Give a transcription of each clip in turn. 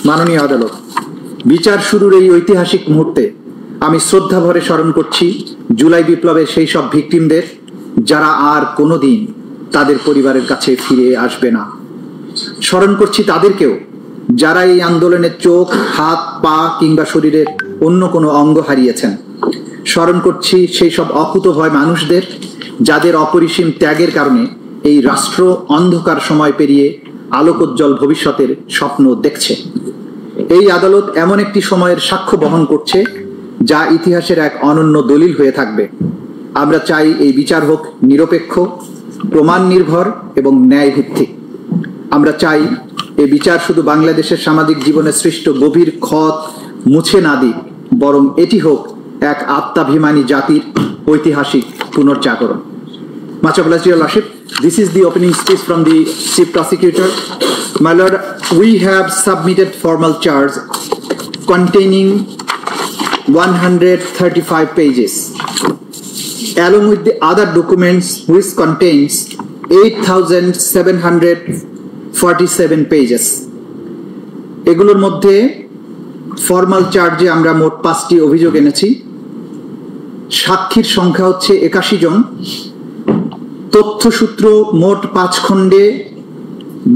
মাননীয় আদালত, বিচার শুরুর এই ঐতিহাসিক মুহূর্তে আমি শ্রদ্ধা ভরে স্মরণ করছি জুলাই বিপ্লবের সেই সব ভিকটিমদের যারা আর কোনোদিন তাদের পরিবারের কাছে ফিরে আসবে না। স্মরণ করছি তাদেরকেও যারা এই আন্দোলনের চোখ, হাত, পা কিংবা শরীরের অন্য কোনো অঙ্গ হারিয়েছেন। স্মরণ করছি সেই সব অকুতভয় মানুষদের যাদের অপরিসীম ত্যাগের কারণে এই রাষ্ট্র অন্ধকার সময় পেরিয়ে আলোকোজ্জ্বল ভবিষ্যতের স্বপ্ন দেখছে। এই আদালত এমন একটি সময়ের সাক্ষ্য বহন করছে যা ইতিহাসের এক অনন্য দলিল হয়ে থাকবে। আমরা চাই এই বিচার হোক নিরপেক্ষ, প্রমাণ নির্ভর এবং ন্যায় ভিত্তিক। আমরা চাই এই বিচার শুধু বাংলাদেশের সামাজিক জীবনে সৃষ্ট গভীর ক্ষত মুছে না দিক, বরং এটি হোক এক আত্মাভিমানী জাতির ঐতিহাসিক পুনর্জাগরণ। Much obliged, Your Lordship. This is the opening speech from the Chief Prosecutor. My Lord, we have submitted formal charge containing 135 pages, along with the other documents which contains 8,747 pages. এগুলোর মধ্যে ফর্মাল চার্জে আমরা মোট 5টি অভিযোগ এনেছি। সাক্ষীর সংখ্যা হচ্ছে 81 জন। তথ্যসূত্র মোট 5 খণ্ডে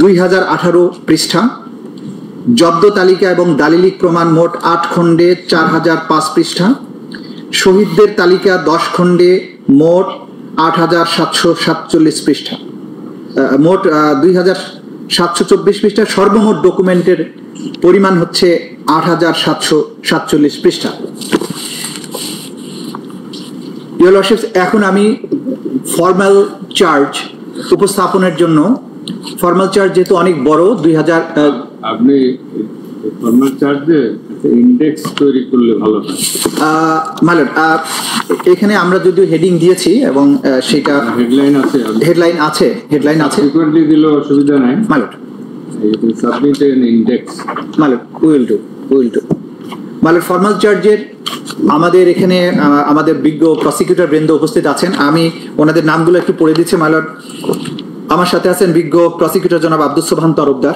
2018 পৃষ্ঠা। জব্দ তালিকা এবং দালিলিক প্রমাণ মোট 8 খণ্ডে 4005 পৃষ্ঠা। শহীদদের তালিকা 10 খণ্ডে মোট 8747 পৃষ্ঠা, মোট 2724 পৃষ্ঠা। সর্বমোট ডকুমেন্টের পরিমাণ হচ্ছে 8747 পৃষ্ঠা। ইয়োর লর্ডশিপস, এখন আমি ফর্মাল চার্জ উপস্থাপনের জন্য, ফর্মাল চার্জ যেহেতু অনেক বড়, 2000 আপনি ফর্মাল চার্জে ইন্ডেক্স তৈরি করলে ভালো হয়। মানে এখানে আমরা যদিও হেডিং দিয়েছি এবং সেটা হেডলাইন আছে, হেডলাইন আছে ফ্রিকোয়েন্টলি দিলে অসুবিধা নাই। মালট you can submit an index. মালট we will do মালট formal চার্জের আমাদের এখানে আমাদের বিজ্ঞ প্রসিকিউটর বৃন্দ উপস্থিত আছেন। আমি ওনাদের নামগুলো একটু পড়ে দিচ্ছি। মালট, আমার সাথে আছেন বিজ্ঞ প্রসিকিউটর জনাব আব্দুস সোবহান তরফদার,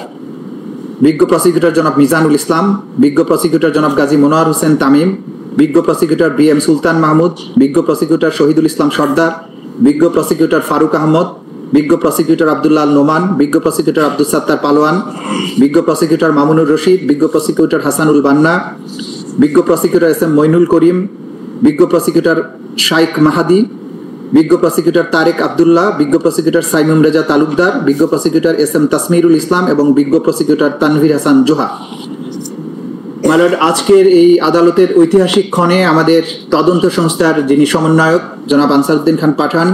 বিজ্ঞ প্রসিকিউটর জনাব মিজানুল ইসলাম, বিজ্ঞ প্রসিকিউটর জনাব গাজী মনোয়ার হোসেন তামিম, বিজ্ঞ প্রসিকিউটর BM সুলতান মাহমুদ, বিজ্ঞ প্রসিকিউটর শহীদুল ইসলাম সর্দার, বিজ্ঞ প্রসিকিউটর ফারুক আহমদ, বিজ্ঞ প্রসিকিউটর আব্দুল্লাহ নোমান, বিজ্ঞ প্রসিকিউটর আব্দুস সাত্তার পালোয়ান, বিজ্ঞ প্রসিকিউটর মামুনুর রশিদ, বিজ্ঞ প্রসিকিউটর হাসানুল বান্না, বিজ্ঞ প্রসিকিউটর SM মইনুল করিম, বিজ্ঞ প্রসিকিউটর শাইখ মাহাদি, বিজ্ঞ প্রসিকিউটর তারেক আব্দুল্লাহ, বিজ্ঞ প্রসিকিউটর সাইমুম রেজা তালুকদার, বিজ্ঞ প্রসিকিউটর SM তাসমিরুল ইসলাম এবং বিজ্ঞ প্রসিকিউটর তানভীর হাসান জোহা। মালট, আজকের এই আদালতের ঐতিহাসিক ক্ষণে আমাদের তদন্ত সংস্থার যিনি সমন্বয়ক জনাব আনসারউদ্দিন খান পাঠান,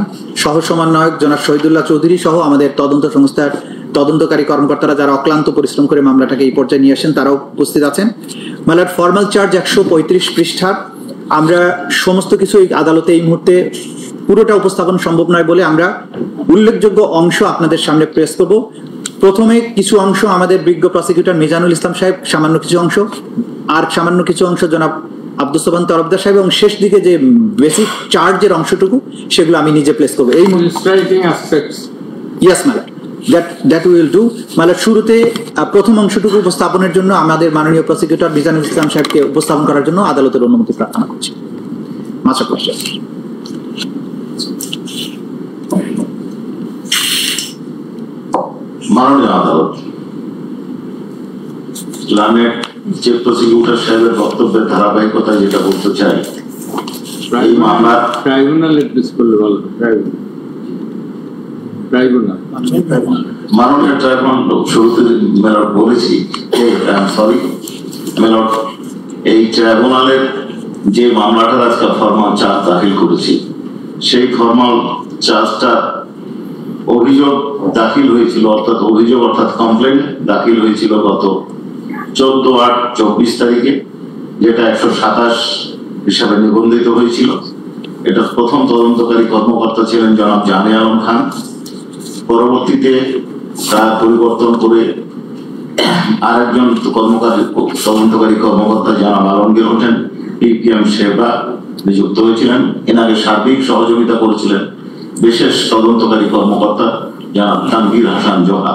সহ সমন্বয়ক জনাব শহীদুল্লাহ চৌধুরী সহ আমাদের তদন্ত সংস্থার তদন্তকারী কর্মকর্তারা যারা অক্লান্ত পরিশ্রম করে মামলাটাকে এই পর্যায়ে নিয়ে আসেন তারাও উপস্থিত আছেন। মালট, ফর্মাল চার্জ 135 পৃষ্ঠার। আমরা সমস্ত কিছু এই আদালতে এই মুহূর্তে পুরোটা উপস্থাপন সম্ভব নয় বলে আমরা উল্লেখযোগ্য অংশ আপনাদের সামনে প্রেস করব। প্রথমে কিছু অংশ আমাদের বিজ্ঞ প্রসিকিউটর মিজানুল ইসলাম সাহেব, সামান্য কিছু অংশ, আর সামান্য কিছু অংশ জনাব আব্দুস সোবহান তরফদার সাহেব, এবং শেষ দিকে যে বেসিক চার্জের অংশটুকু সেগুলো আমি নিজে প্লেস করবো। এই yes madam, that will do. মানে শুরুতে প্রথম অংশটুকু উপস্থাপনের জন্য আমাদের মাননীয় প্রসিকিউটর মিজানুল ইসলাম সাহেবকে উপস্থাপন করার জন্য আদালতের অনুমতি প্রার্থনা করছি। মাছ কোয়েশ্চেন। মাননীয় আদালত, ইসলামের চিফ প্রসিকিউটর সাহেবের বক্তব্যের ধারাবাহিকতায় যেটা বলতে চাই, এই মামলা ট্রাইব্যুনালে প্রেস করলে ভালো। মাননীয় ট্রাইব্যুনাল শুরুতে মেলট বলেছি মেলট, এই ট্রাইব্যুনালের যে মামলাটা আজকে ফর্মাল চার্জ দাখিল করেছি, সেই ফর্মাল চার্জটা অভিযোগ দাখিল হয়েছিল, অর্থাৎ কমপ্লেন দাখিল হয়েছিল গত 14/8/24 তারিখে, যেটা 127 হিসাবে নিবন্ধিত হয়েছিল। এটা প্রথম তদন্তকারী কর্মকর্তা ছিলেন জনাব জানে আলম খান। পরবর্তীতে তার পরিবর্তন করে আরেকজন তদন্তকারী কর্মকর্তা জনাব আলমগীর হোসেন PPM শেবরা নিযুক্ত হয়েছিলেন। এনাকে সার্বিক সহযোগিতা করেছিলেন বিশেষ তদন্তকারী কর্মকর্তা জনাব তানভীর হাসান জোহা।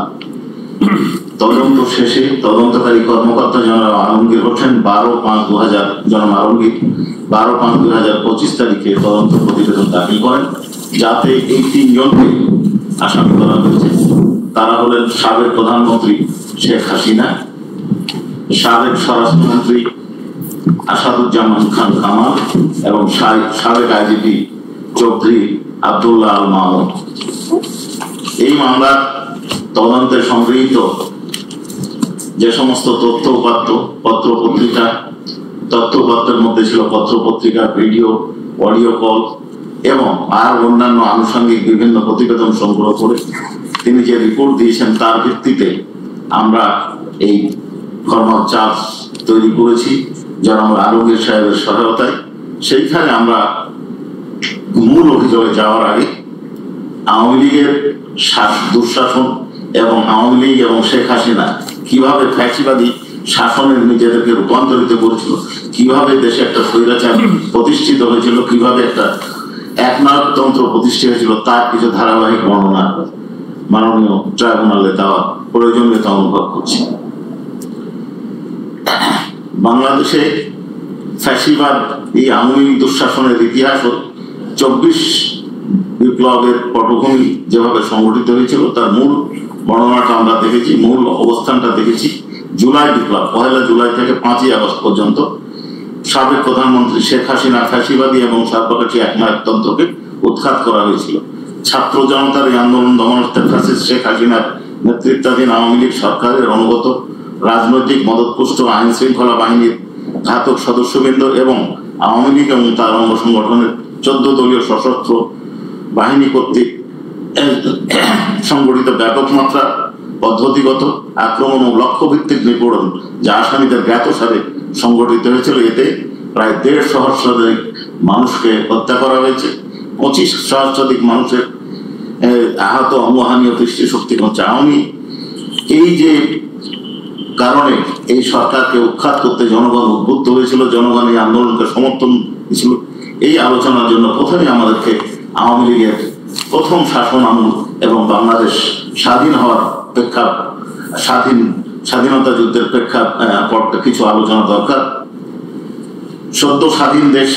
তদন্ত শেষে তদন্তকারী কর্মকর্তা জনাব আলমগীর হোসেন 12/5/2000 জনাব আলমগীর 12/5/2025 তারিখে তদন্ত প্রতিবেদন দাখিল করেন, যাতে এই 3 জনকে আসামি করা হয়েছে। তারা হলেন সাবেক প্রধানমন্ত্রী শেখ হাসিনা, সাবেক স্বরাষ্ট্রমন্ত্রী আসাদুজ্জামান খান কামাল এবং সাবেক আইজিপি চৌধুরী আব্দুল্লাহ আল মামুন। এই মামলার তদন্তে সংগৃহীত যে সমস্ত তথ্য উপাত্ত, পত্র পত্রিকা, তথ্য উপাত্তের মধ্যে ছিল পত্র পত্রিকা, ভিডিও, অডিও কল এবং আর অন্যান্য আনুষঙ্গিক বিভিন্ন প্রতিবেদন সংগ্রহ করে তিনি যে রিপোর্ট দিয়েছেন তার ভিত্তিতে আমরা এই ফরমাল চার্জ তৈরি করেছি জনাব আলমগীর সাহেবের সহায়তায়। সেইখানে আমরা মূল অভিযোগে যাওয়ার আগে আওয়ামী লীগের দুঃশাসন এবং আওয়ামী লীগ এবং শেখ হাসিনা কিভাবে ফ্যাসিবাদী শাসনের নিজেদেরকে রূপান্তরিত করেছিল, কিভাবে দেশে একটা স্বৈরাচার প্রতিষ্ঠিত হয়েছিল, কিভাবে একটা একনায়কতন্ত্র প্রতিষ্ঠিত হয়েছিল, তার কিছু ধারাবাহিক বর্ণনা মাননীয় ট্রাইব্যুনালে দেওয়া প্রয়োজনীয়তা অনুভব করছি। বাংলাদেশে ফ্যাসিবাদ এই আওয়ামী লীগ দুঃশাসনের ইতিহাস 24 বিপ্লবের পটভূমি যেভাবে সংগঠিত হয়েছিল তার মূল বর্ণনাটা আমরা দেখেছি, মূল অবস্থানটা দেখেছি। জুলাই বিপ্লব 1 জুলাই থেকে 5 আগস্ট পর্যন্ত সাবেক প্রধানমন্ত্রী শেখ হাসিনা ফ্যাসিবাদী এবং সর্বকাশী একনায়কতন্ত্রকে উৎখাত করা হয়েছিল। ছাত্র জনতার এই আন্দোলন দমনার্থে ফ্যাসিস্ট শেখ হাসিনার নেতৃত্বাধীন আওয়ামী লীগ সরকারের অনুগত রাজনৈতিক মদতপুষ্ট আইন শৃঙ্খলা বাহিনীর ঘাতক সদস্যবৃন্দ এবং আওয়ামী লীগ এবং তার অঙ্গ সংগঠনের 14 দলীয় সশস্ত্র বাহিনী কর্তৃক সংগঠিত ব্যাপক মাত্রা পদ্ধতিগত আক্রমণ ও লক্ষ্যভিত্তিক নিপীড়ন যা আসামিদের জ্ঞাতসারে সংগঠিত হয়েছিল। এতে প্রায় 1.5 সহস্রাধিক মানুষকে হত্যা করা হয়েছে, 25 সহস্রাধিক মানুষের আহত, অঙ্গহানি ও দৃষ্টিশক্তি হচ্ছে। আওয়ামী এই যে কারণে এই সরকারকে উৎখাত করতে জনগণ উদ্বুদ্ধ হয়েছিল, জনগণ এই আন্দোলনকে সমর্থন দিয়েছিল। এই আলোচনার জন্য প্রথমে আমাদেরকে আওয়ামী লীগের প্রথম শাসন আমল এবং বাংলাদেশ স্বাধীন হওয়ার স্বাধীনতা যুদ্ধের প্রেক্ষাপটে কিছু আলোচনা দরকার। সদ্য স্বাধীন দেশ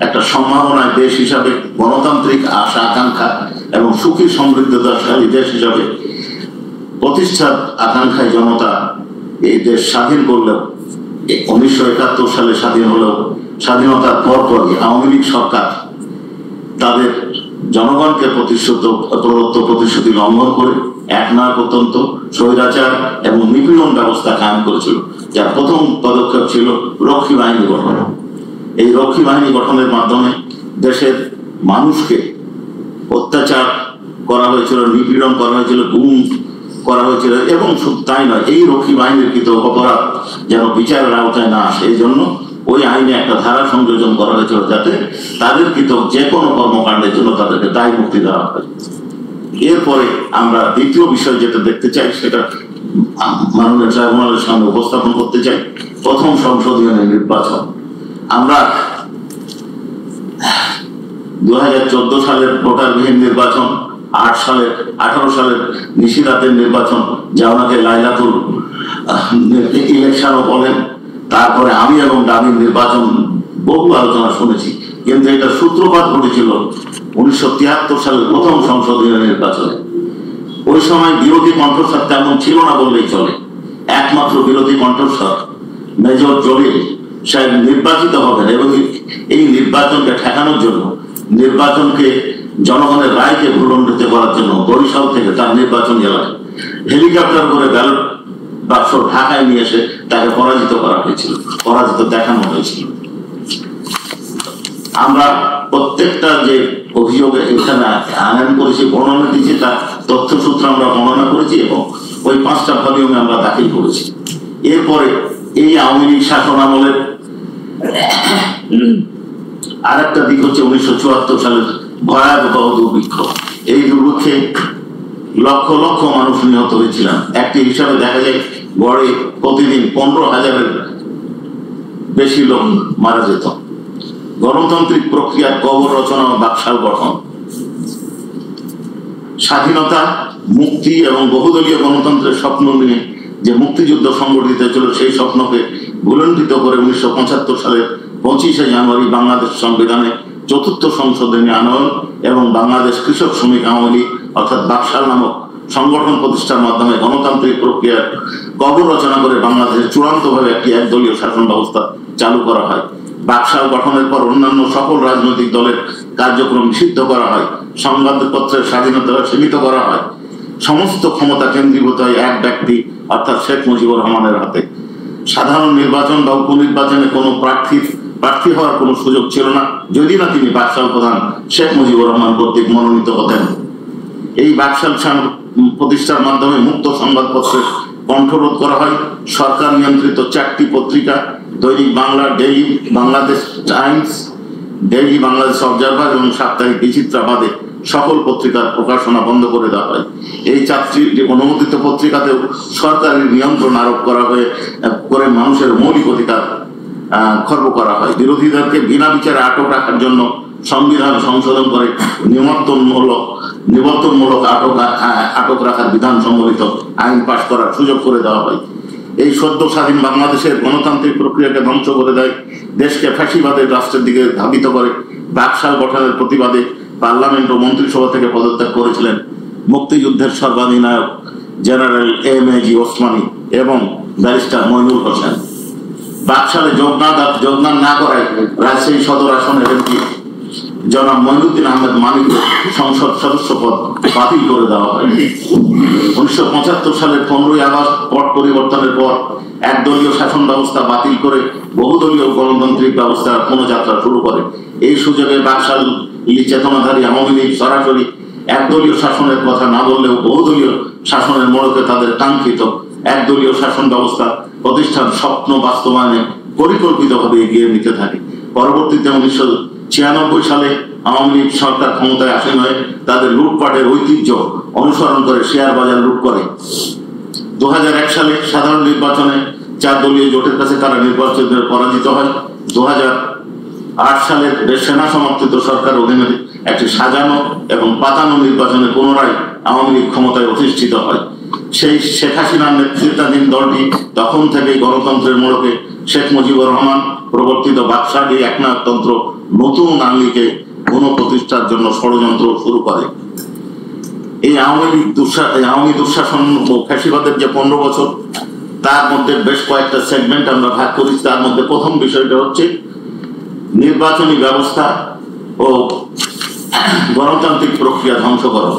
একটা সম্ভাবনায় দেশ হিসাবে, গণতান্ত্রিক আশা আকাঙ্ক্ষা এবং সুখী সমৃদ্ধশালী দেশ হিসাবে প্রতিষ্ঠার আকাঙ্ক্ষায় জনতা এই দেশ স্বাধীন করলেও 1971 সালে স্বাধীন হলেও স্বাধীনতার পরপরই আওয়ামী লীগ সরকার তাদের জনগণকে প্রদত্ত প্রতিশ্রুতি লঙ্ঘন করে একনায়কতন্ত্র, স্বৈরাচার এবং নিপীড়ন ব্যবস্থা কায়েম করেছিল, যার প্রথম পদক্ষেপ ছিল রক্ষী বাহিনী গঠন। এই রক্ষী বাহিনী গঠনের মাধ্যমে দেশের মানুষকে অত্যাচার করা হয়েছিল, নিপীড়ন করা হয়েছিল, গুম করা হয়েছিল এবং শুধু তাই নয়, এই রক্ষী বাহিনীর কৃত অপরাধ যেন বিচারের আওতায় না আসে এই জন্য ওই আইনে একটা ধারা সংযোজন করা হয়েছিল, যাতে তাদের কৃত যে কোনো কর্মকাণ্ডের জন্য তাদেরকে দায় মুক্তি দেওয়া হয়। এরপরে আমরা দ্বিতীয় বিষয় যেটা দেখতে চাই, সেটা মাননীয় ট্রাইব্যুনালের সামনে উপস্থাপন করতে চাই। প্রথম সংসদীয় নির্বাচন আমরা 2014 সালের ভোটারবিহীন নির্বাচন, 18 সালের নিশিরাতের নির্বাচন, যা ওনাকে লাইলাতুল ইলেকশনও বলেন, তারপরে আমি এবং দাবির নির্বাচন, বহু আলোচনা শুনেছি, কিন্তু এটা সূত্রপাত ঘটেছিল 1973 সালের প্রথম সংসদীয় নির্বাচনে। ওই সময় বিরোধী কণ্ঠস্বর তেমন ছিল না বললেই চলে। একমাত্র বিরোধী কণ্ঠস্বর মেজর জলিল সাহেব নির্বাচিত হবেন এবং এই নির্বাচনকে ঠেকানোর জন্য, নির্বাচনকে জনগণের রায়কে ভুলণ্ডিত করার জন্য বরিশাল থেকে তার নির্বাচনী এলাকায় হেলিকপ্টার করে ব্যালট বাক্স ঢাকায় নিয়ে এসে তাকে পরাজিত করা হয়েছিল, পরাজিত দেখানো হয়েছিল। আমরা প্রত্যেকটা যে অভিযোগে এখানে আনয়ন করেছি, বর্ণনা দিয়েছি, তার তথ্যসূত্র আমরা বর্ণনা করেছি এবং ওই 5টা ভলিউমে আমরা দাখিল করেছি। এরপরে এই আওয়ামী লীগ শাসন আমলের আর একটা দিক হচ্ছে 1974 সালের ভয়াবহ দুর্ভিক্ষ। এই দুর্ভিক্ষে লক্ষ লক্ষ মানুষ নিহত হয়েছিলেন। একটি হিসাবে দেখা যায় গড়ে প্রতিদিন 15,000-এর বেশি লোক মারা যেত। গণতান্ত্রিক প্রক্রিয়ার কবর রচনা ও বাকশাল গঠন, স্বাধীনতা মুক্তি এবং বহুদলীয় গণতন্ত্রের স্বপ্ন নিয়ে যে মুক্তিযুদ্ধ সংগঠিত ছিল সেই স্বপ্নকে ভুলণ্ঠিত করে 1975 সালের 25শে জানুয়ারি বাংলাদেশ সংবিধানে 4th সংশোধনী আনয়ন এবং বাংলাদেশ কৃষক শ্রমিক আওয়ামী লীগ অর্থাৎ বাকশাল নামক সংগঠন প্রতিষ্ঠার মাধ্যমে গণতান্ত্রিক প্রক্রিয়ার কবর রচনা করে বাংলাদেশে চূড়ান্তভাবে একটি একদলীয় শাসন ব্যবস্থা চালু করা হয়। বাকশাল গঠনের পর অন্যান্য সকল রাজনৈতিক দলের কার্যক্রম নিষিদ্ধ করা হয়, সংবাদপত্রের স্বাধীনতা সীমিত করা হয়, সমস্ত ক্ষমতা কেন্দ্রীভূত হয় এক ব্যক্তি অর্থাৎ শেখ মুজিবুর রহমানের হাতে। সাধারণ নির্বাচন বা উপনির্বাচনে কোনো প্রার্থী হওয়ার কোনো সুযোগ ছিল না, যদি না তিনি বাকশাল প্রধান শেখ মুজিবুর রহমান কর্তৃক মনোনীত হতেন। এই বাকশাল প্রতিষ্ঠার মাধ্যমে মুক্ত সংবাদপত্রের কণ্ঠরোধ করা হয়। সরকার নিয়ন্ত্রিত 4টি পত্রিকা দৈনিক Bangla, daily Bangladesh Times, daily Bangladesh observer এবং সাপ্তাহিক বিচিত্রা বাদে সকল পত্রিকার প্রকাশনা বন্ধ করে দেওয়া হয়। এই 4টি অনুমোদিত পত্রিকাতেও সরকারি নিয়ন্ত্রণ আরোপ করে মানুষের মৌলিক অধিকার খর্ব করা হয়। বিরোধীদেরকে বিনা বিচারে আটক রাখার জন্য সংবিধান সংশোধন করে নিবর্তনমূলক আটক রাখার বিধান সম্বলিত আইন পাশ করার সুযোগ করে দেওয়া হয়। এই সদ্য স্বাধীন বাংলাদেশের গণতান্ত্রিক প্রক্রিয়াকে ধ্বংস করে দেয়, দেশকে ফ্যাসিবাদের রাষ্ট্রের দিকে ধাবিত করে। বাকশাল গঠনের প্রতিবাদে পার্লামেন্ট ও মন্ত্রিসভা থেকে পদত্যাগ করেছিলেন মুক্তিযুদ্ধের সর্বাধিনায়ক জেনারেল MAG ওসমানী এবং ব্যারিস্টার মইনুল হোসেন। বাকশালে যোগদান না করায় রাজশাহী সদর আসনের এমপি জনাব মঈনুদ্দিন আহমেদ মানিক সংসদ সদস্য পদ বাতিল করে দেওয়া হয়। 1975 সালের 15ই আগস্ট পট পরিবর্তনের পর একদলীয় শাসন ব্যবস্থা বাতিল করে বহুদলীয় গণতান্ত্রিক ব্যবস্থার পুনঃযাত্রা শুরু করে। এই সুযোগে বাকশাল চেতনাধারী আওয়ামী লীগ সরাসরি একদলীয় শাসনের কথা না বললেও বহুদলীয় শাসনের মোড়কে তাদের কাঙ্ক্ষিত একদলীয় শাসন ব্যবস্থা প্রতিষ্ঠান স্বপ্ন বাস্তবায়নে পরিকল্পিতভাবে এগিয়ে নিতে থাকে। পরবর্তীতে 1996 সালে আওয়ামী লীগ সরকার ক্ষমতায় আসেন হয়ে তাদের লুটপাটের ঐতিহ্য অনুসরণ করে শেয়ার বাজার লুট করে। 2001 সালে সাধারণ নির্বাচনে 4 দলীয় জোটের কাছে তারা নির্বাচনে পরাজিত হয়। 2008 সালের সেনা সমর্থিত সরকার অধীনে একটি সাজানো এবং পাতানো নির্বাচনে পুনরায় আওয়ামী লীগ ক্ষমতায় অধিষ্ঠিত হয়। সেই শেখ হাসিনার নেতৃত্বাধীন দলটি তখন থেকেই গণতন্ত্রের মোড়কে শেখ মুজিবুর রহমান প্রবর্তিত বাকশালী একনায়কতন্ত্র নতুন আঙ্গিকে পুনঃপ্রতিষ্ঠার জন্য ষড়যন্ত্র শুরু করে। এই আওয়ামী দুঃশাসন ও ফ্যাসিবাদের যে 15 বছর, তার মধ্যে বেশ কয়েকটা সেগমেন্ট আমরা ভাগ করেছি। তার মধ্যে প্রথম বিষয়টা হচ্ছে নির্বাচনী ব্যবস্থা ও গণতান্ত্রিক প্রক্রিয়া ধ্বংস করা।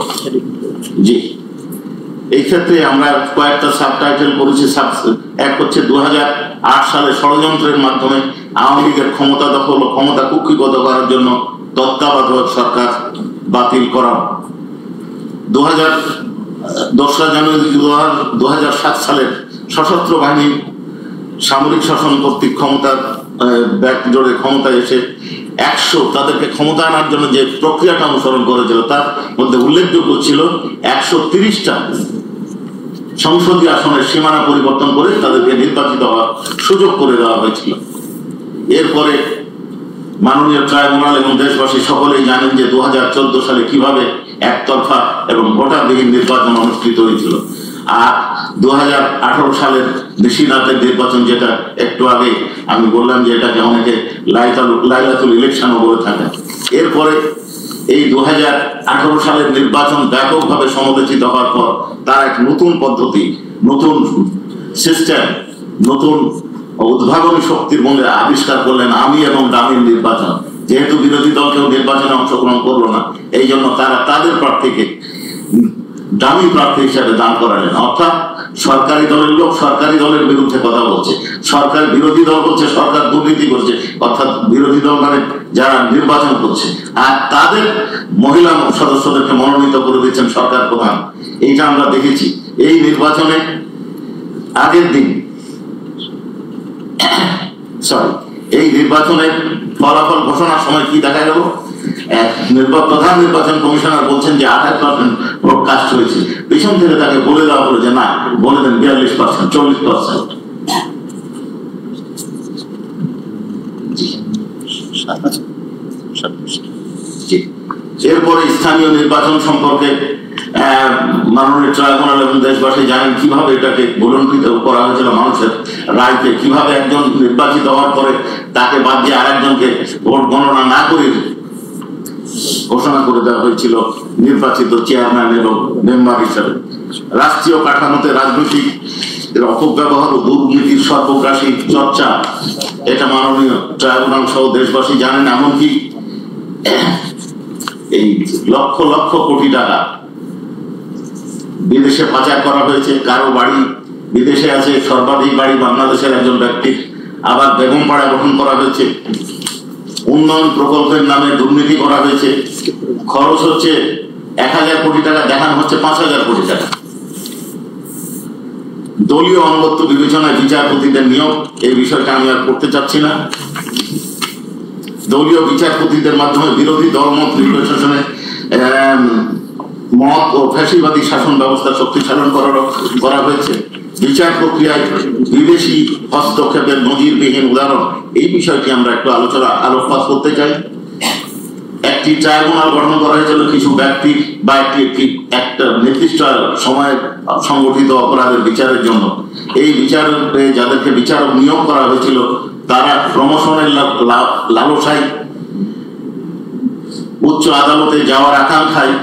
জি, এই ক্ষেত্রে আমরা কয়েকটা সাবটাইটেল করেছি। এক হচ্ছে 2008 সালে ষড়যন্ত্রের মাধ্যমে আওয়ামী লীগের ক্ষমতা দখল ও ক্ষমতা কুক্ষিগত করার জন্য তত্ত্বাবধায়ক সরকার বাতিল করা। 2রা জানুয়ারি 2007 সালের সশস্ত্র বাহিনী সামরিক শাসন কর্তৃক জোরে ক্ষমতায় এসে তাদেরকে ক্ষমতা আনার জন্য যে প্রক্রিয়াটা অনুসরণ করেছিল তার মধ্যে উল্লেখযোগ্য ছিল 130টা সংসদীয় আসনের সীমানা পরিবর্তন করে তাদেরকে নির্বাচিত হওয়ার সুযোগ করে দেওয়া হয়েছিল। এরপরে মাননীয় ট্রাইব্যুনাল এবং দেশবাসী সকলেই জানেন যে 2014 সালে কিভাবে একতরফা এবং ভোটারবিহীন নির্বাচন অনুষ্ঠিত হয়েছিল। আর 2018 সালের নিশিরাতের নির্বাচন, যেটা একটু আগে আমি বললাম যে এটাকে অনেকে লাইলাতুল ইলেকশনও বলে থাকে। এরপরে এই 2018 সালের নির্বাচন ব্যাপকভাবে সমালোচিত হওয়ার পর তার এক নতুন পদ্ধতি, নতুন সিস্টেম, নতুন উদ্ভাবনী শক্তির মধ্যে আবিষ্কার করলেন আমি এবং ডামির নির্বাচন। যেহেতু বিরোধী দল কেউ নির্বাচনে অংশগ্রহণ করলো না, এই জন্য তারা তাদের প্রার্থীকে ডামি প্রার্থী হিসাবে দান করালেন। অর্থাৎ সরকারি দলের লোক সরকারি দলের বিরুদ্ধে কথা বলছে, সরকার বিরোধী দল বলছে সরকার দুর্নীতি করছে, অর্থাৎ বিরোধী দল মানে যারা নির্বাচন করছে, আর তাদের মহিলা সদস্যদেরকে মনোনীত করে দিচ্ছেন সরকার প্রধান। এইটা আমরা দেখেছি। এই নির্বাচনে আগের দিন এই নির্বাচনের ফলাফল ঘোষণার সময় কি দেখা গেল, প্রধান নির্বাচন কমিশনার বলছেন যে 28% ভোট কাস্ট হয়েছে। পিছন থেকে তাকে বলে দেওয়া হলো যে না, বলে দেন 42%, 40%। এরপরে স্থানীয় নির্বাচন সম্পর্কে মাননীয় ট্রাইব্যুনাল এবং দেশবাসী জানেন কিভাবে এটাকে ভুলণ্ঠিত করা হয়েছিল, মানুষের রায়কে কিভাবে একজন নির্বাচিত হওয়ার পরে তাকে বাদ দিয়ে আরেকজনকে ভোট গণনা না করে ঘোষণা করে দেওয়া হয়েছিল নির্বাচিত চেয়ারম্যান এবং মেম্বার হিসাবে। রাষ্ট্রীয় কাঠামোতে রাজনৈতিক অপব্যবহার ও দুর্নীতির সর্বগ্রাসী চর্চা, এটা মাননীয় ট্রাইব্যুনাল সহ দেশবাসী জানেন। এমনকি এই লক্ষ লক্ষ কোটি টাকা বিদেশে পাচার করা হয়েছে। কারো বাড়ি বিদেশে আছে, সর্বাধিক বাড়ি বাংলাদেশের একজন ব্যক্তির। আবার বেগম পাড়া গঠন করা হয়েছে, উন্নয়ন প্রকল্পের নামে দুর্নীতি করা হয়েছে। খরচ হচ্ছে 1000 কোটি টাকা, দেখানো হচ্ছে 5000 কোটি টাকা। দলীয় অঙ্গত্ব বিবেচনায় বিচারপতিদের নিয়োগ, এই বিষয়টা আমি আর করতে চাচ্ছি না। দলীয় বিচারপতিদের মাধ্যমে বিরোধী দলমত নির্বাচনে মত ও ফ্যাসিবাদী শাসন ব্যবস্থা শক্তিশালী করা হয়েছে। বিচার প্রক্রিয়ায় বিদেশি হস্তক্ষেপের নজিরবিহীন উদাহরণ, এই বিষয়টি আমরা একটু আলোকপাত করতে চাই। একটি ট্রাইব্যুনাল গঠন করা হয়েছিল কিছু ব্যক্তি বা একটা নির্দিষ্ট সময়ে সংগঠিত অপরাধের বিচারের জন্য। এই বিচারে যাদেরকে বিচারক নিয়োগ করা হয়েছিল তারা প্রমোশনের লালসায় উচ্চ আদালতে যাওয়ার আকাঙ্ক্ষায়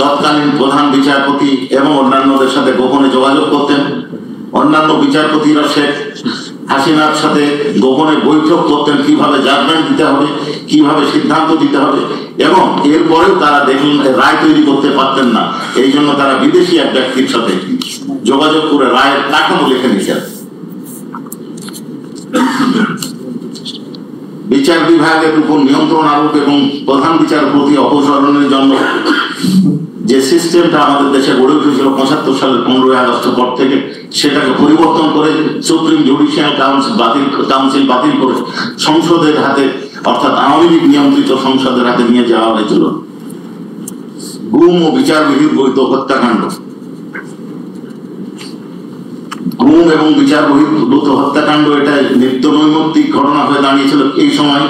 তৎকালীন প্রধান বিচারপতি এবং অন্যান্যদের সাথে গোপনে যোগাযোগ করতেন। অন্যান্য বিচারপতিরা শেখ হাসিনার সাথে গোপনে বৈঠক করতেন কিভাবে জাজমেন্ট দিতে হবে, কিভাবে সিদ্ধান্ত দিতে হবে, এবং এরপরেও তারা দেখলেন রায় তৈরি করতে পারতেন না। এই জন্য তারা বিদেশি এক ব্যক্তির সাথে যোগাযোগ করে রায়ের কাঠামো লিখে নিতেন। বিচার বিভাগের উপর নিয়ন্ত্রণ আরোপ এবং প্রধান বিচারপতি অপসারণের জন্য যে সিস্টেমটা আমাদের দেশে গড়ে উঠেছিল 75 সালের 15ই আগস্টের পর থেকে, সেটাকে পরিবর্তন করে সুপ্রিম জুডিশিয়াল কাউন্সিল বাতিল করে সংসদের হাতে, অর্থাৎ আওয়ামী লীগ নিয়ন্ত্রিত সংসদের হাতে নিয়ে যাওয়া হয়েছিল। গুম ও বিচার বহির্ভূত হত্যাকাণ্ড, গুম এবং বিচার বহির্ভূত হত্যাকাণ্ড এটা নিত্য নৈমিত্তিক ঘটনা হয়ে দাঁড়িয়েছিল। এই সময়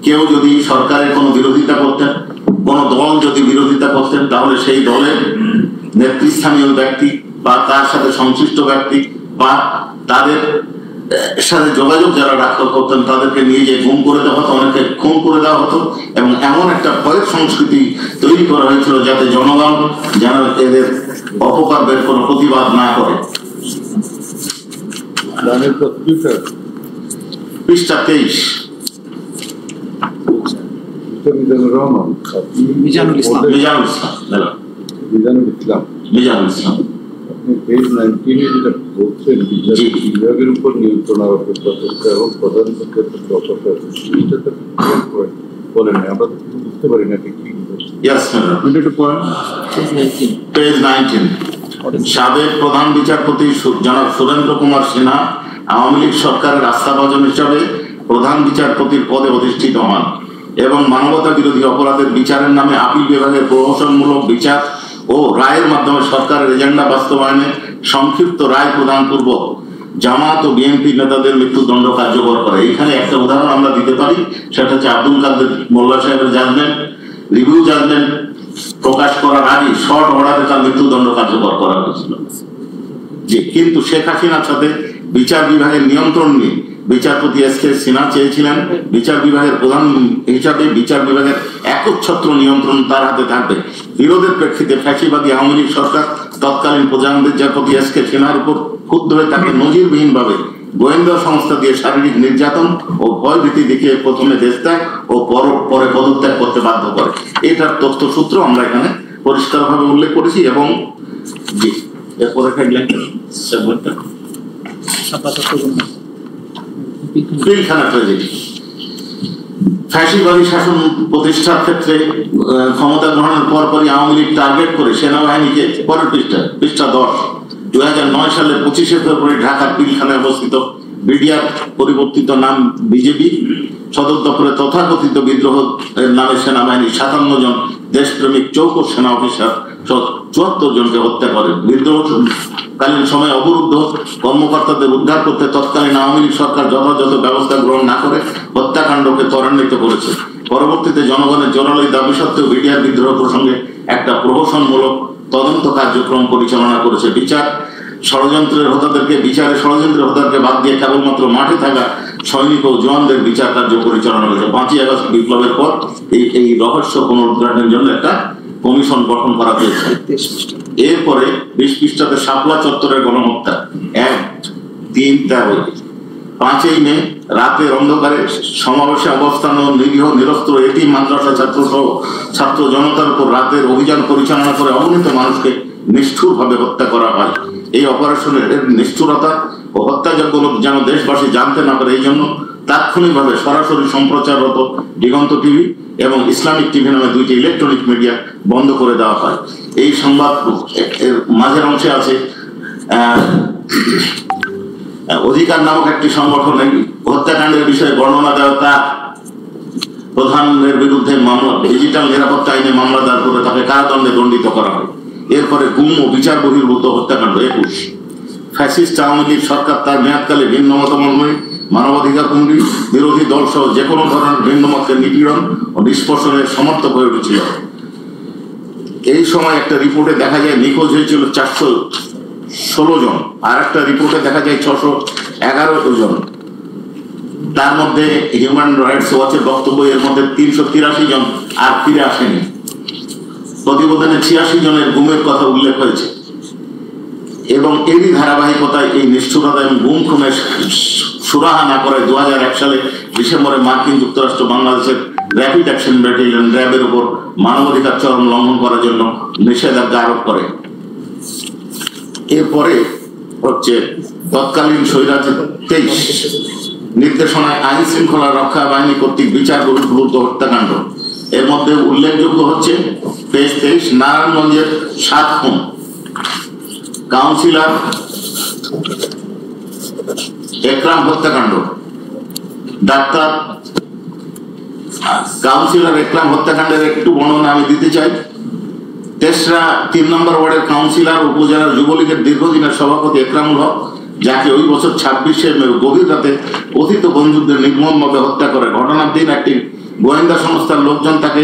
কেউ যদি সরকারের কোনো বিরোধিতা করতেন, কোন দল যদি বিরোধিতা করতেন, তাহলে সেই দলের নেতৃস্থানীয় ব্যক্তি বা তার সাথে সংশ্লিষ্ট ব্যক্তি বা তাদের সাথে যোগাযোগ যারা রাখা করতেন তাদেরকে নিয়ে যে গুম করে দেওয়া হতো, অনেকে খুন করে দেওয়া হতো। এবং এমন একটা ভয়ের সংস্কৃতি তৈরি করা হয়েছিল যাতে জনগণ যেন এদের অপকর্মের কোনো প্রতিবাদ না করে। পৃষ্ঠা 23। মিজানুল ইসলাম। বিভাগের উপর নিয়ন্ত্রণ আরোপের প্রচেষ্টা এবং প্রধান বলেন, আমরা বুঝতে পারি না ঠিক। সাবেক প্রধান বিচারপতি জনাব সুরেন্দ্র কুমার সিনহা আওয়ামী লীগ সরকারের আস্থাভাজন হিসাবে প্রধান বিচারপতির পদে অধিষ্ঠিত হন এবং মানবতা বিরোধী অপরাধের বিচারের নামে আপিল বিভাগের প্রহসনমূলক বিচার ও রায়ের মাধ্যমে সরকারের এজেন্ডা বাস্তবায়নে সংক্ষিপ্ত রায় প্রদান পূর্বক জামাত ও বিএনপি নেতাদের মৃত্যুদণ্ড কার্যকর করে। এখানে একটা উদাহরণ আমরা দিতে পারি, সেটা হচ্ছে আব্দুল কাদের মোল্লা সাহেবের জাজমেন্ট, রিভিউ জাজমেন্ট প্রকাশ করার আগে শর্ট অর্ডারে তার মৃত্যুদণ্ড কার্যকর করা হয়েছিল। কিন্তু শেখ হাসিনার সাথে বিচার বিভাগের নিয়ন্ত্রণ নিয়ে বিচারপতি এস.কে. সিনহা চেয়েছিলেন বিচার বিভাগের প্রধান হিসাবে বিচার বিভাগের একচ্ছত্র নিয়ন্ত্রণ তার হাতে থাকবে। বিরোধের প্রেক্ষিতে ফ্যাসিবাদী আওয়ামী লীগ সরকার তৎকালীন প্রধান বিচারপতি এস.কে. সিনহার উপর খুদ ধরে তাকে নজিরবিহীনভাবে গোয়েন্দা সংস্থা দিয়ে শারীরিক নির্যাতন ও ভয়ভীতি দেখিয়ে প্রথমে দেশত্যাগ ও পরে পদত্যাগ করতে বাধ্য করে। এটার তথ্যসূত্র আমরা এখানে পরিষ্কারভাবে উল্লেখ করেছি। এবং এরপরে পিলখানা ট্র্যাজেডি, ফ্যাসিবাদী শাসন প্রতিষ্ঠার ক্ষেত্রে ক্ষমতা গ্রহণের পরপরই আওয়ামী লীগ টার্গেট করে সেনাবাহিনীকে, পরের পৃষ্ঠা 10, 2009 সালের 25শে ফেব্রুয়ারি ঢাকার পিলখানায় অবস্থিত বিডিআর পরিবর্তিত নাম বিজেপি সদর দপ্তরে তথাকথিত বিদ্রোহ নামে সেনাবাহিনী 57 জন দেশপ্রেমিক চৌকস সেনা অফিসার 74 জনকে হত্যা করে। বিদ্রোহকালীন সময় অবরুদ্ধ কর্মকর্তাদের উদ্ধার করতে তৎকালীন আওয়ামী লীগ সরকার যথাযথ ব্যবস্থা গ্রহণ না করে হত্যাকাণ্ডকে ত্বরান্বিত করেছে। পরবর্তীতে জনগণের জোরালো দাবি সত্ত্বেও বিডিআর বিদ্রোহ প্রসঙ্গে একটা প্রহসনমূলক তদন্ত কার্যক্রম পরিচালনা করেছে। ষড়যন্ত্রের হোতাদেরকে বাদ দিয়ে কেবলমাত্র মাঠে থাকা সৈনিক ও জওয়ানদের বিচার কার্য পরিচালনা করেছে। 5ই আগস্ট বিপ্লবের পর এই রহস্য পুনরুদ্ধারের জন্য একটা কমিশন গঠন করা হয়েছে। এরপরে 20 পৃষ্ঠাতে শাপলা চত্বরের গণহত্যা 1-3-13। 5ই মে রাতের অন্ধকারে সমাবেশে অবস্থান ও নিরীহ নিরস্ত্র এতিম মাদ্রাসা ছাত্র সহ ছাত্র জনতার উপর রাতের অভিযান পরিচালনা করে অগণিত মানুষকে নিষ্ঠুরভাবে হত্যা করা হয়। এই অপারেশনের নিষ্ঠুরতা ও হত্যাযজ্ঞ যেন দেশবাসী জানতে না পারে, এই জন্য তাৎক্ষণিকভাবে সরাসরি সম্প্রচাররত দিগন্ত টিভি এবং ইসলামিক টিভি নামে 2টি ইলেকট্রনিক মিডিয়া বন্ধ করে দেওয়া হয়। এই সংবাদ এর মাঝের অংশে আছে অধিকার নামক একটি সংগঠন হত্যাকাণ্ডের বিষয়ে বর্ণনা দেওয়া, তা প্রধানের বিরুদ্ধে মামলা ডিজিটাল নিরাপত্তা আইনে মামলা দায়ের করে তাকে কারাদণ্ডে দণ্ডিত করা হয়। এরপরে গুম ও বিচার বহির্ভূত হত্যাকাণ্ড 21। ফ্যাসিস্ট আওয়ামী লীগ সরকার তার মেয়াদকালে ভিন্ন মতামত মানবাধিকার কর্মী বিরোধী দল সহ যে কোনো ধরনের ভিন্ন মতের নিপীড়ন ও নিষ্পর্শনের সমর্থক হয়ে উঠেছিল। এই সময় একটা রিপোর্টে দেখা যায় নিখোঁজ হয়েছিল 416 জন, আর একটা রিপোর্টে দেখা যায় 611 জন। তার মধ্যে হিউম্যান রাইটস ওয়াচের বক্তব্য এর মধ্যে 383 জন আর ফিরে আসেনি। প্রতিবেদনে 86 জনের গুমের কথা উল্লেখ হয়েছে এবং এরই ধারাবাহিকতায় এই নিষ্ঠুরতা এবং গুম খুনের সুরাহা না করে 2001 সালে ডিসেম্বরে মার্কিন যুক্তরাষ্ট্র বাংলাদেশের র্যাপিড অ্যাকশন ব্যাটালিয়ন র্যাবের উপর মানবাধিকার চরম লঙ্ঘন করার জন্য নিষেধাজ্ঞা আরোপ করে। এরপরে হচ্ছে তৎকালীন স্বৈরাচার 23 নির্দেশনায় আইন শৃঙ্খলা রক্ষা বাহিনী কর্তৃক বিচার বহির্ভূত হত্যাকাণ্ড। এর মধ্যে উল্লেখযোগ্য হচ্ছে পেজ 23 নারায়ণগঞ্জের 7 খুন, কাউন্সিলর একরাম হত্যাকাণ্ড। ডাক্তার কাউন্সিলর একরাম হত্যাকাণ্ডের একটু বর্ণনা আমি দিতে চাই। তেসরা 3 নম্বর ওয়ার্ডের কাউন্সিলর উপজেলার যুবলীগের দীর্ঘদিনের সভাপতি একরামুল হক, যাকে ওই বছর 26শে মে গভীর রাতে কথিত বন্ধুদের নির্মমভাবে হত্যা করে। ঘটনার দিন একটি গোয়েন্দা সংস্থার লোকজন তাকে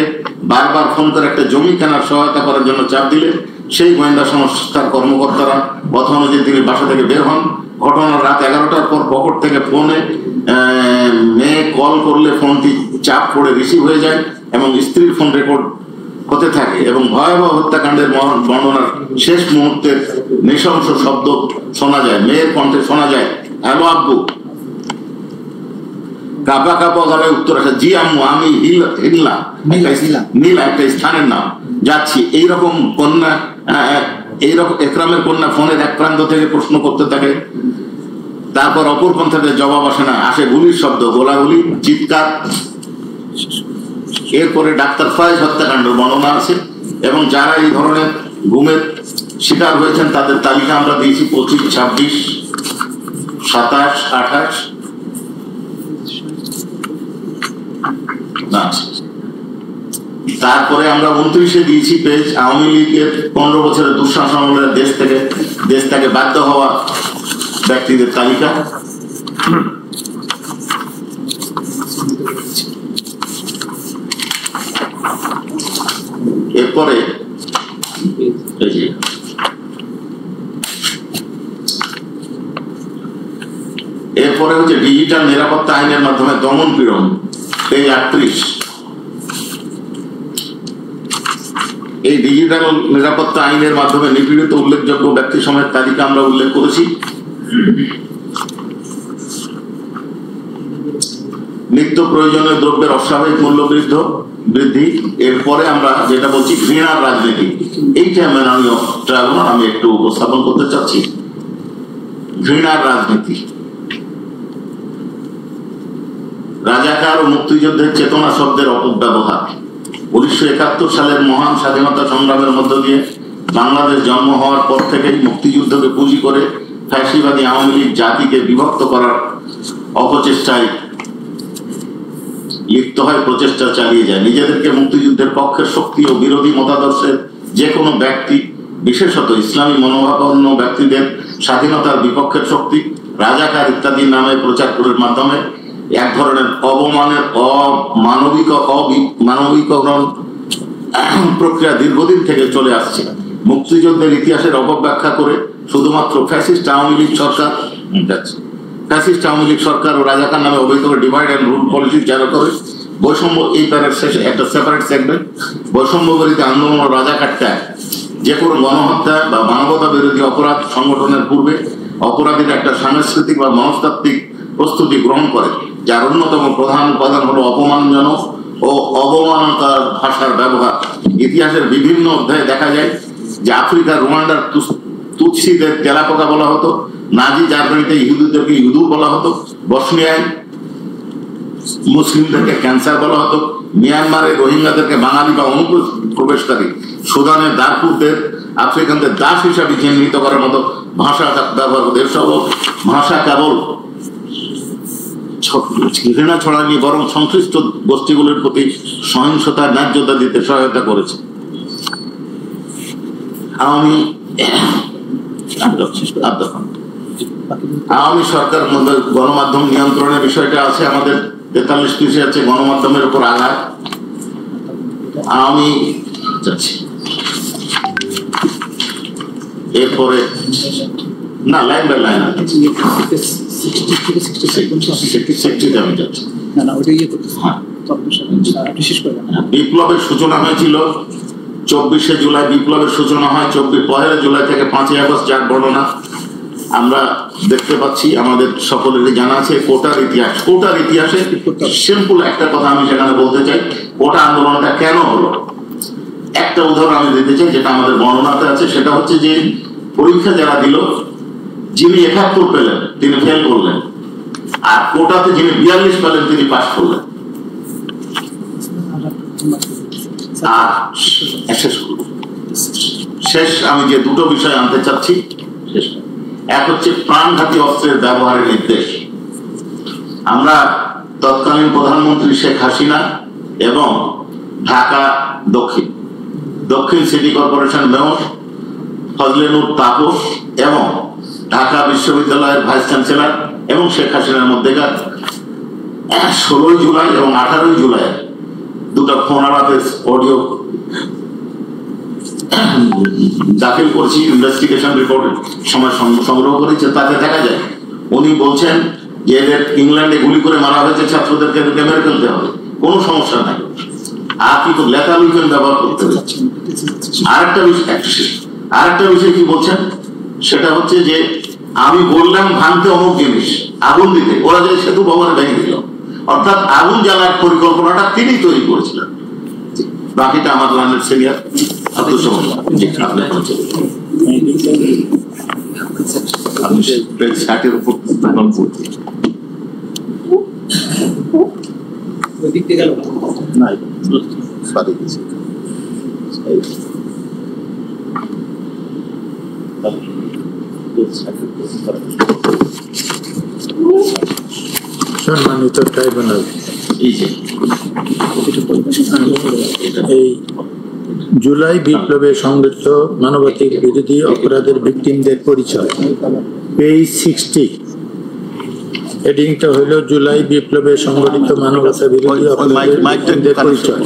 বারবার ফোন করে একটা জমি কেনার সহায়তা করার জন্য চাপ দিলে সেই গোয়েন্দা সংস্থার কর্মকর্তারা কথা অনুযায়ী তিনি বাসা থেকে বের হন। ঘটনার রাত 11টার পর পকেট থেকে ফোনে মেয়ে কল করলে ফোনটি চাপ পড়ে রিসিভ হয়ে যায় এবং স্ত্রীর ফোন রেকর্ড হতে থাকে এবং ভয়াবহ হত্যাকাণ্ডের বর্ণনার শেষ মুহূর্তের নৃশংস শব্দ শোনা যায়। মেয়ের কণ্ঠে শোনা যায়, হ্যালো আব্বু। কাপা কাপা গলায় উত্তর আসে, জি আম্মু, আমি নীলা একটা স্থানের নাম যাচ্ছি। এইরকম কন্যা, এইরকম একরামের কন্যা ফোনের এক প্রান্ত থেকে প্রশ্ন করতে থাকে। তারপর অপর প্রান্ত থেকে জবাব আসে না, আসে গুলির শব্দ, গোলাগুলি, চিৎকার। এরপরে ডাক্তার ফয়েজ হত্যাকাণ্ড বর্ণনা আছে এবং যারা এই ধরনের গুমের শিকার হয়েছেন তাদের তালিকা আমরা দিয়েছি 25, 26, 27, 28। তারপরে আমরা 29-এ দিয়েছি পেজ আওয়ামী লীগের 15 বছরের দুঃশাসন আমলে দেশ থেকে বাধ্য হওয়া ব্যক্তিদের তালিকা। এরপরে হচ্ছে ডিজিটাল নিরাপত্তা আইনের মাধ্যমে দমন পীড়ন, পেজ 38। এই ডিজিটাল নিরাপত্তা আইনের মাধ্যমে নিপীড়িত উল্লেখযোগ্য ব্যক্তি সময়ের তালিকা আমরা উল্লেখ করেছি। নিত্য প্রয়োজনীয় দ্রব্যের অস্বাভাবিক মূল্য বৃদ্ধি। এরপরে আমরা যেটা বলছি ঘৃণার রাজনীতি, এইটা মাননীয় ট্রাইব্যুনাল আমি একটু উপস্থাপন করতে চাচ্ছি। ঘৃণার রাজনীতি, রাজাকার ও মুক্তিযুদ্ধের চেতনা শব্দের অপব্যবহার। 1971 সালের মহান স্বাধীনতা সংগ্রামের মধ্য দিয়ে বাংলাদেশ জন্ম হওয়ার পর থেকেই মুক্তিযুদ্ধকে পুঁজি করে ফ্যাসিবাদী আওয়ামী লীগ জাতিকে বিভক্ত করার অপচেষ্টায় লিপ্ত হয়, প্রচেষ্টা চালিয়ে যায়। নিজেদেরকে মুক্তিযুদ্ধের পক্ষের শক্তি ও বিরোধী মতাদর্শের যে কোনো ব্যক্তি, বিশেষত ইসলামী মনোভাবাপন্ন ব্যক্তিদের স্বাধীনতার বিপক্ষের শক্তি, রাজাকার ইত্যাদি নামে প্রচার করার মাধ্যমে এক ধরনের অবমানের মানবিকরণ প্রক্রিয়া দীর্ঘদিন থেকে চলে আসছে। মুক্তিযুদ্ধের ইতিহাসের অপব্যাখ্যা করে শুধুমাত্র ফ্যাসিস্ট আওয়ামী লীগ সরকার ও রাজাকার নামে অভিহিত করে ডিভাইড অ্যান্ড রুল পলিসি জারি করে বৈষম্য, এই প্যারের শেষে একটা সেপারেট সেগমেন্ট, বৈষম্য বিরোধী আন্দোলন ও রাজাকার ট্যাগ, যে কোনো গণহত্যা বা মানবতা বিরোধী অপরাধ সংগঠনের পূর্বে অপরাধীর একটা সাংস্কৃতিক বা মনস্তাত্ত্বিক প্রস্তুতি গ্রহণ করে, যার অন্যতম প্রধান উপাদান হলো অপমানজনক ও অবমাননাকার ভাষার ব্যবহার। ইতিহাসের বিভিন্ন অধ্যায়ে দেখা যায় যে আফ্রিকার রোয়ান্ডার তুৎসিদের তেলাপোকা বলা হতো, নাজি জার্মানিতে ইহুদিদেরকে ইহুদু বলা হতো, বসনিয়ায় মুসলিমদেরকে ক্যান্সার বলা হতো, মিয়ানমারে রোহিঙ্গাদেরকে বাঙালি বা অনুপ্রবেশকারী, সুদানের দারফুরদের আফ্রিকানদের দাস হিসাবে চিহ্নিত করার মতো ভাষা ব্যবহার হতো। এসব ভাষা কেবল ঘৃণা ছড়ায়নি, বরং সংশ্লিষ্ট গোষ্ঠীগুলির প্রতি সহিংসতার ন্যায্যতা দিতে সহায়তা করেছে। আওয়ামী সরকার গণমাধ্যম নিয়ন্ত্রণের বিষয়টা আছে, আমাদের 43 পৃষ্ঠা আছে গণমাধ্যমের উপর আঘাত। আমি যাচ্ছি এরপরে না, লাইন বাই লাইন আমি যাচ্ছি। বিপ্লবের সূচনা হয়েছিল 24শে জুলাই, বিপ্লবের সূচনা হয় 1 জুলাই থেকে 5ই আগস্ট, যার বর্ণনা আমরা দেখতে পাচ্ছি, আমাদের সকলেরই জানা আছে। কোটার ইতিহাসে সিম্পল একটা কথা আমি সেখানে বলতে চাই, কোটা আন্দোলনটা কেন হলো। একটা উদাহরণ আমি দিতে চাই যেটা আমাদের বর্ণনাতে আছে, সেটা হচ্ছে যে পরীক্ষা যারা দিল, যিনি 71 পেলেন তিনি ফেল করলেন, আর কোটাতে যিনি 42 পেলেন তিনি পাস করলেন। আর শেষ আমি যে দুটো বিষয় আনতে চাচ্ছি, এক হচ্ছে প্রাণঘাতী অস্ত্রের ব্যবহারের নির্দেশ। আমরা তৎকালীন প্রধানমন্ত্রী শেখ হাসিনা এবং ঢাকা দক্ষিণ city corporation mayor Fazle Noor Taposh এবং ঢাকা বিশ্ববিদ্যালয়ের ভাইস চ্যান্সেলর এবং শেখ হাসিনার মধ্যেকার 16 জুলাই এবং 18 জুলাই দুটো ফোন আলাপের অডিও দাখিল করছি, ইনভেস্টিগেশন রিপোর্টের সময় সংগ্রহ করেছে। তাতে দেখা যায় উনি বলছেন যে এদের ইংল্যান্ডে গুলি করে মারা হয়েছে, ছাত্রদেরকে মেরে ফেলতে হবে, কোনো সমস্যা নাই, আর কিন্তু লেথাল উইপেন ব্যবহার করতে হবে। আরেকটা বিষয় কি বলছেন, সেটা হচ্ছে যে আমি বললাম ভাঙতে অমুক জিনিস, আগুন দিতে, ওরা যে সেতু ভবনে ভেঙে দিল, অর্থাৎ আগুন জ্বালার পরিকল্পনাটা তিনি তৈরি করেছিলেন। বাকিটা আমার লাইনের সিনিয়র আব্দুল সমদ আপনি শার্টের উপর সম্মানিত ট্রাইব্যুনাল, এই জুলাই বিপ্লবে সংঘটিত মানবাধিক বিরোধী অপরাধের ভিকটিমদের পরিচয়, পেজ 60। হেডিংটা হইল জুলাই বিপ্লবে সংঘটিত মানবতা বিরোধী অপরাধের ভিকটিমদের পরিচয়।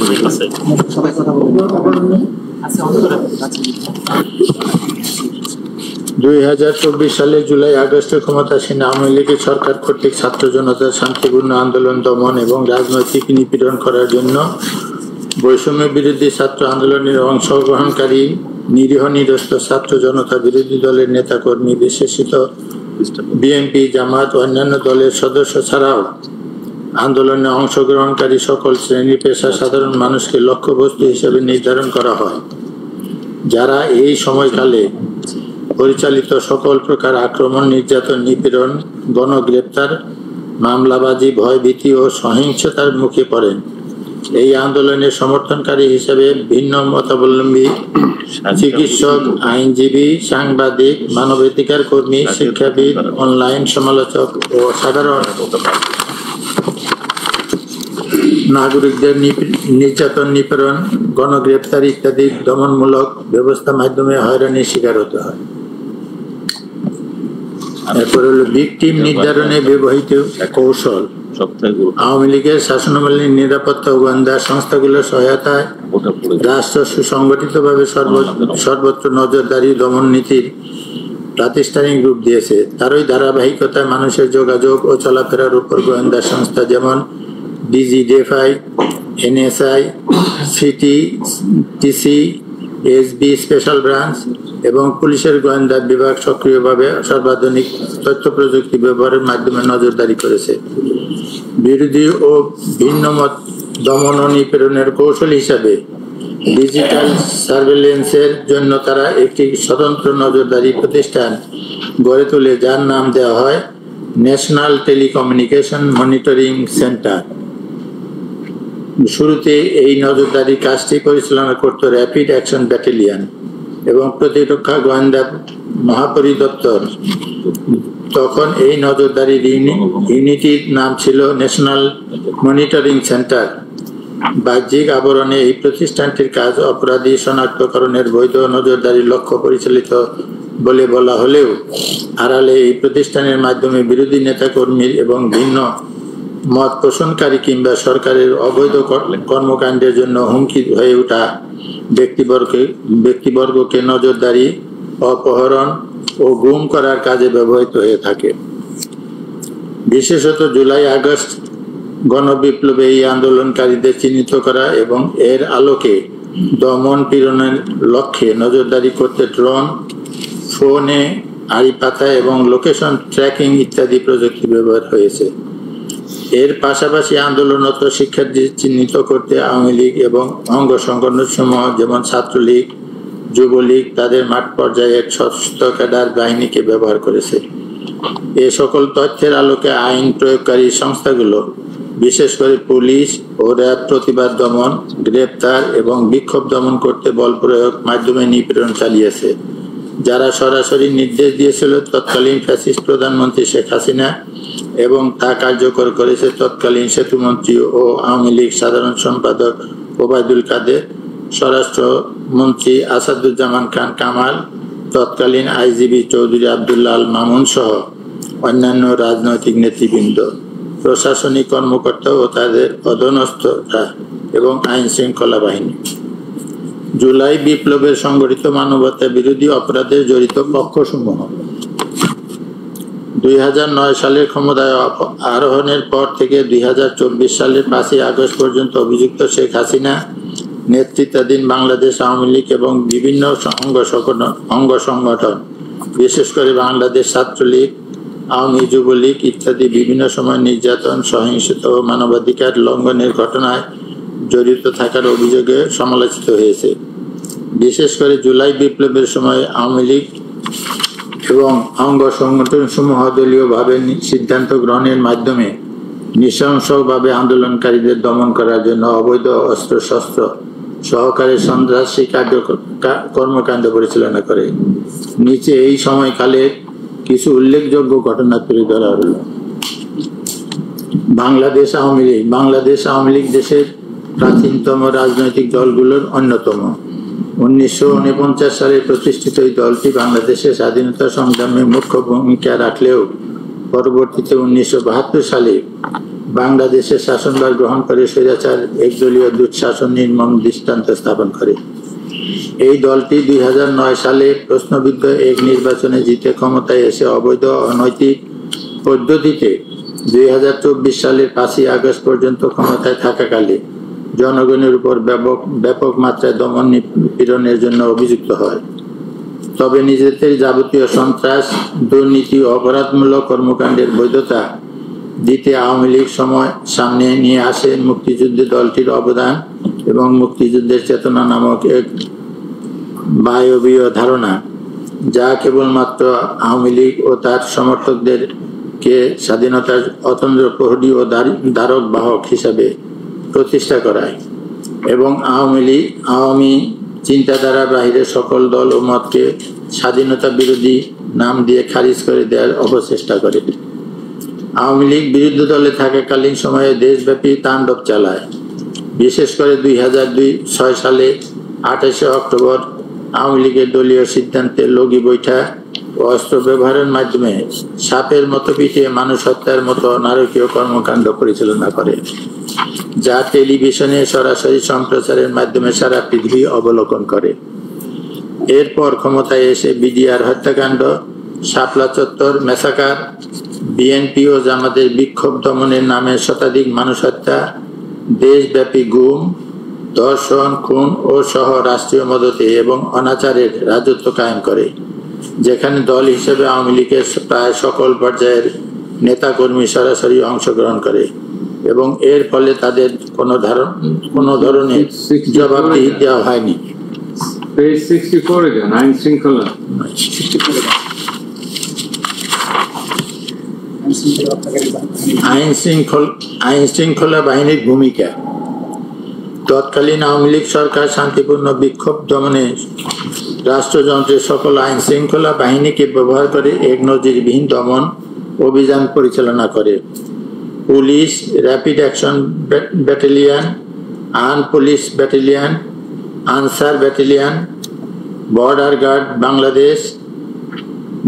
2024 সালে জুলাই আগস্টে ক্ষমতাসীন আওয়ামী লীগের সরকার কর্তৃক ছাত্র জনতার শান্তিপূর্ণ আন্দোলন দমন এবং রাজনৈতিক নিপীড়ন করার জন্য বৈষম্য বিরোধী ছাত্র আন্দোলনের অংশগ্রহণকারী নিরীহ নিরস্ত ছাত্র জনতা বিরোধী দলের নেতাকর্মী, বিশেষত বিএনপি, জামাত ও অন্যান্য দলের সদস্য ছাড়াও আন্দোলনে অংশগ্রহণকারী সকল শ্রেণী পেশা সাধারণ মানুষকে লক্ষ্যবস্তু হিসেবে নির্ধারণ করা হয়, যারা এই সময়কালে পরিচালিত সকল প্রকার আক্রমণ, নির্যাতন, নিপীড়ন, গণগ্রেপ্তার, মামলাবাজি, ভয়ভীতি ও সহিংসতার মুখে পড়েন। এই আন্দোলনের সমর্থনকারী হিসেবে ভিন্ন মতাবলম্বী চিকিৎসক, আইনজীবী, সাংবাদিক, মানবাধিকার কর্মী, শিক্ষাবিদ, অনলাইন সমালোচক ও সাধারণ নাগরিকদের নির্যাতন, নিপীড়ন, গণগ্রেপ্তার ইত্যাদি দমনমূলক ব্যবস্থার মাধ্যমে হয়রানির শিকার হতে হয়। এরপর হলো ভিকটিম নির্ধারণে ব্যবহৃত কৌশল। আওয়ামী লীগের শাসনামলে নিরাপত্তা ও গোয়েন্দা সংস্থাগুলোর সহায়তায় রাষ্ট্র সুসংগঠিতভাবে সর্বত্র নজরদারি দমন নীতির প্রাতিষ্ঠানিক রূপ দিয়েছে। তারই ধারাবাহিকতায় মানুষের যোগাযোগ ও চলাফেরার উপর গোয়েন্দা সংস্থা যেমন DGDFI, NSI, CTTC, SB special branch এবং পুলিশের গোয়েন্দা বিভাগ সক্রিয়ভাবে সর্বাধুনিক তথ্য প্রযুক্তি ব্যবহারের মাধ্যমে নজরদারি করেছে। বিরোধী ও ভিন্নমত দমন ও নিপীড়নের কৌশল হিসাবে ডিজিটাল সার্ভেলেন্সের জন্য তারা একটি স্বতন্ত্র নজরদারি প্রতিষ্ঠান গড়ে তোলে, যার নাম দেওয়া হয় ন্যাশনাল টেলিকমিউনিকেশন মনিটরিং সেন্টার। শুরুতে এই নজরদারি কাজটি পরিচালনা করত র্যাপিড অ্যাকশন ব্যাটালিয়ন এবং প্রতিরক্ষা গোয়েন্দা মহাপরিদপ্তর। তখন এই নজরদারি ইউনিটির নাম ছিল ন্যাশনাল মনিটরিং সেন্টার। বাহ্যিক আবরণে এই প্রতিষ্ঠানটির কাজ অপরাধী শনাক্তকরণের বৈধ নজরদারির লক্ষ্য পরিচালিত বলে বলা হলেও আড়ালে এই প্রতিষ্ঠানের মাধ্যমে বিরোধী নেতাকর্মীর এবং ভিন্ন মত পোষণকারী কিংবা সরকারের অবৈধ কর্মকাণ্ডের জন্য হুমকি হয়ে ওঠা ব্যক্তিবর্গকে নজরদারি, অপহরণ ও গুম করার কাজে ব্যবহৃত হয়ে থাকে। বিশেষত জুলাই আগস্ট গণবিপ্লবে এই আন্দোলনকারীদের চিহ্নিত করা এবং এর আলোকে দমন পীড়নের লক্ষ্যে নজরদারি করতে ড্রোন, ফোনে আড়ি পাতা এবং লোকেশন ট্র্যাকিং ইত্যাদি প্রযুক্তি ব্যবহার হয়েছে। এর পাশাপাশি আন্দোলনরত শিক্ষার্থী চিহ্নিত করতে আওয়ামী লীগ এবং অঙ্গ সংগঠন সমূহ যেমন ছাত্রলীগ, যুবলীগ তাদের মাঠ পর্যায়ের সশস্ত্র ক্যাডার বাহিনীকে ব্যবহার করেছে। এ সকল তথ্যের আলোকে আইন প্রয়োগকারী সংস্থাগুলো বিশেষ করে পুলিশ ও র্যাব প্রতিবাদ দমন, গ্রেপ্তার এবং বিক্ষোভ দমন করতে বল প্রয়োগ মাধ্যমে নিপীড়ন চালিয়েছে। যারা সরাসরি নির্দেশ দিয়েছিল তৎকালীন ফ্যাসিস্ট প্রধানমন্ত্রী শেখ হাসিনা এবং তা কার্যকর করেছে তৎকালীন সেতুমন্ত্রী ও আওয়ামী লীগ সাধারণ সম্পাদক ওবায়দুল কাদের, স্বরাষ্ট্রমন্ত্রী আসাদুজ্জামান খান কামাল, তৎকালীন আইজিবি চৌধুরী আব্দুল্লাহ আল মামুন সহ অন্যান্য রাজনৈতিক নেতৃবৃন্দ, প্রশাসনিক কর্মকর্তা ও তাদের অধীনস্থরা এবং আইন শৃঙ্খলা বাহিনী। জুলাই বিপ্লবের সংগঠিত মানবতা বিরোধী অপরাধে জড়িত পক্ষসমূহ 2009 সালের ক্ষমতায় আরোহণের পর থেকে 2024 সালের 5ই আগস্ট পর্যন্ত অভিযুক্ত শেখ হাসিনা নেতৃত্বাধীন বাংলাদেশ আওয়ামী লীগ এবং বিভিন্ন অঙ্গ সংগঠন বিশেষ করে বাংলাদেশ ছাত্রলীগ, আওয়ামী যুবলীগ ইত্যাদি বিভিন্ন সময় নির্যাতন, সহিংসতা ও মানবাধিকার লঙ্ঘনের ঘটনায় জড়িত থাকার অভিযোগে সমালোচিত হয়েছে। বিশেষ করে জুলাই বিপ্লবের সময় আওয়ামী লীগ এবং অঙ্গ সংগঠন সমূহ দলীয়ভাবে সিদ্ধান্ত গ্রহণের মাধ্যমে নৃশংসভাবে আন্দোলনকারীদের দমন করার জন্য অবৈধ অস্ত্রশস্ত্র সহকারে সন্ত্রাসী কর্মকাণ্ড পরিচালনা করে। নিচে এই সময়কালে কিছু উল্লেখযোগ্য ঘটনা তুলে ধরা হলো। বাংলাদেশ আওয়ামী লীগ দেশের প্রাচীনতম রাজনৈতিক দলগুলোর অন্যতম। 1949 সালে প্রতিষ্ঠিত এই দলটি বাংলাদেশের স্বাধীনতা সংগ্রামে মুখ্য ভূমিকা রাখলেও পরবর্তীতে 1972 সালে বাংলাদেশের শাসনভার গ্রহণ করে স্বৈরাচার একদলীয় দুঃশাসন নির্মম দৃষ্টান্ত স্থাপন করে। এই দলটি 2009 সালে প্রশ্নবিদ্ধ এক নির্বাচনে জিতে ক্ষমতায় এসে অবৈধ অনৈতিক পদ্ধতিতে 2024 সালের 5ই আগস্ট পর্যন্ত ক্ষমতায় থাকাকালে জনগণের উপর ব্যাপক মাত্রায় দমন নিপীড়নের জন্য অভিযুক্ত হয়। তবে নিজেদের যাবতীয় সন্ত্রাস, দুর্নীতি ও অপরাধমূলক কর্মকাণ্ডের বৈধতা দিতে আওয়ামী লীগ সামনে নিয়ে আসে মুক্তিযুদ্ধে দলটির অবদান এবং মুক্তিযুদ্ধের চেতনা নামক এক বায়বীয় ধারণা, যা কেবলমাত্র আওয়ামী লীগ ও তার সমর্থকদেরকে স্বাধীনতার অতন্দ্র প্রহরী ও ধারক বাহক হিসাবে প্রতিষ্ঠা করায় এবং আওয়ামী চিন্তাধারার বাহিরে সকল দল ও মতকে স্বাধীনতা বিরোধী নাম দিয়ে খারিজ করে দেওয়ার অপচেষ্টা করে। আওয়ামী লীগ বিরোধী দলে থাকাকালীন সময়ে দেশব্যাপী তাণ্ডব চালায়। বিশেষ করে 2006 সালে 28 অক্টোবর আওয়ামী লীগের দলীয় সিদ্ধান্তে লগি বৈঠা ও অস্ত্র ব্যবহারের মাধ্যমে সাপের মতো পিটিয়ে মানুষ হত্যার মতো নারকীয় কর্মকাণ্ড পরিচালনা করে, যা টেলিভিশনে সরাসরি সম্প্রচারের মাধ্যমে সারা পৃথিবী অবলোকন করে। এরপর ক্ষমতায় এসে বিডিআর হত্যাকাণ্ড, শাপলা চত্বর ম্যাসাকার, বিএনপি ও জামাতের বিক্ষোভ দমনের নামে শতাধিক মানুষ হত্যা, দেশব্যাপী গুম, ধর্ষণ, খুন ও সহ রাষ্ট্রীয় মদতে এবং অনাচারের রাজত্ব কায়েম করে, যেখানে দল হিসেবে আওয়ামী লীগের প্রায় সকল পর্যায়ের নেতাকর্মী সরাসরি অংশগ্রহণ করে এবং এর ফলে তাদের কোনো ধরনের জবাবদিহি দেওয়া হয়নি। পেজ 64 again, আইন শৃঙ্খলা। আইন শৃঙ্খলা বাহিনীর ভূমিকা। তৎকালীন আওয়ামী লীগ সরকার শান্তিপূর্ণ বিক্ষোভ দমনে রাষ্ট্রযন্ত্রের সকল আইন শৃঙ্খলা বাহিনীকে ব্যবহার করে এক নজিরবিহীন দমন অভিযান পরিচালনা করে। Police, rapid action battalion, arm police battalion, Ansar battalion, border guard Bangladesh,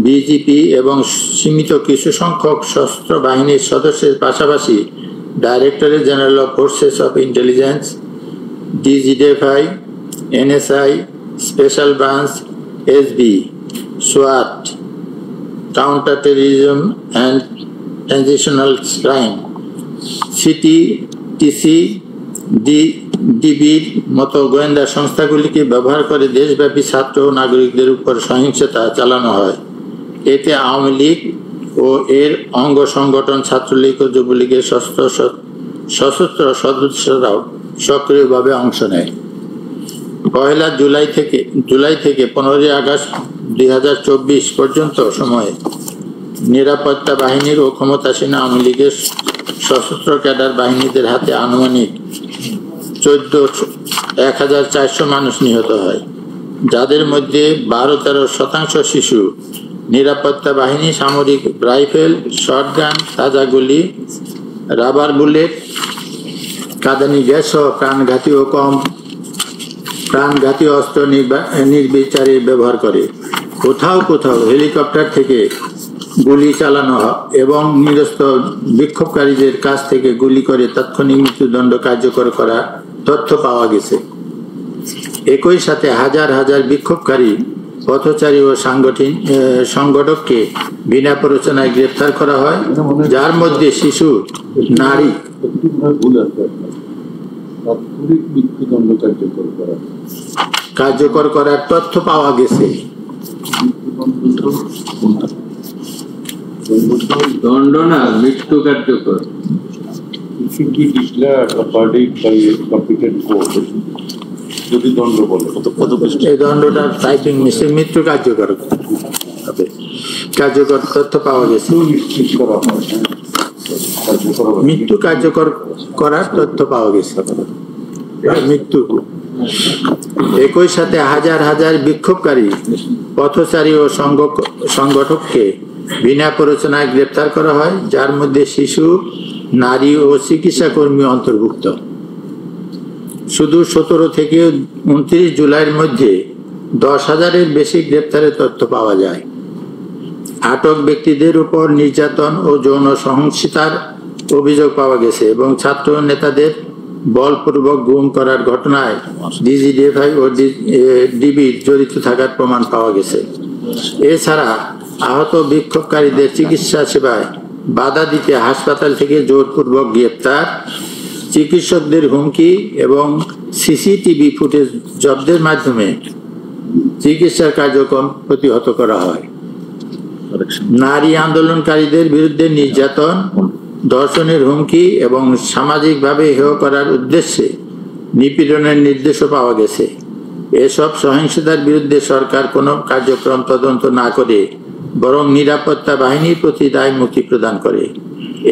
BGP এবং সীমিত কিছু সংখ্যক সশস্ত্র বাহিনীর সদস্যের পাশাপাশি directorate general of forces of intelligence, DGFI, NSI, special branch, SB, সোয়াট, counter terrorism and transitional crime, CT, TC, ডিবির মতো গোয়েন্দা সংস্থাগুলিকে ব্যবহার করে দেশব্যাপী ছাত্র ও নাগরিকদের উপর সহিংসতা চালানো হয়। এতে আওয়ামী লীগ ও এর অঙ্গ সংগঠন ছাত্রলীগ ও যুবলীগের সশস্ত্র সদস্যরাও সক্রিয়ভাবে অংশ নেয়। 1 জুলাই থেকে 15 আগস্ট 2024 পর্যন্ত সময়ে নিরাপত্তা বাহিনীর ও ক্ষমতাসীন আওয়ামী লীগের সশস্ত্র ক্যাডার বাহিনীদের হাতে আনুমানিক 1400 মানুষ নিহত হয়, যাদের মধ্যে 12-13% শিশু। নিরাপত্তা বাহিনী সামরিক রাইফেল, শটগান, তাজা গুলি, রাবার বুলেট, কাঁদানি গ্যাস সহ প্রাণঘাতী অস্ত্র নির্বিচারে ব্যবহার করে। কোথাও কোথাও হেলিকপ্টার থেকে গুলি চালানো হয় এবং নিরস্ত্র বিক্ষোভকারীদের কাছ থেকে গুলি করে তাৎক্ষণিক মৃত্যুদণ্ড কার্যকর করা তথ্য পাওয়া গেছে। একই সাথে হাজার হাজার বিক্ষোভকারী, পথচারী ও সংগঠককে বিনা প্ররোচনায় গ্রেফতার করা হয়, যার মধ্যে শিশু, নারী। কার্যকর করার তথ্য পাওয়া গেছে। দণ্ড না, মৃত্যু কার্যকর। যদি দণ্ড বলে এই দণ্ডটা টাইপিং মিশে মৃত্যু কার্যকর হবে। কার্যকর তথ্য পাওয়া গেছে। মৃত্যু কার্যকর করার তথ্য পাওয়া গেছে। মৃত্যু। একই সাথে হাজার হাজার বিক্ষোভকারী, পথচারী ও সংগঠককে বিনা প্ররোচনায় গ্রেপ্তার করা হয়, যার মধ্যে শিশু, নারী ও চিকিৎসা কর্মী অন্তর্ভুক্ত। শুধু 17 থেকে 29 জুলাইয়ের মধ্যে 10,000-এর বেশি গ্রেপ্তারের তথ্য পাওয়া যায়। আটক ব্যক্তিদের উপর নির্যাতন ও যৌন সহিংসতার অভিযোগ পাওয়া গেছে এবং ছাত্র নেতাদের বলপূর্বক গুম করার ঘটনায় ডিজিএফআই ও ডিবির জড়িত থাকার প্রমাণ পাওয়া গেছে। এছাড়া আহত বিক্ষোভকারীদের চিকিৎসা সেবায় বাধা দিতে হাসপাতাল থেকে জোরপূর্বক গ্রেপ্তার, চিকিৎসকদের হুমকি এবং সিসিটিভি ফুটেজ জব্দের মাধ্যমে চিকিৎসার কার্যক্রম প্রতিহত করা হয়। নারী আন্দোলনকারীদের বিরুদ্ধে নির্যাতন, ধর্ষণের হুমকি এবং সামাজিকভাবে হেয় করার উদ্দেশ্যে নিপীড়নের নির্দেশও পাওয়া গেছে। এসব সহিংসতার বিরুদ্ধে সরকার কোনো কার্যক্রম তদন্ত না করে বরং নিরাপত্তা বাহিনীর প্রতি দায় মুক্তি প্রদান করে।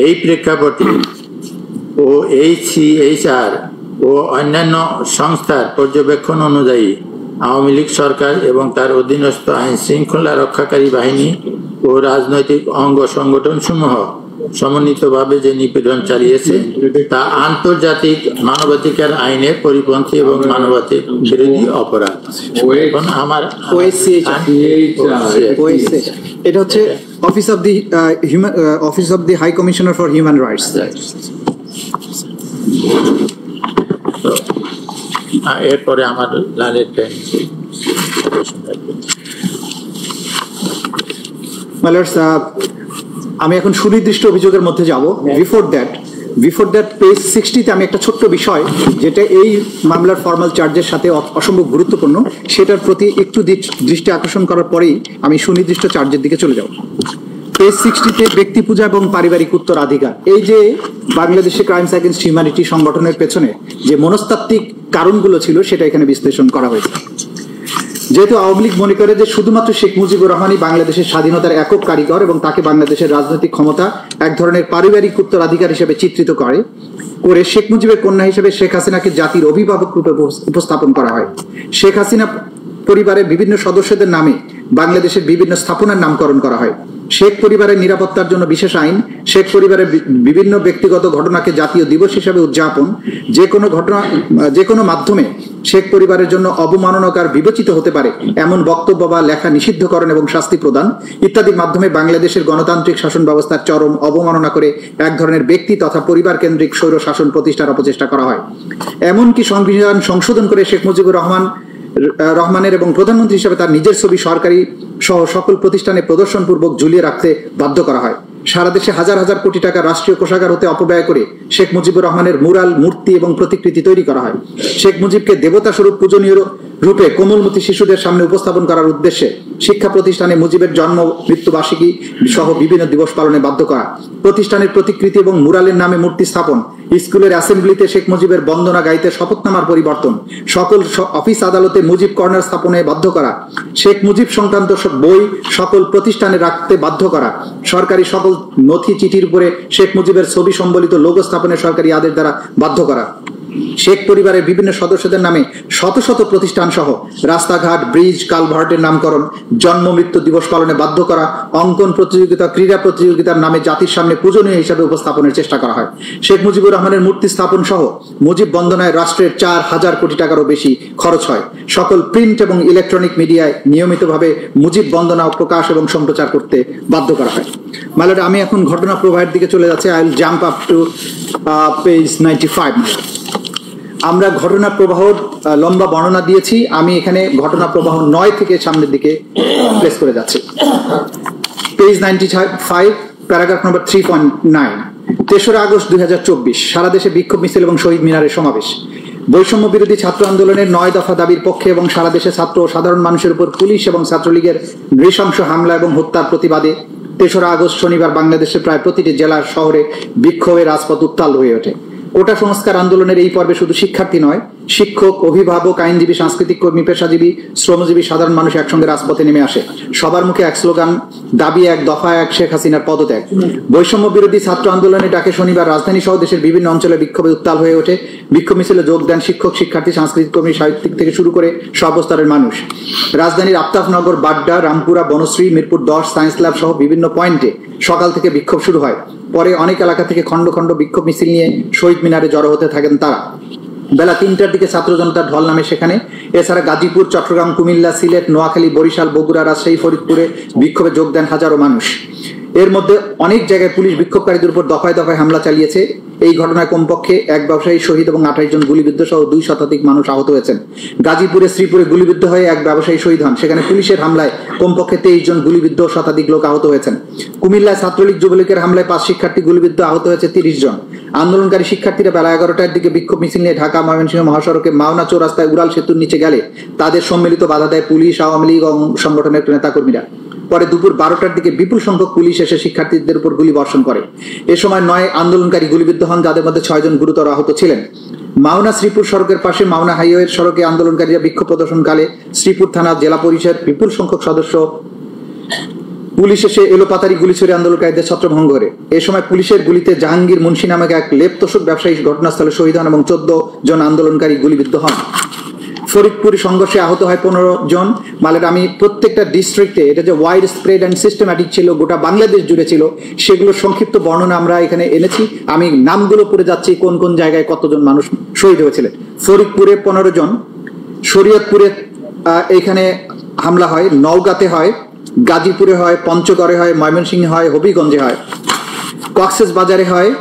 এই প্রেক্ষাপটে OHCHR ও অন্যান্য সংস্থার পর্যবেক্ষণ অনুযায়ী আওয়ামী লীগ সরকার এবং তার অধীনস্থ আইন শৃঙ্খলা রক্ষাকারী বাহিনী ও রাজনৈতিক অঙ্গ সংগঠন সমূহ সমন্বিতভাবে যে নিপীড়ন চালিয়েছে তা আন্তর্জাতিক মানবাধিকার আইনের পরিপন্থী এবং মানবাধিকার বিরোধী অপরাধ। এখন আমার এটা হচ্ছে office of the high commissioner for human rights. এরপরে আমার লালের আমি এখন সুনির্দিষ্ট অভিযোগের মধ্যে যাব। বিফোর দ্যাট পেজ 60-তে আমি একটা ছোট্ট বিষয় যেটা এই মামলার ফর্মাল চার্জের সাথে অসম্ভব গুরুত্বপূর্ণ, সেটার প্রতি একটু দৃষ্টি আকর্ষণ করার পরেই আমি সুনির্দিষ্ট চার্জের দিকে চলে যাব। পেজ 60-তে ব্যক্তি পূজা এবং পারিবারিক উত্তরাধিকার, এই যে বাংলাদেশে ক্রাইমস এগেইনস্ট হিউম্যানিটি সংগঠনের পেছনে যে মনস্তাত্ত্বিক কারণগুলো ছিল সেটা এখানে বিশ্লেষণ করা হয়েছে। যেহেতু আওয়ামী লীগ মনে করে যে শুধুমাত্র শেখ মুজিবুর রহমানই বাংলাদেশের স্বাধীনতার একক কারিগর এবং তাকে বাংলাদেশের রাজনৈতিক ক্ষমতা এক ধরনের পারিবারিক উত্তরাধিকার হিসেবে চিত্রিত করে শেখ মুজিবের কন্যা হিসেবে শেখ হাসিনাকে জাতির অভিভাবক রূপে উপস্থাপন করা হয়। শেখ হাসিনা পরিবারের বিভিন্ন সদস্যদের নামে বাংলাদেশের বিভিন্ন স্থাপনার নামকরণ করা হয়। শেখ পরিবারের নিরাপত্তার জন্য বিশেষ আইন, শেখ পরিবারের বিভিন্ন ব্যক্তিগত ঘটনাকে জাতীয় দিবস হিসেবে উদযাপন, যে কোনো মাধ্যমে শেখ পরিবারের জন্য অবমাননাকর বিবেচিত হতে পারে এমন বক্তব্য বা লেখা নিষিদ্ধকরণ এবং শাস্তি প্রদান ইত্যাদির মাধ্যমে বাংলাদেশের গণতান্ত্রিক শাসন ব্যবস্থার চরম অবমাননা করে এক ধরনের ব্যক্তি তথা পরিবার কেন্দ্রিক স্বৈর শাসন প্রতিষ্ঠার অপচেষ্টা করা হয়। এমনকি সংবিধান সংশোধন করে শেখ মুজিবুর রহমানের এবং প্রধানমন্ত্রী হিসেবে তার নিজের ছবি সরকারি সহ সকল প্রতিষ্ঠানে প্রদর্শনপূর্বক ঝুলিয়ে রাখতে বাধ্য করা হয়। সারা দেশে হাজার হাজার কোটি টাকা রাষ্ট্রীয় কোষাগার হতে অপব্যয় করে শেখ মুজিবুর রহমানের মুরাল, মূর্তি এবং প্রতিকৃতি তৈরি করা হয়। শেখ মুজিবকে দেবতা স্বরূপ পূজনীয় রূপে কোমলমতি শিশুদের সামনে উপস্থাপন করার উদ্দেশ্যে শিক্ষা প্রতিষ্ঠানে মুজিবের জন্ম মৃত্যুবার্ষিকী সহ বিভিন্ন দিবস পালনে বাধ্য করা, প্রতিষ্ঠানের প্রতিকৃতি এবং মুরালের নামে মূর্তি স্থাপন, স্কুলের অ্যাসেম্বলিতে শেখ মুজিবের বন্দনা গাইতে শপথনামার পরিবর্তন, সকল অফিস আদালতে মুজিব কর্নার স্থাপনে বাধ্য করা, শেখ মুজিব সংক্রান্ত বই সকল প্রতিষ্ঠানে রাখতে বাধ্য করা, সরকারি সকল নথি চিঠির উপরে শেখ মুজিবের ছবি সম্বলিত লোগো স্থাপনে সরকারি আদেশ দ্বারা বাধ্য করা, শেখ পরিবারের বিভিন্ন সদস্যদের নামে শত শত প্রতিষ্ঠান সহ রাস্তাঘাট, ব্রিজ, কালভার্টের নামকরণ, জন্ম মৃত্যু দিবস পালনে বাধ্য করা, অঙ্কন প্রতিযোগিতা, ক্রীড়া প্রতিযোগিতার নামে জাতির সামনে পূজনীয় হিসাবে উপস্থাপনের চেষ্টা করা হয়। শেখ মুজিবুর রহমানের মূর্তি স্থাপন সহ মুজিব বন্দনায় রাষ্ট্রের 4000 কোটি টাকারও বেশি খরচ হয়। সকল প্রিন্ট এবং ইলেকট্রনিক মিডিয়ায় নিয়মিতভাবে মুজিব বন্দনা প্রকাশ এবং সম্প্রচার করতে বাধ্য করা হয়। মাইলর্ড, আমি এখন ঘটনা প্রবাহের দিকে চলে যাচ্ছি। I will jump up to page 95। আমরা ঘটনা প্রবাহ লম্বা বর্ণনা দিয়েছি, আমি এখানে ঘটনা প্রবাহ 9 থেকে সামনের দিকে প্লেস করে যাচ্ছি। পেজ 95, প্যারাগ্রাফ নম্বর 3.9। 3রা আগস্ট 2024 সারা দেশে বিক্ষোভ মিছিল এবং শহীদ মিনারের সমাবেশ। বৈষম্য বিরোধী ছাত্র আন্দোলনের 9 দফা দাবির পক্ষে এবং সারা দেশে ছাত্র ও সাধারণ মানুষের উপর পুলিশ এবং ছাত্রলীগের নৃশংস হামলা এবং হত্যার প্রতিবাদে 3রা আগস্ট শনিবার বাংলাদেশের প্রায় প্রতিটি জেলার শহরে বিক্ষোভের রাজপথ উত্তাল হয়ে ওঠে। কোটা সংস্কার আন্দোলনের এই পর্বে শুধু শিক্ষার্থী নয়, শিক্ষক, অভিভাবক, আইনজীবী, সাংস্কৃতিক কর্মী, পেশাজীবী, শ্রমজীবী, সাধারণ মানুষ একসঙ্গে রাজপথে নেমে আসে। সবার মুখে এক স্লোগান, দাবি এক, দফা এক, শেখ হাসিনার পদত্যাগ। বৈষম্য বিরোধী ছাত্র আন্দোলনের ডাকে শনিবার রাজধানী সহ দেশের বিভিন্ন অঞ্চলে বিক্ষোভে উত্তাল হয়ে ওঠে। বিক্ষোভ মিছিলে যোগ দেন শিক্ষক, শিক্ষার্থী, সাংস্কৃতিক কর্মী, সাহিত্যিক থেকে শুরু করে সর্বস্তরের মানুষ। রাজধানীর আফতাবনগর, বাড্ডা, রামপুরা, বনশ্রী, মিরপুর 10, সায়েন্স ল্যাব সহ বিভিন্ন পয়েন্টে সকাল থেকে বিক্ষোভ শুরু হয়। পরে অনেক এলাকা থেকে খন্ড খন্ড বিক্ষোভ মিছিল নিয়ে শহীদ মিনারে জড়ো হতে থাকেন তারা। বেলা 3টার দিকে ছাত্র জনতার ঢল নামে সেখানে। এছাড়া গাজীপুর, চট্টগ্রাম, কুমিল্লা, সিলেট, নোয়াখালী, বরিশাল, বগুড়া, রাজশাহী, ফরিদপুরে বিক্ষোভে যোগ দেন হাজারো মানুষ। এর মধ্যে অনেক জায়গায় পুলিশ বিক্ষোভকারীদের উপর দফায় দফায় হামলা চালিয়েছে। এই ঘটনায় কমপক্ষে এক ব্যবসায়ী শহীদ এবং 28 জন গুলিবিদ্ধ সহ 2 শতাধিক মানুষ আহত হয়েছেন। গাজীপুরে শ্রীপুরে গুলিবিদ্ধ হয়ে এক ব্যবসায়ী শহীদ হন, সেখানে পুলিশের হামলায় কমপক্ষে 23 জন গুলিবিদ্ধ, শতাধিক লোক আহত হয়েছেন। কুমিল্লায় ছাত্রলীগ যুবলীগের হামলায় 5 শিক্ষার্থী গুলিবিদ্ধ, আহত হয়েছে 30 জন। আন্দোলনকারী শিক্ষার্থীরা বেলা 11টার দিকে বিক্ষোভ মিছিল নিয়ে ঢাকা ময়মনসিংহ মহাসড়কে মাওনা চৌরাস্তায় উড়াল সেতুর নিচে গেলে তাদের সম্মিলিত বাধা দেয় পুলিশ, আওয়ামী লীগ এবং সংগঠনের নেতাকর্মীরা। পরে দুপুর 12টার দিকে বিপুল সংখ্যক পুলিশ এসে শিক্ষার্থীদের উপর গুলি বর্ষণ করে। এ সময় 9 আন্দোলনকারী গুলিবিদ্ধ হন, যাদের মধ্যে 6 জন গুরুতর আহত ছিলেন। মাওনা শ্রীপুর সড়কের পাশে মাওনা হাইওয়ের সড়কে আন্দোলনকারীরা বিক্ষোভ প্রদর্শনকালে শ্রীপুর থানা, জেলা পরিষদ বিপুল সংখ্যক সদস্য পুলিশ এসে এলোপাতারি গুলি ছড়ে আন্দোলনকারীদের ছত্রভঙ্গ করে। এ সময় পুলিশের গুলিতে জাহাঙ্গীর মুন্সি নামে এক লেপ্তসুক ব্যবসায়ী ঘটনাস্থলে শহীদ হন এবং 14 জন আন্দোলনকারী গুলিবিদ্ধ হন। ফরিদপুর সংঘর্ষে আহত হয় 15 জন। মালের আমি প্রত্যেকটা ডিস্ট্রিক্টে, এটা যে ওয়াইড স্প্রেড অ্যান্ড সিস্টেম্যাটিক ছিল, গোটা বাংলাদেশ জুড়ে ছিল, সেগুলো সংক্ষিপ্ত বর্ণনা আমরা এখানে এনেছি। আমি নামগুলো পড়ে যাচ্ছি কোন কোন জায়গায় কতজন মানুষ শহীদ হয়েছিলেন। ফরিদপুরে 15 জন, শরীয়তপুরে এখানে হামলা হয়, নওগাঁতে হয়, গাজীপুরে হয়, পঞ্চগড়ে হয়, ময়মনসিংহে হয়, হবিগঞ্জে হয়, কক্সেস বাজারে হয়,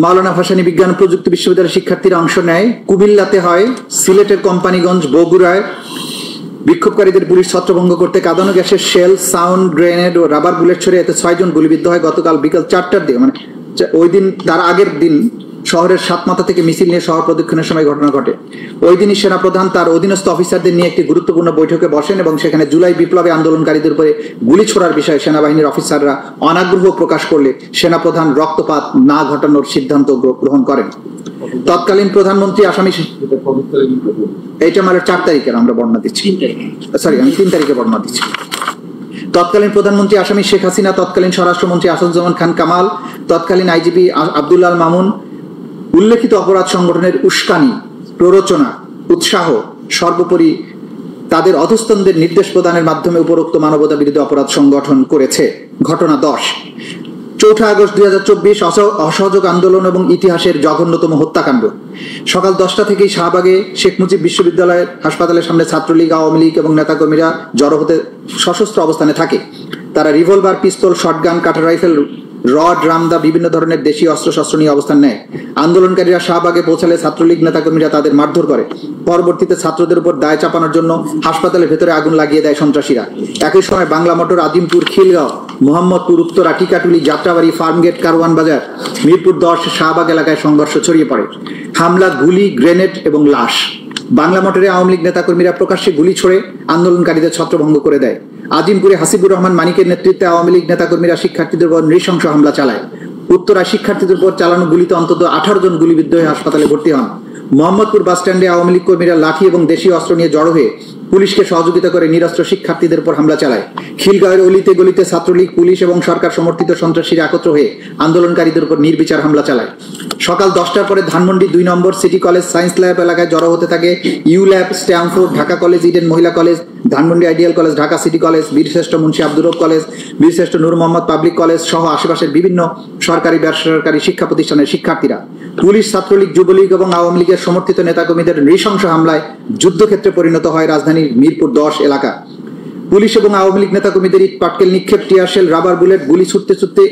মাওলানা ভাসানী বিজ্ঞান ও প্রযুক্তি বিশ্ববিদ্যালয়ের শিক্ষার্থীরা অংশ নেয়, কুমিল্লাতে হয়, সিলেটের কোম্পানিগঞ্জ, বগুড়ায় বিক্ষোভকারীদের পুলিশ ছত্রভঙ্গ করতে কাঁদানো গ্যাসের শেল, সাউন্ড গ্রেনেড ও রাবার বুলেট ছড়ে এতে 6 জন গুলিবিদ্ধ হয়। গতকাল বিকাল 4টার দিকে, মানে ওই দিন তার আগের দিন শহরের সাতমাথা থেকে মিছিল নিয়ে শহর প্রদক্ষিণের সময় ঘটনা ঘটে। ওই দিনই সেনাপ্রধান তার অধীনস্থ অফিসারদের নিয়ে একটি গুরুত্বপূর্ণ বৈঠকে বসেন এবং সেখানে জুলাই বিপ্লবে আন্দোলনকারীদের উপরে গুলি ছোড়ার বিষয়ে সেনাবাহিনীর অফিসাররা অনাগ্রহ প্রকাশ করলে সেনাপ্রধান রক্তপাত না ঘটানোর সিদ্ধান্ত গ্রহণ করেন। তৎকালীন প্রধানমন্ত্রী আসামি, এইটা আমার 4 তারিখের আমরা বর্ণনা দিচ্ছি, সরি আমি 3 তারিখে বর্ণনা দিচ্ছি। তৎকালীন প্রধানমন্ত্রী আসামি শেখ হাসিনা, তৎকালীন স্বরাষ্ট্রমন্ত্রী আসাদুজ্জামান খান কামাল, তৎকালীন আইজিপি আব্দুল্লাহ আল মামুন উল্লেখিত অপরাধ সংগঠনের উস্কানি, প্ররোচনা, উৎসাহ, সর্বোপরি তাদের অধস্তনদের নির্দেশ প্রদানের মাধ্যমে উপরোক্ত মানবতা বিরোধী অপরাধ সংগঠন করেছে। ঘটনা 10। 4 আগস্ট 2024 অসহযোগ আন্দোলন এবং ইতিহাসের জঘন্যতম হত্যাকাণ্ড। সকাল 10টা থেকেই শাহবাগে শেখ মুজিব বিশ্ববিদ্যালয়ের হাসপাতালের সামনে ছাত্রলীগ, আওয়ামী লীগ এবং নেতাকর্মীরা জড়ো হতে সশস্ত্র অবস্থানে থাকে। তারা রিভলভার, পিস্তল, শটগান, কাটার রাইফেল, রড, রামদা, বিভিন্ন ধরনের দেশীয় অস্ত্রশস্ত্র নিয়ে অবস্থান নেয়। আন্দোলনকারীরা শাহবাগে পৌঁছালে ছাত্রলীগ নেতাকর্মীরা তাদের মারধর করে। পরবর্তীতে ছাত্রদের উপর দায় চাপানোর জন্য হাসপাতালের ভেতরে আগুন লাগিয়ে দেয় সন্ত্রাসীরা। একই সময় বাংলা মোটর, আজিমপুর, খিলগাঁও, মোহাম্মদপুর, উত্তরা, টিকাটুলি, যাত্রাবাড়ি, ফার্মগেট, কারওয়ান বাজার, মিরপুর 10, শাহবাগ এলাকায় সংঘর্ষ ছড়িয়ে পড়ে। হামলা, গুলি, গ্রেনেড এবং লাশ। বাংলা মোটরে আওয়ামী লীগ নেতাকর্মীরা প্রকাশ্যে গুলি ছোড়ে আন্দোলনকারীদের ছত্রভঙ্গ করে দেয়। আজিমপুরে হাসিবুর রহমান মানিকের নেতৃত্বে আওয়ামী লীগ নেতাকর্মীরা শিক্ষার্থীদের উপর নৃশংস হামলা চালায়। উত্তরায় শিক্ষার্থীদের উপর চালানো গুলিতে অন্তত 18 জন গুলিবিদ্ধ হয়ে হাসপাতালে ভর্তি হন। মোহাম্মদপুর বাস স্ট্যান্ডে আওয়ামী লীগ কর্মীরা লাঠি এবং দেশীয় অস্ত্র নিয়ে জড়ো হয়ে পুলিশকে সহযোগিতা করে নিরস্ত্র শিক্ষার্থীদের উপর হামলা চালায়। খিলগাঁওয়ের অলিতে গলিতে ছাত্রলীগ, পুলিশ এবং সরকার সমর্থিত সন্ত্রাসীরা একত্র হয়ে আন্দোলনকারীদের উপর নির্বিচার হামলা চালায়। সকাল 10টার পরে ধানমন্ডি 2 নম্বর সিটি কলেজ সায়েন্স ল্যাব এলাকায় জড়ো হতে থাকে U lab, Stamford, Dhaka college, Eden মহিলা college, Dhanmondi ideal college, Dhaka city college, বীরশ্রেষ্ঠ মুন্সি আব্দুর রব কলেজ, বীরশ্রেষ্ঠ নূর মোহাম্মদ পাবলিক কলেজ সহ আশেপাশের বিভিন্ন সরকারি বেসরকারি শিক্ষা প্রতিষ্ঠানের শিক্ষার্থীরা। পুলিশ, ছাত্রলীগ, যুবলীগ এবং আওয়ামী লীগের সমর্থিত নেতাকর্মীদের নৃশংস হামলায় যুদ্ধক্ষেত্রে পরিণত হয় রাজধানীর মিরপুর 10 এলাকা। পুলিশ এবং আওয়ামী লীগ নেতাকর্মীদের ইট পাটকেল নিক্ষেপ, টিয়ারশেল, রাবার বুলেট, গুলি ছুটতে ছুটতে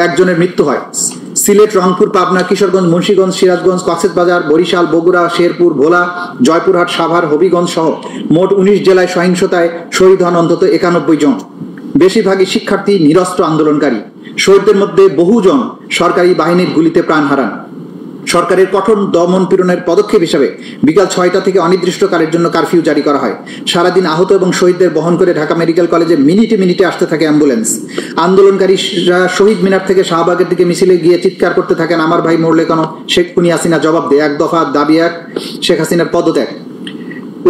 একজনের মৃত্যু হয়। সিলেট, রংপুর, পাবনা, কিশোরগঞ্জ, মুন্সিগঞ্জ, সিরাজগঞ্জ, কক্সবাজার, বরিশাল, বগুড়া, শেরপুর, ভোলা, জয়পুরহাট, সাভার, হবিগঞ্জ সহ মোট 19 জেলায় সহিংসতায় শহীদ হন অন্তত 91 জন। বেশিরভাগই শিক্ষার্থী, নিরস্ত্র আন্দোলনকারী। শহীদদের মধ্যে বহুজন সরকারি বাহিনীর গুলিতে প্রাণ হারান। সরকারের কঠোর দমন পীড়নের পদক্ষেপ হিসেবে বিকাল 6টা থেকে অনির্দিষ্টকালের জন্য কারফিউ জারি করা হয়। সারাদিন আহত এবং শহীদদের বহন করে ঢাকা মেডিকেল কলেজে মিনিটে মিনিটে আসতে থাকে অ্যাম্বুলেন্স। আন্দোলনকারীরা শহীদ মিনার থেকে শাহবাগের দিকে মিছিলে গিয়ে চিৎকার করতে থাকেন, আমার ভাই মরলে কেন, শেখ হাসিনা জবাব দেয়, 1 দফা দাবি 1, শেখ হাসিনার পদত্যাগ।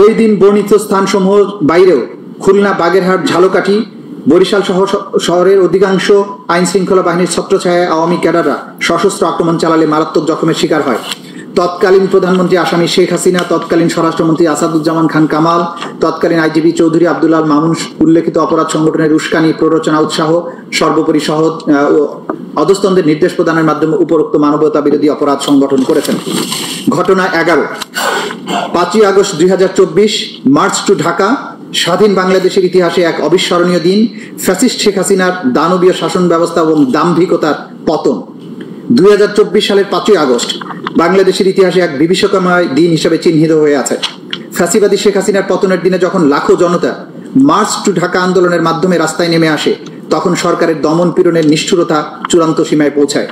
ওই দিন বর্ণিত স্থানসমূহ বাইরেও খুলনা, বাগেরহাট, ঝালকাঠি, বরিশাল সহ শহরের অধিকাংশ আইন শৃঙ্খলা বাহিনীর ছত্রছায়ায় আওয়ামী ক্যাডাররা সশস্ত্র আক্রমণ চালালে মারাত্মক জখমের শিকার হয়। তৎকালীন প্রধানমন্ত্রী আসামি শেখ হাসিনা, তৎকালীন স্বরাষ্ট্রমন্ত্রী আসাদুজ্জামান খান কামাল, তৎকালীন আইজিপি চৌধুরী আব্দুল্লাহ আল মামুন উল্লেখিত অপরাধ সংগঠনের উস্কানি, প্ররোচনা, উৎসাহ, সর্বোপরি অধস্তনদের নির্দেশ প্রদানের মাধ্যমে উপরোক্ত মানবতা বিরোধী অপরাধ সংগঠন করেছেন। ঘটনা 11। 5 আগস্ট 2024, মার্চ টু ঢাকা। স্বাধীন বাংলাদেশের ইতিহাসে এক অবিস্মরণীয় দিন। ফ্যাসিস্ট শেখ হাসিনার দানবীয় শাসন ব্যবস্থা এবং দাম্ভিকতার পতন। 2024 সালের 5 আগস্ট বাংলাদেশের ইতিহাসে এক বিভীষিকাময় দিন হিসেবে চিহ্নিত হয়ে আছে। ফ্যাসিবাদী শেখ হাসিনার পতনের দিনে যখন লাখো জনতা মার্চ টু ঢাকা আন্দোলনের মাধ্যমে রাস্তায় নেমে আসে, তখন সরকারের দমন পীড়নের নিষ্ঠুরতা চূড়ান্ত সীমায় পৌঁছায়।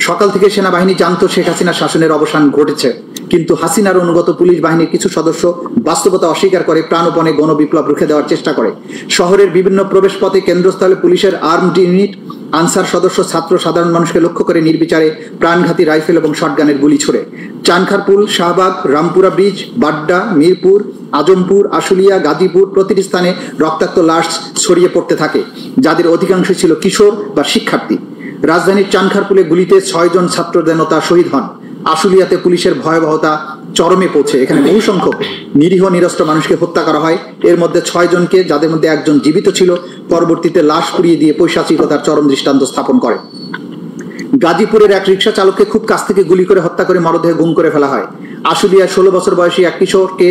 সকাল থেকে সেনাবাহিনী জানত শেখ হাসিনার শাসনের অবসান ঘটেছে, কিন্তু হাসিনার অনুগত পুলিশ বাহিনীর কিছু সদস্য বাস্তবতা অস্বীকার করে প্রাণপণে গণবিপ্লব রুখে দেওয়ার চেষ্টা করে। শহরের বিভিন্ন প্রবেশপথে, কেন্দ্রস্থলে পুলিশের আর্মড ইউনিট, আনসার সদস্য, ছাত্র, সাধারণ মানুষকে লক্ষ্য করে নির্বিচারে প্রাণঘাতী রাইফেল এবং শটগানের গুলি ছোড়ে। চানখারপুল, শাহবাগ, রামপুরা ব্রিজ, বাড্ডা, মিরপুর, আজমপুর, আশুলিয়া, গাজীপুর প্রতিটি স্থানে রক্তাক্ত লাশ ছড়িয়ে পড়তে থাকে, যাদের অধিকাংশ ছিল কিশোর বা শিক্ষার্থী। রাজধানীর চানখারপুলে গুলিতে 6 জন ছাত্র জনতা শহীদ হন। আশুলিয়াতে পুলিশের ভয়াবহতা চরমে পৌঁছে। এখানে বহু সংখ্যক নিরীহ নিরস্ত্র মানুষকে হত্যা করা হয়। এর মধ্যে 6 জনকে, যাদের মধ্যে একজন জীবিত ছিল, পরবর্তীতে লাশ পুড়িয়ে দিয়ে পৈশাচিকতার চরম দৃষ্টান্ত স্থাপন করে। গাজীপুরের এক রিক্সা চালককে খুব কাছ থেকে গুলি করে হত্যা করে মরদেহে গুম করে ফেলা হয়। আশুলিয়ায় 16 বছর বয়সী এক কিশোরকে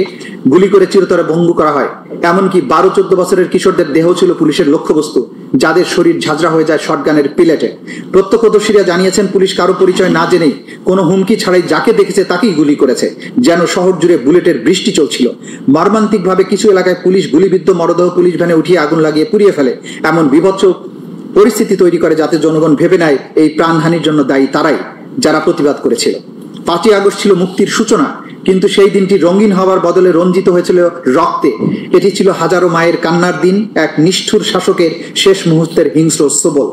গুলি করে চিরতরে ভঙ্গ করা হয়। এমনকি 12-14 বছরের কিশোরদের দেহ ছিল পুলিশের লক্ষ্যবস্তু, যাদের শরীর ঝাঁঝরা হয়ে যায় শটগানের পিলেটে। প্রত্যক্ষদর্শীরা জানিয়েছেন, পুলিশ কারো পরিচয় না জেনেই, কোনো হুমকি ছাড়াই যাকে দেখেছে তাকেই গুলি করেছে, যেন শহর জুড়ে বুলেটের বৃষ্টি চলছিল। মর্মান্তিকভাবে কিছু এলাকায় পুলিশ গুলিবিদ্ধ মরদেহ পুলিশ ভ্যানে উঠিয়ে আগুন লাগিয়ে পুড়িয়ে ফেলে। এমন বিভৎস পরিস্থিতি তৈরি করে যাতে জনগণ ভেবে নেয় এই প্রাণহানির জন্য দায়ী তারাই, যারা প্রতিবাদ করেছিল। 5ই আগস্ট ছিল মুক্তির সূচনা, কিন্তু সেই দিনটি রঙিন হওয়ার বদলে রঞ্জিত হয়েছিল রক্তে। এটি ছিল হাজারো মায়ের কান্নার দিন, এক নিষ্ঠুর শাসকের শেষ মুহূর্তের হিংস্র সবল।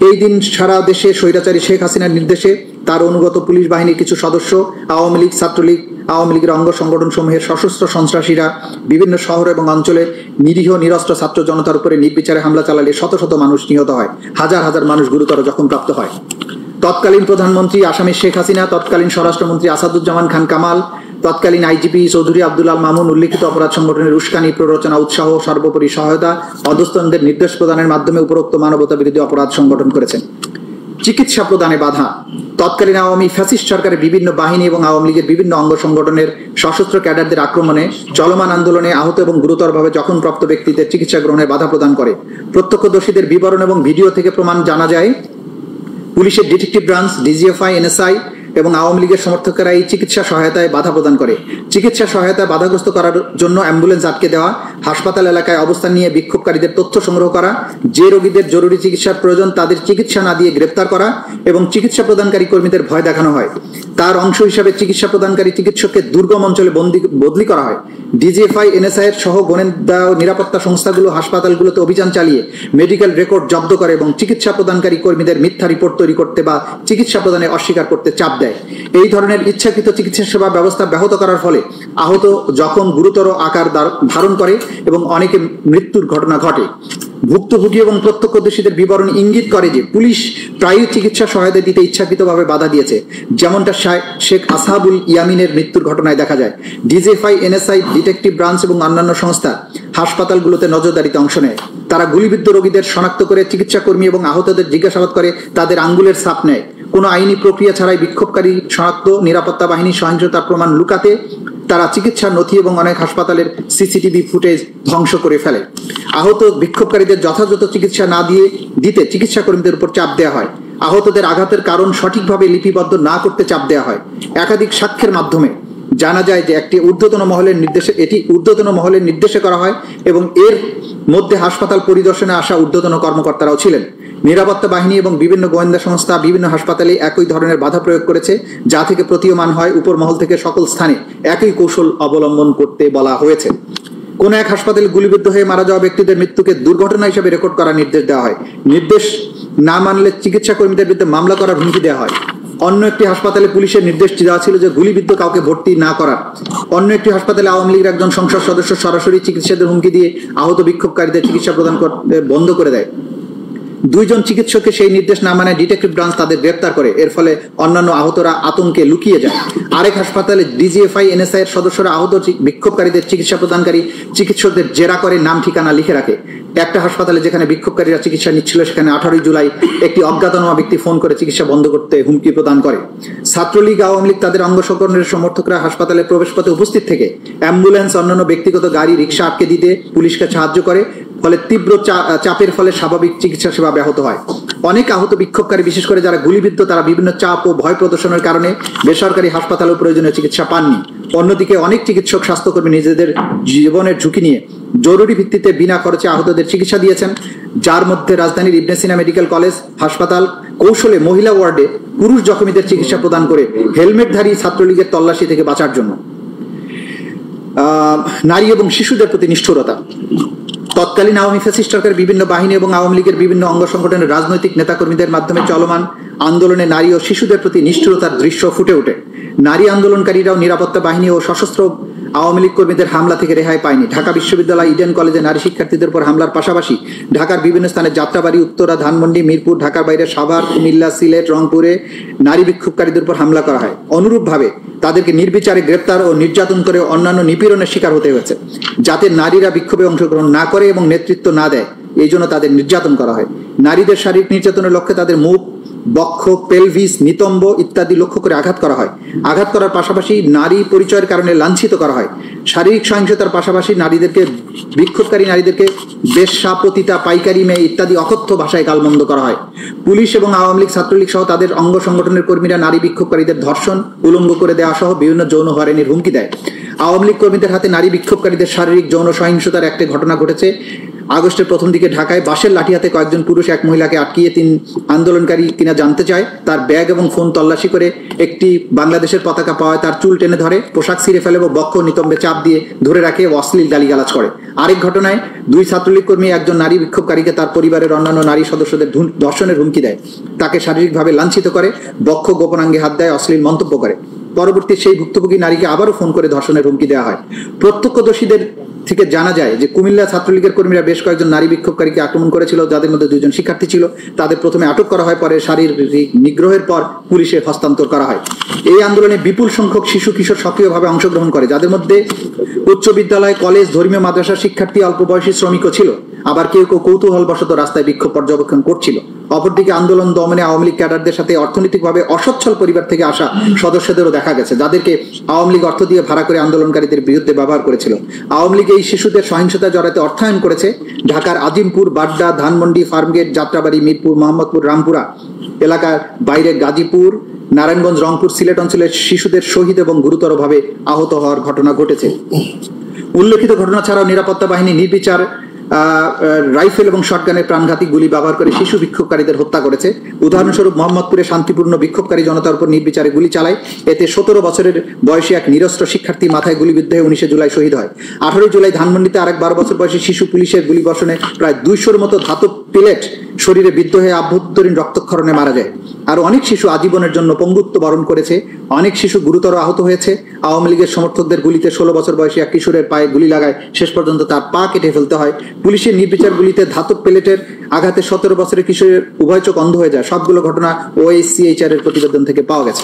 এই দিন সারা দেশে স্বৈরাচারী শেখ হাসিনার নির্দেশে তার অনুগত পুলিশ বাহিনীর কিছু সদস্য, আওয়ামী লীগ, ছাত্রলীগ, আওয়ামী লীগের অঙ্গ সংগঠন সমূহের সশস্ত্র সন্ত্রাসীরা বিভিন্ন শহর এবং অঞ্চলে নিরীহ নিরস্ত্র ছাত্র জনতার উপরে নির্বিচারে হামলা চালালে শত শত মানুষ নিহত হয়, হাজার হাজার মানুষ গুরুতর জখমপ্রাপ্ত হয়। তৎকালীন প্রধানমন্ত্রী আসামি শেখ হাসিনা, তৎকালীন স্বরাষ্ট্রমন্ত্রী আসাদুজ্জামান খান কামাল, তৎকালীন আইজিপি চৌধুরী আব্দুল আল মামুন উল্লিখিত অপরাধ সংগঠনের উস্কানি, প্ররোচনা, উৎসাহ, সর্বোপরি সহায়তা, অধস্তনদের নির্দেশ প্রদানের মাধ্যমে উপরোক্ত মানবতা বিরোধী অপরাধ সংগঠন করেছেন। চিকিৎসা প্রদানে বাধা। তৎকালীন আওয়ামী ফ্যাসিস্ট সরকারের বিভিন্ন বাহিনী এবং আওয়ামী লীগের বিভিন্ন অঙ্গ সংগঠনের সশস্ত্র ক্যাডারদের আক্রমণে চলমান আন্দোলনে আহত এবং গুরুতরভাবে জখমপ্রাপ্ত ব্যক্তিদের চিকিৎসা গ্রহণে বাধা প্রদান করে। প্রত্যক্ষদর্শীদের বিবরণ এবং ভিডিও থেকে প্রমাণ জানা যায়, পুলিশের ডিটেকটিভ ব্রাঞ্চ, ডিজিএফআই, এনএসআই এবং আওয়ামী লীগের সমর্থকেরা এই চিকিৎসা সহায়তায় বাধা প্রদান করে। চিকিৎসা সহায়তায় বাধাগ্রস্ত করার জন্য অ্যাম্বুলেন্স আটকে দেওয়া, হাসপাতাল এলাকায় অবস্থান নিয়ে বিক্ষোভকারীদের তথ্য সংগ্রহ করা, যে রোগীদের জরুরি চিকিৎসার প্রয়োজন তাদের চিকিৎসা না দিয়ে গ্রেপ্তার করা এবং চিকিৎসা প্রদানকারী কর্মীদের ভয় দেখানো হয়। তার অংশ হিসাবে চিকিৎসা প্রদানকারী চিকিৎসককে দুর্গম অঞ্চলে বদলি করা হয়। ডিজিএফআই, এনএসআই এর সহ গোয়েন্দা ও নিরাপত্তা সংস্থাগুলো হাসপাতালগুলোতে অভিযান চালিয়ে মেডিকেল রেকর্ড জব্দ করে এবং চিকিৎসা প্রদানকারী কর্মীদের মিথ্যা রিপোর্ট তৈরি করতে বা চিকিৎসা প্রদানে অস্বীকার করতে চাপ দেয়। এই ধরনের ইচ্ছাকৃত চিকিৎসা সেবা ব্যবস্থা ব্যাহত করার ফলে আহত জখম গুরুতর আকার ধারণ করে এবং অনেকে মৃত্যুর ঘটনা ঘটে। ভুক্তভোগী এবং প্রত্যক্ষদর্শীদের বিবরণ ইঙ্গিত করে যে পুলিশ প্রায়ই চিকিৎসা সহায়তা দিতে ইচ্ছাকৃতভাবে বাধা দিয়েছে, যেমনটা শেখ আসহাবুল ইয়ামিনের মৃত্যুর ঘটনায় দেখা যায়। ডিজিএফআই, এনএসআই, ডিটেকটিভ ব্রাঞ্চ এবং অন্যান্য সংস্থা হাসপাতালগুলোতে নজরদারিতে অংশ নেয়। তারা গুলিবিদ্ধ রোগীদের শনাক্ত করে চিকিৎসা কর্মী এবং আহতদের জিজ্ঞাসাবাদ করে, তাদের আঙ্গুলের ছাপ নেয়। কোনো আইনি প্রক্রিয়া ছাড়াই বিক্ষোভকারী শনাক্ত, নিরাপত্তা বাহিনীর সহিংসতার প্রমাণ লুকাতে তারা চিকিৎসার নথি এবং অনেক হাসপাতালের সিসিটিভি ফুটেজ ধ্বংস করে ফেলে। আহত বিক্ষোভকারীদের যথাযথ চিকিৎসা না দিতে চিকিৎসা কর্মীদের উপর চাপ দেওয়া হয়। আহতদের আঘাতের কারণ সঠিকভাবে লিপিবদ্ধ না করতে চাপ দেওয়া হয়। একাধিক সাক্ষ্যের মাধ্যমে জানা যায় যে এটি ঊর্ধ্বতন মহলের নির্দেশে করা হয় এবং এর মধ্যে হাসপাতাল পরিদর্শনে আসা ঊর্ধ্বতন কর্মকর্তারাও ছিলেন। নিরাপত্তা বাহিনী এবং বিভিন্ন গোয়েন্দা সংস্থা বিভিন্ন হাসপাতালে একই ধরনের বাধা প্রয়োগ করেছে, যা থেকে প্রতীয়মান হয় উপর মহল থেকে সকল স্থানে একই কৌশল অবলম্বন করতে বলা হয়েছে। কোন এক হাসপাতালে গুলিবিদ্ধ হয়ে মারা যাওয়া ব্যক্তিদের মৃত্যুকে দুর্ঘটনা হিসেবে রেকর্ড করার নির্দেশ দেওয়া হয়। নির্দেশ না মানলে চিকিৎসা কর্মীদের বিরুদ্ধে মামলা করার হুমকি দেওয়া হয়। অন্য একটি হাসপাতালে পুলিশের নির্দেশ দেওয়া ছিল যে গুলিবিদ্ধ কাউকে ভর্তি না করার। অন্য একটি হাসপাতালে আওয়ামী লীগের একজন সংসদ সদস্য সরাসরি চিকিৎসাদের হুমকি দিয়ে আহত বিক্ষোভকারীদের চিকিৎসা প্রদান করতে বন্ধ করে দেয়। 2 জন চিকিৎসককে সেই নির্দেশ না মানে ডিটেকটিভ ব্রাঞ্চ তাদের গ্রেপ্তার করে। এর ফলে অন্যান্য আহতরা আতঙ্কে লুকিয়ে যায়। আরেক হাসপাতালে ডিজিএফআই, এনএসআই এর সদস্যরা আহত বিক্ষোভকারীদের চিকিৎসা প্রদানকারী চিকিৎসকদের জেরা করে নাম ঠিকানা লিখে রাখে। একটা হাসপাতালে যেখানে বিক্ষোভকারীরা চিকিৎসা নিচ্ছিল সেখানে 18 জুলাই একটি অজ্ঞাতনামা ব্যক্তি ফোন করে চিকিৎসা বন্ধ করতে হুমকি প্রদান করে। ছাত্রলীগ, আওয়ামী লীগ তাদের অঙ্গ সংগঠনের সমর্থকরা হাসপাতালের প্রবেশপথে উপস্থিত থেকে অ্যাম্বুলেন্স, অন্যান্য ব্যক্তিগত গাড়ি, রিক্সা আটকে দিতে পুলিশকে সাহায্য করে। ফলে তীব্র চাপের ফলে স্বাভাবিক চিকিৎসা সেবা ব্যাহত হয়। অনেক আহত বিক্ষোভকারী, বিশেষ করে যারা গুলিবিদ্ধ, তারা বিভিন্ন চাপ ও ভয় প্রদর্শনের কারণে বেসরকারি হাসপাতালেও প্রয়োজনীয় চিকিৎসা পাননি। অন্যদিকে অনেক চিকিৎসক, স্বাস্থ্যকর্মী নিজেদের জীবনের ঝুঁকি নিয়ে জরুরি ভিত্তিতে বিনা খরচে আহতদের চিকিৎসা দিয়েছেন, যার মধ্যে রাজধানীর ইবনে সিনা মেডিকেল কলেজ হাসপাতাল কৌশলে মহিলা ওয়ার্ডে পুরুষ জখমীদের চিকিৎসা প্রদান করে হেলমেটধারী ছাত্রলীগের তল্লাশি থেকে বাঁচার জন্য। নারী এবং শিশুদের প্রতি নিষ্ঠুরতা। তৎকালীন আওয়ামী ফ্যাসিস্ট সরকারের বিভিন্ন বাহিনী এবং আওয়ামী লীগের বিভিন্ন অঙ্গ সংগঠনের রাজনৈতিক নেতাকর্মীদের মাধ্যমে চলমান আন্দোলনে নারী ও শিশুদের প্রতি নিষ্ঠুরতার দৃশ্য ফুটে ওঠে। নারী আন্দোলনকারীরাও নিরাপত্তা বাহিনী ও সশস্ত্র আওয়ামী লীগ কর্মীদের হামলা থেকে রেহাই পায়নি। ঢাকা বিশ্ববিদ্যালয় ইডেন কলেজে নারী শিক্ষার্থীদের উপর হামলার পাশাপাশি ঢাকার বিভিন্ন স্থানে যাত্রাবাড়ি, উত্তরা, ধানমন্ডি, মিরপুর, ঢাকার বাইরে সাভার, কুমিল্লা, সিলেট, রংপুরে নারী বিক্ষোভকারীদের উপর হামলা করা হয়। অনুরূপভাবে তাদেরকে নির্বিচারে গ্রেপ্তার ও নির্যাতন করে অন্যান্য নিপীড়নের শিকার হতে হয়েছে, যাতে নারীরা বিক্ষোভে অংশগ্রহণ না করে এবং নেতৃত্ব না দেয়, এই জন্য তাদের নির্যাতন করা হয়। নারীদের শারীরিক নির্যাতনের লক্ষ্যে তাদের মুখ, বক্ষ, পেলভিস, নিতম্ব ইত্যাদি লক্ষ্য করে আঘাত করা হয়। আঘাত করার পাশাপাশি নারী পরিচয়ের কারণে লাঞ্ছিত করা হয়। শারীরিক সহিংসতার পাশাপাশি বিক্ষোভকারী নারীদেরকে বেশ্যা, পতিতা, পাইকারি মেয়ে ইত্যাদি অকথ্য ভাষায় গালমন্দ করা হয়। পুলিশ এবং আওয়ামী লীগ, ছাত্রলীগ সহ তাদের অঙ্গ সংগঠনের কর্মীরা নারী বিক্ষোভকারীদের ধর্ষণ, উলঙ্গ করে দেওয়া সহ বিভিন্ন যৌন হয়রানির হুমকি দেয়। আওয়ামী লীগ কর্মীদের হাতে নারী বিক্ষোভকারীদের শারীরিক যৌন সহিংসতার একটি ঘটনা ঘটেছে। আগস্টের প্রথম দিকে ঢাকায় বাঁশের লাঠি হাতে কয়েকজন পুরুষ এক মহিলাকে আটকিয়ে আন্দোলনকারী কিনা জানতে চায়, তার ব্যাগ এবং ফোন তল্লাশি করে একটি বাংলাদেশের পতাকা পাওয়ায় তার চুল টেনে ধরে, পোশাক ছিঁড়ে ফেলে ও বক্ষ নিতম্বে চাপ দিয়ে ধরে রাখে, অশ্লীল গালিগালাজ করে। আরেক ঘটনায় 2 ছাত্রলীগ কর্মী একজন নারী বিক্ষোভকারীকে তার পরিবারের অন্যান্য নারী সদস্যদের ধর্ষণের হুমকি দেয়, তাকে শারীরিকভাবে লাঞ্ছিত করে, বক্ষ গোপনাঙ্গে হাত দেয়, অশ্লীল মন্তব্য করে। পরবর্তী সেই ভুক্তভোগী নারীকে আবারও ফোন করে ধর্ষণের হুমকি দেওয়া হয়। প্রত্যক্ষদর্শীদের থেকে জানা যায় যে কুমিল্লা ছাত্রলীগের কর্মীরা বেশ কয়েকজন নারী বিক্ষোভকারীকে আক্রমণ করেছিল, যাদের মধ্যে 2 জন শিক্ষার্থী ছিল। তাদের প্রথমে আটক করা হয়, পরে শারীরিক নিগ্রহের পর পুলিশে হস্তান্তর করা হয়। এই আন্দোলনে বিপুল সংখ্যক শিশু কিশোর সক্রিয়ভাবে অংশগ্রহণ করে, যাদের মধ্যে উচ্চ বিদ্যালয়, কলেজ, ধর্মীয় মাদ্রাসার শিক্ষার্থী, অল্প বয়সী শ্রমিকও ছিল। আবার কেউ কেউ কৌতূহলবশত রাস্তায় বিক্ষোভ পর্যবেক্ষণ করছিল। অপরদিকে আন্দোলন দমনে আওয়ামী লীগ ক্যাডারদের সাথে অর্থনৈতিকভাবে অসচ্ছল পরিবার থেকে আসা সদস্যদেরও দেখা গেছে, যাদেরকে আওয়ামী লীগ অর্থ দিয়ে ভাড়া করে আন্দোলনকারীদের বিরুদ্ধে ব্যবহার করেছিল। আওয়ামী লীগ এই শিশুদের সহিংসতায় জড়াতে অর্থায়ন করেছে। ঢাকার আজিমপুর, বাড্ডা, ধানমন্ডি, ফার্মগেট, যাত্রাবাড়ি, মিরপুর, মোহাম্মদপুর, রামপুরা এলাকার বাইরে গাজীপুর, নারায়ণগঞ্জ, রংপুর, সিলেট অঞ্চলের শিশুদের শহীদ এবং গুরুতরভাবে আহত হওয়ার ঘটনা ঘটেছে। উল্লেখিত ঘটনা ছাড়াও নিরাপত্তা বাহিনী নির্বিচার রাইফেল এবং শটগানের প্রাণঘাতী গুলি ব্যবহার করে শিশু বিক্ষোভকারীদের হত্যা করেছে। উদাহরণস্বরূপ মোহাম্মদপুরে শান্তিপূর্ণ বিক্ষোভকারী জনতার উপর নির্বিচারে গুলি চালায়। এতে 17 বছরের বয়সী এক নিরস্ত্র শিক্ষার্থী মাথায় গুলিবিদ্ধ হয়ে 19 জুলাই শহীদ হয়। 18 জুলাই ধানমন্ডিতে আরেক 12 বছর বয়সী শিশু পুলিশের গুলিবর্ষণে প্রায় 200-র মতো ধাতব পেলেট শরীরে বিদ্ধ হয়ে আভ্যন্তরীণ রক্তক্ষরণে মারা যায়। আর অনেক শিশু আজীবনের জন্য পঙ্গুত্ব বরণ করেছে। অনেক শিশু গুরুতর আহত হয়েছে। আওয়ামী লীগের সমর্থকদের গুলিতে 16 বছর বয়সী এক কিশোরের পায়ে গুলি লাগায়, শেষ পর্যন্ত তার পা কেটে ফেলতে হয়। পুলিশের নির্বিচার গুলিতে ধাতব প্লেটের আঘাতে 17 বছরের কিশোরের উভয় চোখ অন্ধ হয়ে যায়। সবগুলো ঘটনা OSCHR এর প্রতিবেদন থেকে পাওয়া গেছে।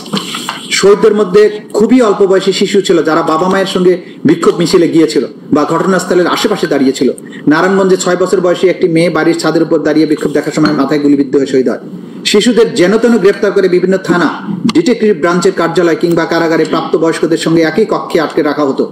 শহীদদের মধ্যে খুবই অল্প বয়সী শিশু ছিল, যারা বাবা মায়ের সঙ্গে বিক্ষোভ মিছিলে গিয়েছিল বা ঘটনাস্থলের আশেপাশে দাঁড়িয়েছিল। নারায়ণগঞ্জে 6 বছর বয়সী একটি মেয়ে বাড়ির ছাদের উপর দাঁড়িয়ে বিক্ষোভ দেখার সময় মাথায় গুলিবিদ্ধ হয়ে শহীদ হয়। শিশুদের যেনতেন গ্রেপ্তার করে বিভিন্ন থানা, ডিটেকটিভ ব্রাঞ্চের কার্যালয় কিংবা কারাগারে প্রাপ্তবয়স্কদের সঙ্গে একই কক্ষে আটকে রাখা হতো।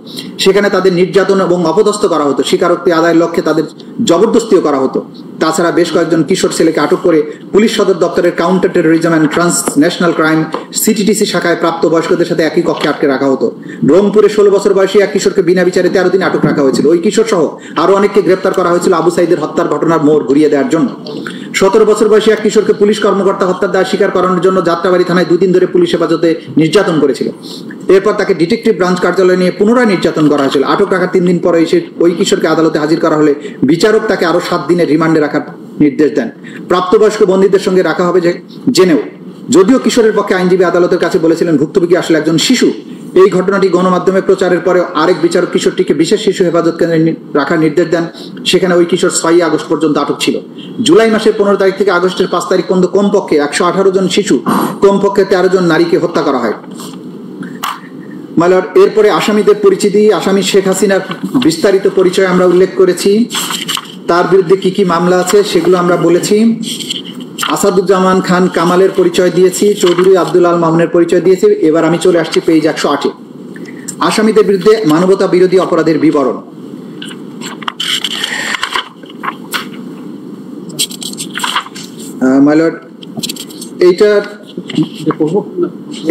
সেখানে তাদের নির্যাতন এবং অপদস্থ করা হতো। স্বীকারোক্তি আদায়ের লক্ষ্যে তাদের জবরদস্তিও করা হতো। তাছাড়া বেশ কয়েকজন কিশোর ছেলেকে আটক করে পুলিশ সদর দপ্তরের counter terrorism and transnational crime CTTC শাখায় প্রাপ্তবয়স্কদের সাথে একই কক্ষে আটকে রাখা হতো। রংপুরে 16 বছর বয়সী এক কিশোরকে বিনা বিচারে 13 দিন আটক রাখা হয়েছিল। ওই কিশোর সহ আরো অনেককে গ্রেপ্তার করা হয়েছিল আবু সাইদের হত্যার ঘটনার মোড় ঘুরিয়ে দেওয়ার জন্য। 17 বছর বয়সী এক কিশোরকে পুলিশ কর্মকর্তা হত্যার দায় স্বীকার করানোর জন্য যাত্রাবাড়ি থানায় 2 দিন ধরে পুলিশ হেফাজতে নির্যাতন করেছিল। এরপর তাকে ডিটেকটিভ ব্রাঞ্চ কার্যালয়ে নিয়ে পুনরায় নির্যাতন করা হয়েছিল। আটক রাখার 3 দিন পরে ওই কিশোরকে আদালতে হাজির করা হলে বিচারক তাকে আরো 7 দিনের রিমান্ডে রাখার নির্দেশ দেন। প্রাপ্তবয়স্ক বন্দীদের সঙ্গে রাখা হবে জেনেও, যদিও কিশোরের পক্ষে আইনজীবী আদালতের কাছে বলেছিলেন ভুক্তভোগী আসলে একজন শিশু। এই ঘটনাটি গণমাধ্যমে প্রচারের পরে আরেক বিচারক কিশোরটিকে বিশেষ শিশু হেফাজত কেন্দ্রে রাখার নির্দেশ দেন। সেখানে ওই কিশোর 6 আগস্ট পর্যন্ত আটক ছিল। জুলাই মাসের 15 তারিখ থেকে আগস্টের 5 তারিখ পর্যন্ত কমপক্ষে 118 জন শিশু, কমপক্ষে 13 জন নারীকে হত্যা করা হয়। এরপরে আসামিদের পরিচিতি। আসামি শেখ হাসিনার বিস্তারিত পরিচয় আমরা উল্লেখ করেছি। তার বিরুদ্ধে কি কি মামলা আছে সেগুলো আমরা বলেছি। আসাদুজ্জামান খান কামালের পরিচয় দিয়েছি, চৌধুরী আব্দুল আল মামুনের পরিচয় দিয়েছি। এবার আমি চলে আসছি পেজ 108-এ। আসামিদের বিরুদ্ধে মানবতা বিরোধী অপরাধের বিবরণ।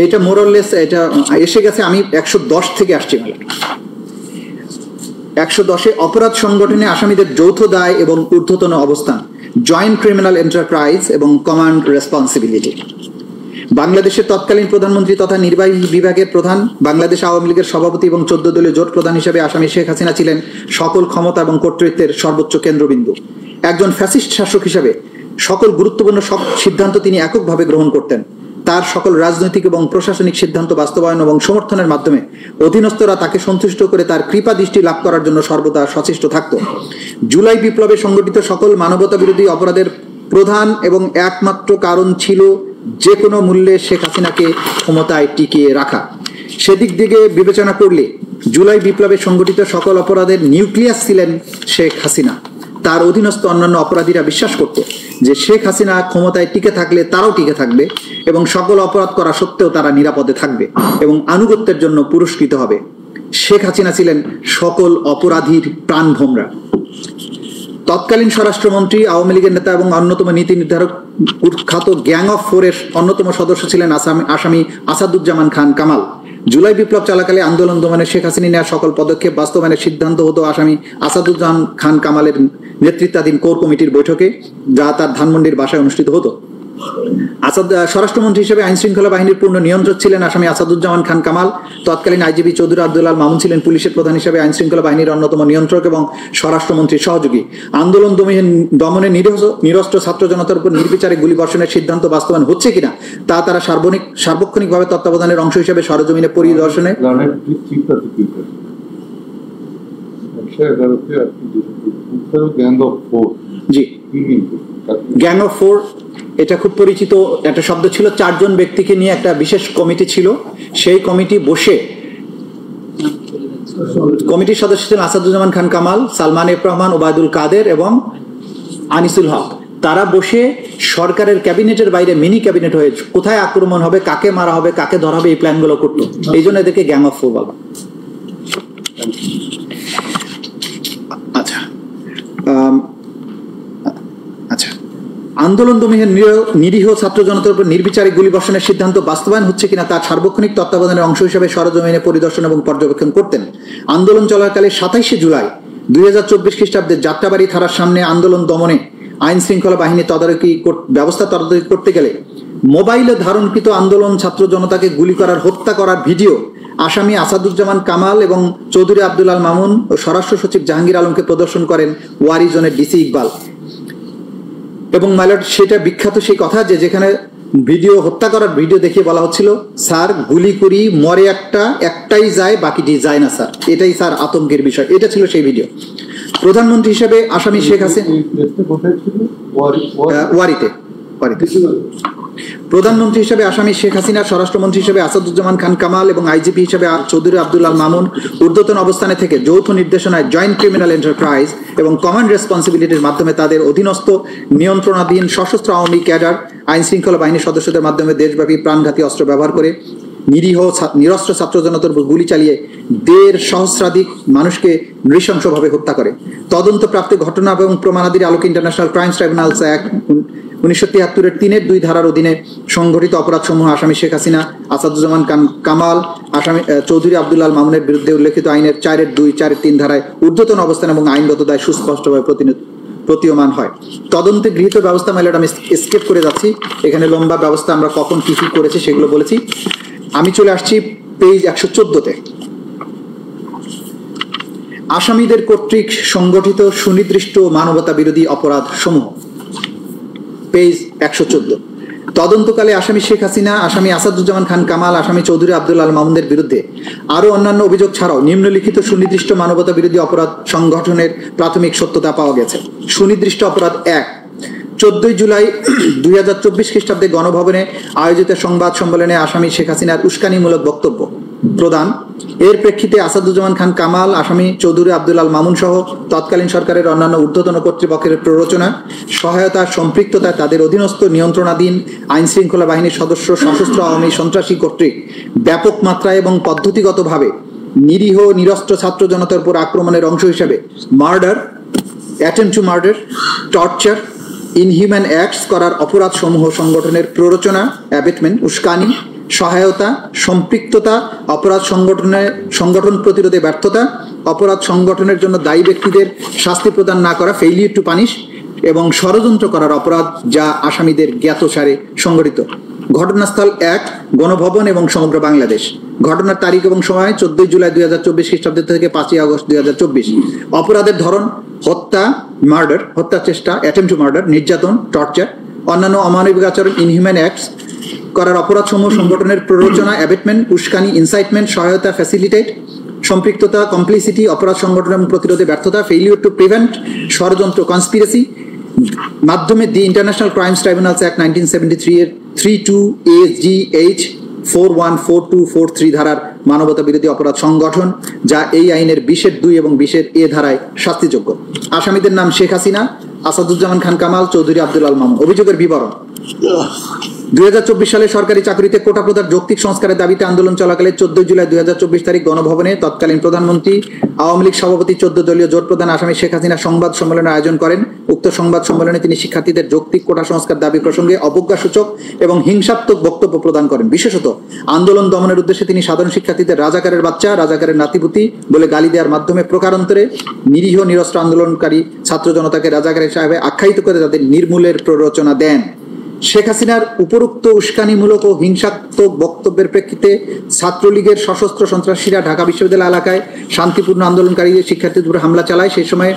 এইটা মোরলেস এটা এসে গেছে। আমি 110 থেকে আসছি। 110-এ অপরাধ সংগঠনে আসামিদের যৌথ দায় এবং ঊর্ধ্বতন অবস্থান, জয়েন্ট ক্রিমিনাল এন্টারপ্রাইজ এবং কমান্ড রেসপন্সিবিলিটি। বাংলাদেশের তৎকালীন প্রধানমন্ত্রী তথা নির্বাহী বিভাগের প্রধান, বাংলাদেশ আওয়ামী লীগের সভাপতি এবং 14 দলীয় জোট প্রধান হিসেবে আসামি শেখ হাসিনা ছিলেন সকল ক্ষমতা এবং কর্তৃত্বের সর্বোচ্চ কেন্দ্রবিন্দু। একজন ফ্যাসিস্ট শাসক হিসেবে সকল গুরুত্বপূর্ণ সব সিদ্ধান্ত তিনি এককভাবে গ্রহণ করতেন। তার সকল রাজনৈতিক এবং প্রশাসনিক সিদ্ধান্ত বাস্তবায়ন এবং সমর্থনের মাধ্যমে অধীনস্থরা তাকে সন্তুষ্ট করে তার কৃপা দৃষ্টি লাভ করার জন্য সর্বদা সচেষ্ট থাকত। জুলাই বিপ্লবে সংগঠিত সকল মানবতা বিরোধী অপরাধের প্রধান এবং একমাত্র কারণ ছিল যে কোনো মূল্যে শেখ হাসিনাকে ক্ষমতায় টিকিয়ে রাখা। সেদিক থেকে বিবেচনা করলে জুলাই বিপ্লবে সংগঠিত সকল অপরাধের নিউক্লিয়াস ছিলেন শেখ হাসিনা। তার অধীনস্থ অন্যান্য অপরাধীরা বিশ্বাস করত যে শেখ হাসিনা ক্ষমতায় টিকে থাকলে তারাও টিকে থাকবে এবং সকল অপরাধ করা সত্ত্বেও তারা নিরাপদে থাকবে এবং আনুগত্যের জন্য পুরস্কৃত হবে। শেখ হাসিনা ছিলেন সকল অপরাধীর প্রাণভোমরা। তৎকালীন স্বরাষ্ট্রমন্ত্রী, আওয়ামী লীগের নেতা এবং অন্যতম নীতি নির্ধারক কুখ্যাত গ্যাং অফ ফোরের অন্যতম সদস্য ছিলেন আসামি আসাদুজ্জামান খান কামাল। জুলাই বিপ্লব চলাকালে আন্দোলন দমনে শেখ হাসিনা নেওয়া সকল পদক্ষেপ বাস্তবায়নের সিদ্ধান্ত হতো আসামি আসাদুজ্জামান খান কামালের নেতৃত্বাধীন কোর কমিটির বৈঠকে, যা তার ধানমন্ডির বাসায় অনুষ্ঠিত হতো। স্বরাষ্ট্রমন্ত্রী হিসেবে আইন শৃঙ্খলা বাহিনীর পূর্ণ নিয়ন্ত্রক ছিলেন আসামি আসাদুজ্জামান খান কামাল। তৎকালীন আইজিপি চৌধুরী আব্দুল আল মামুন ছিলেন পুলিশের প্রধান হিসেবে আইন শৃঙ্খলা বাহিনীর অন্যতম নিয়ন্ত্রক এবং স্বরাষ্ট্রমন্ত্রীর সহযোগী। আন্দোলন দমনে নিরস্ত্র ছাত্র জনতার উপর নির্বিচারে গুলিবর্ষণের সিদ্ধান্ত বাস্তবায়ন হচ্ছে কিনা তা তারা সার্বক্ষণিকভাবে তত্ত্বাবধানের অংশ হিসেবে সরজমিনে পরিদর্শনে গ্যাং অফ ফোর, এটা খুব পরিচিত একটা শব্দ ছিল। 4 জন ব্যক্তিকে নিয়ে একটা বিশেষ কমিটি ছিল। সেই কমিটি বসে, কমিটির সদস্য ছিলেন আসাদুজ্জামান খান কামাল, সালমান এফ রহমান, ওবায়দুল কাদের এবং আনিসুল হক। তারা বসে সরকারের ক্যাবিনেটের বাইরে মিনি ক্যাবিনেট হয়ে কোথায় আক্রমণ হবে, কাকে মারা হবে, কাকে ধরা হবে, এই প্ল্যানগুলো করতো। এই জন্য এদেরকে গ্যাং অফ ফোর বলা। আচ্ছা আচ্ছা আন্দোলন দমনে নিরীহ ছাত্র জনতার উপর নির্বিচারে গুলিবর্ষণের সিদ্ধান্ত বাস্তবায়ন হচ্ছে কিনা তার সার্বক্ষণিক তত্ত্বাবধানের অংশ হিসেবে সরজমিনে পরিদর্শন এবং পর্যবেক্ষণ করতেন। আন্দোলন চলাকালে 27শে জুলাই 2024 খ্রিস্টাব্দে যাত্রাবাড়ি থানার সামনে আন্দোলন দমনে আইন শৃঙ্খলা বাহিনী তদারকি করতে গেলে মোবাইলে ধারণকৃত আন্দোলন ছাত্র জনতাকে গুলি করার, হত্যা করার ভিডিও আসামি আসাদুজ্জামান কামাল এবং চৌধুরী আব্দুল আল মামুন ও স্বরাষ্ট্র সচিব জাহাঙ্গীর আলমকে প্রদর্শন করেন ওয়ারি জোনের ডিসি ইকবাল। এবং মাইলট, সেটা বিখ্যাত সেই কথা যে যেখানে ভিডিও, হত্যা করার ভিডিও দেখিয়ে বলা হচ্ছিল, স্যার গুলি করি, মরে একটাই যায়, বাকিটি যায় না স্যার, এটাই স্যার আতঙ্কের বিষয়। এটা ছিল সেই ভিডিও। প্রধানমন্ত্রী হিসেবে আসামি শেখ হাসিনা ওয়ারিতে প্রধানমন্ত্রী হিসেবে আসামি শেখ হাসিনা, স্বরাষ্ট্রমন্ত্রী হিসেবে আসাদুজ্জামান খান কামাল এবং আইজিপি হিসেবে চৌধুরী আব্দুল আল মামুন ঊর্ধ্বতন অবস্থানে থেকে যৌথ নির্দেশনায় জয়েন্ট ক্রিমিনাল এন্টারপ্রাইজ এবং কমান্ড রেসপন্সিবিলিটির মাধ্যমে তাদের অধীনস্থ নিয়ন্ত্রণাধীন সশস্ত্র আওয়ামী ক্যাডার আইন শৃঙ্খলা বাহিনীর সদস্যদের মাধ্যমে দেশব্যাপী প্রাণঘাতী অস্ত্র ব্যবহার করে নিরস্ত্র ছাত্র জনতার উপর গুলি চালিয়ে 1.5 সহস্রাধিক মানুষকে নৃশংসভাবে হত্যা করে। তদন্তপ্রাপ্ত ঘটনা এবং প্রমাণাদির আলোকে ইন্টারন্যাশনাল ক্রাইমস ট্রাইব্যুনালস অ্যাক্ট 1973-এর 3-এর 2 ধারার অধীনে সংঘটিত অপরাধসমূহ আসামি শেখ হাসিনা, আসাদুজ্জামান কামাল, আসামি চৌধুরী আব্দুল আল মামুনের বিরুদ্ধে উল্লেখিত আইনের 4-এর 2, 4-এর 3 ধারায় ঊর্ধ্বতন অবস্থান এবং আইনগত দায় সুস্পষ্টভাবে প্রতীয়মান হয়। তদন্তে গৃহীত ব্যবস্থা মাইলট, আমি স্কেপ করে যাচ্ছি, এখানে লম্বা ব্যবস্থা আমরা কখন কি কি করেছি সেগুলো বলেছি। আমি চলে আসছি পেজ 114-তে। আসামিদের কর্তৃক সংগঠিত সুনির্দিষ্ট মানবতা বিরোধী অপরাধ সমূহ, পেজ 114। তদন্তকালে আসামি শেখ হাসিনা, আসামি আসাদুজ্জামান খান কামাল, আসামি চৌধুরী আব্দুল আল মামুনের বিরুদ্ধে আরো অন্যান্য অভিযোগ ছাড়াও নিম্নলিখিত সুনির্দিষ্ট মানবতা বিরোধী অপরাধ সংগঠনের প্রাথমিক সত্যতা পাওয়া গেছে। সুনির্দিষ্ট অপরাধ 1, 14 জুলাই 2024 খ্রিস্টাব্দে গণভবনে আয়োজিত সংবাদ সম্মেলনে আসামি শেখ হাসিনার উস্কানিমূলক বক্তব্য প্রদান। এর প্রেক্ষিতে আসাদুজ্জামান খান কামাল, আসামি চৌধুরী আব্দুল আল মামুন সহ তৎকালীন সরকারের অন্যান্য ঊর্ধ্বতন কর্তৃপক্ষের প্ররোচনা, সহায়তা, সম্পৃক্ততায় তাদের অধীনস্থ নিয়ন্ত্রণাধীন আইন শৃঙ্খলা বাহিনীর সদস্য সশস্ত্র আওয়ামী সন্ত্রাসী কর্তৃক ব্যাপক মাত্রায় এবং পদ্ধতিগতভাবে নিরীহ নিরস্ত্র ছাত্র জনতার উপর আক্রমণের অংশ হিসেবে murder, attempt to murder, torture, inhuman acts করার অপরাধ সমূহ সংগঠনের প্ররোচনা, অ্যাবেটমেন্ট, উস্কানি, সহায়তা, সম্পৃক্ততা, অপরাধ সংগঠন প্রতিরোধে ব্যর্থতা, অপরাধ সংগঠনের জন্য দায়ী ব্যক্তিদের শাস্তি প্রদান না করা, ফেইলিয়ার টু পানিশ, এবং ষড়যন্ত্র করার অপরাধ যা আসামিদের জ্ঞাতসারে সংগঠিত। ঘটনাস্থল 1, গণভবন এবং সমগ্র বাংলাদেশ। ঘটনার তারিখ এবং সময় 14 জুলাই 2024 খ্রিস্টাব্দ থেকে 5 আগস্ট 2024। অপরাধের ধরন হত্যা, মার্ডার, হত্যা চেষ্টা, অ্যাটেম্পট টু মার্ডার, নির্যাতন, টর্চার, অন্যান্য অমানবিক আচরণ, ইনহিউম্যান অ্যাক্টস করার অপরাধসমূহ সংগঠনের প্ররোচনা, অ্যাবেটমেন্ট, উস্কানি, ইনসাইটমেন্ট, সহায়তা, ফ্যাসিলিটেট, সম্পৃক্ততা, কমপ্লিসিটি, অপরাধ সংগঠন এবং প্রতিরোধে ব্যর্থতা, ফেইলিউর টু প্রিভেন্ট, ষড়যন্ত্র, কনস্পিরেসি মাধ্যমে the international crimes tribunals act 1973 এর 32AGH 414243 ধারার মানবতা বিরোধী অপরাধ সংগঠন, যা এই আইনের 20(2) এবং 20(a) ধারায় শাস্তিযোগ্য। আসামিদের নাম শেখ হাসিনা, আসাদুজ্জামান খান কামাল, চৌধুরী আব্দুল আল মামুন। অভিযোগের বিবরণ: 2024 সালে সরকারি চাকরিতে কোটা প্রথার যৌক্তিক সংস্কারের দাবিতে আন্দোলন চলাকালে 14 জুলাই 2024 তারিখ গণভবনে তৎকালীন প্রধানমন্ত্রী, আওয়ামী লীগ সভাপতি, 14 দলীয় জোট প্রধান আসামি শেখ হাসিনা সংবাদ সম্মেলনের আয়োজন করেন। উক্ত সংবাদ সম্মেলনে তিনি শিক্ষার্থীদের যৌক্তিক কোটা সংস্কার দাবি প্রসঙ্গে অবজ্ঞাসূচক এবং হিংসাত্মক বক্তব্য প্রদান করেন। বিশেষত আন্দোলন দমনের উদ্দেশ্যে তিনি সাধারণ শিক্ষার্থীদের রাজাকারের বাচ্চা, রাজাকারের নাতিপুতি বলে গালি দেওয়ার মাধ্যমে প্রকারান্তরে নিরীহ নিরস্ত্র আন্দোলনকারী ছাত্র জনতাকে রাজাকারের সাহেবে আখ্যায়িত করে তাদের নির্মূলের প্ররোচনা দেন। শেখ হাসিনার উপরোক্ত উস্কানিমূলক ও হিংসাত্মক বক্তব্যের প্রেক্ষিতে ছাত্রলীগের সশস্ত্র সন্ত্রাসীরা ঢাকা বিশ্ববিদ্যালয় এলাকায় শান্তিপূর্ণ আন্দোলনকারীদের শিক্ষার্থীদের উপর হামলা চালায়। সেই সময়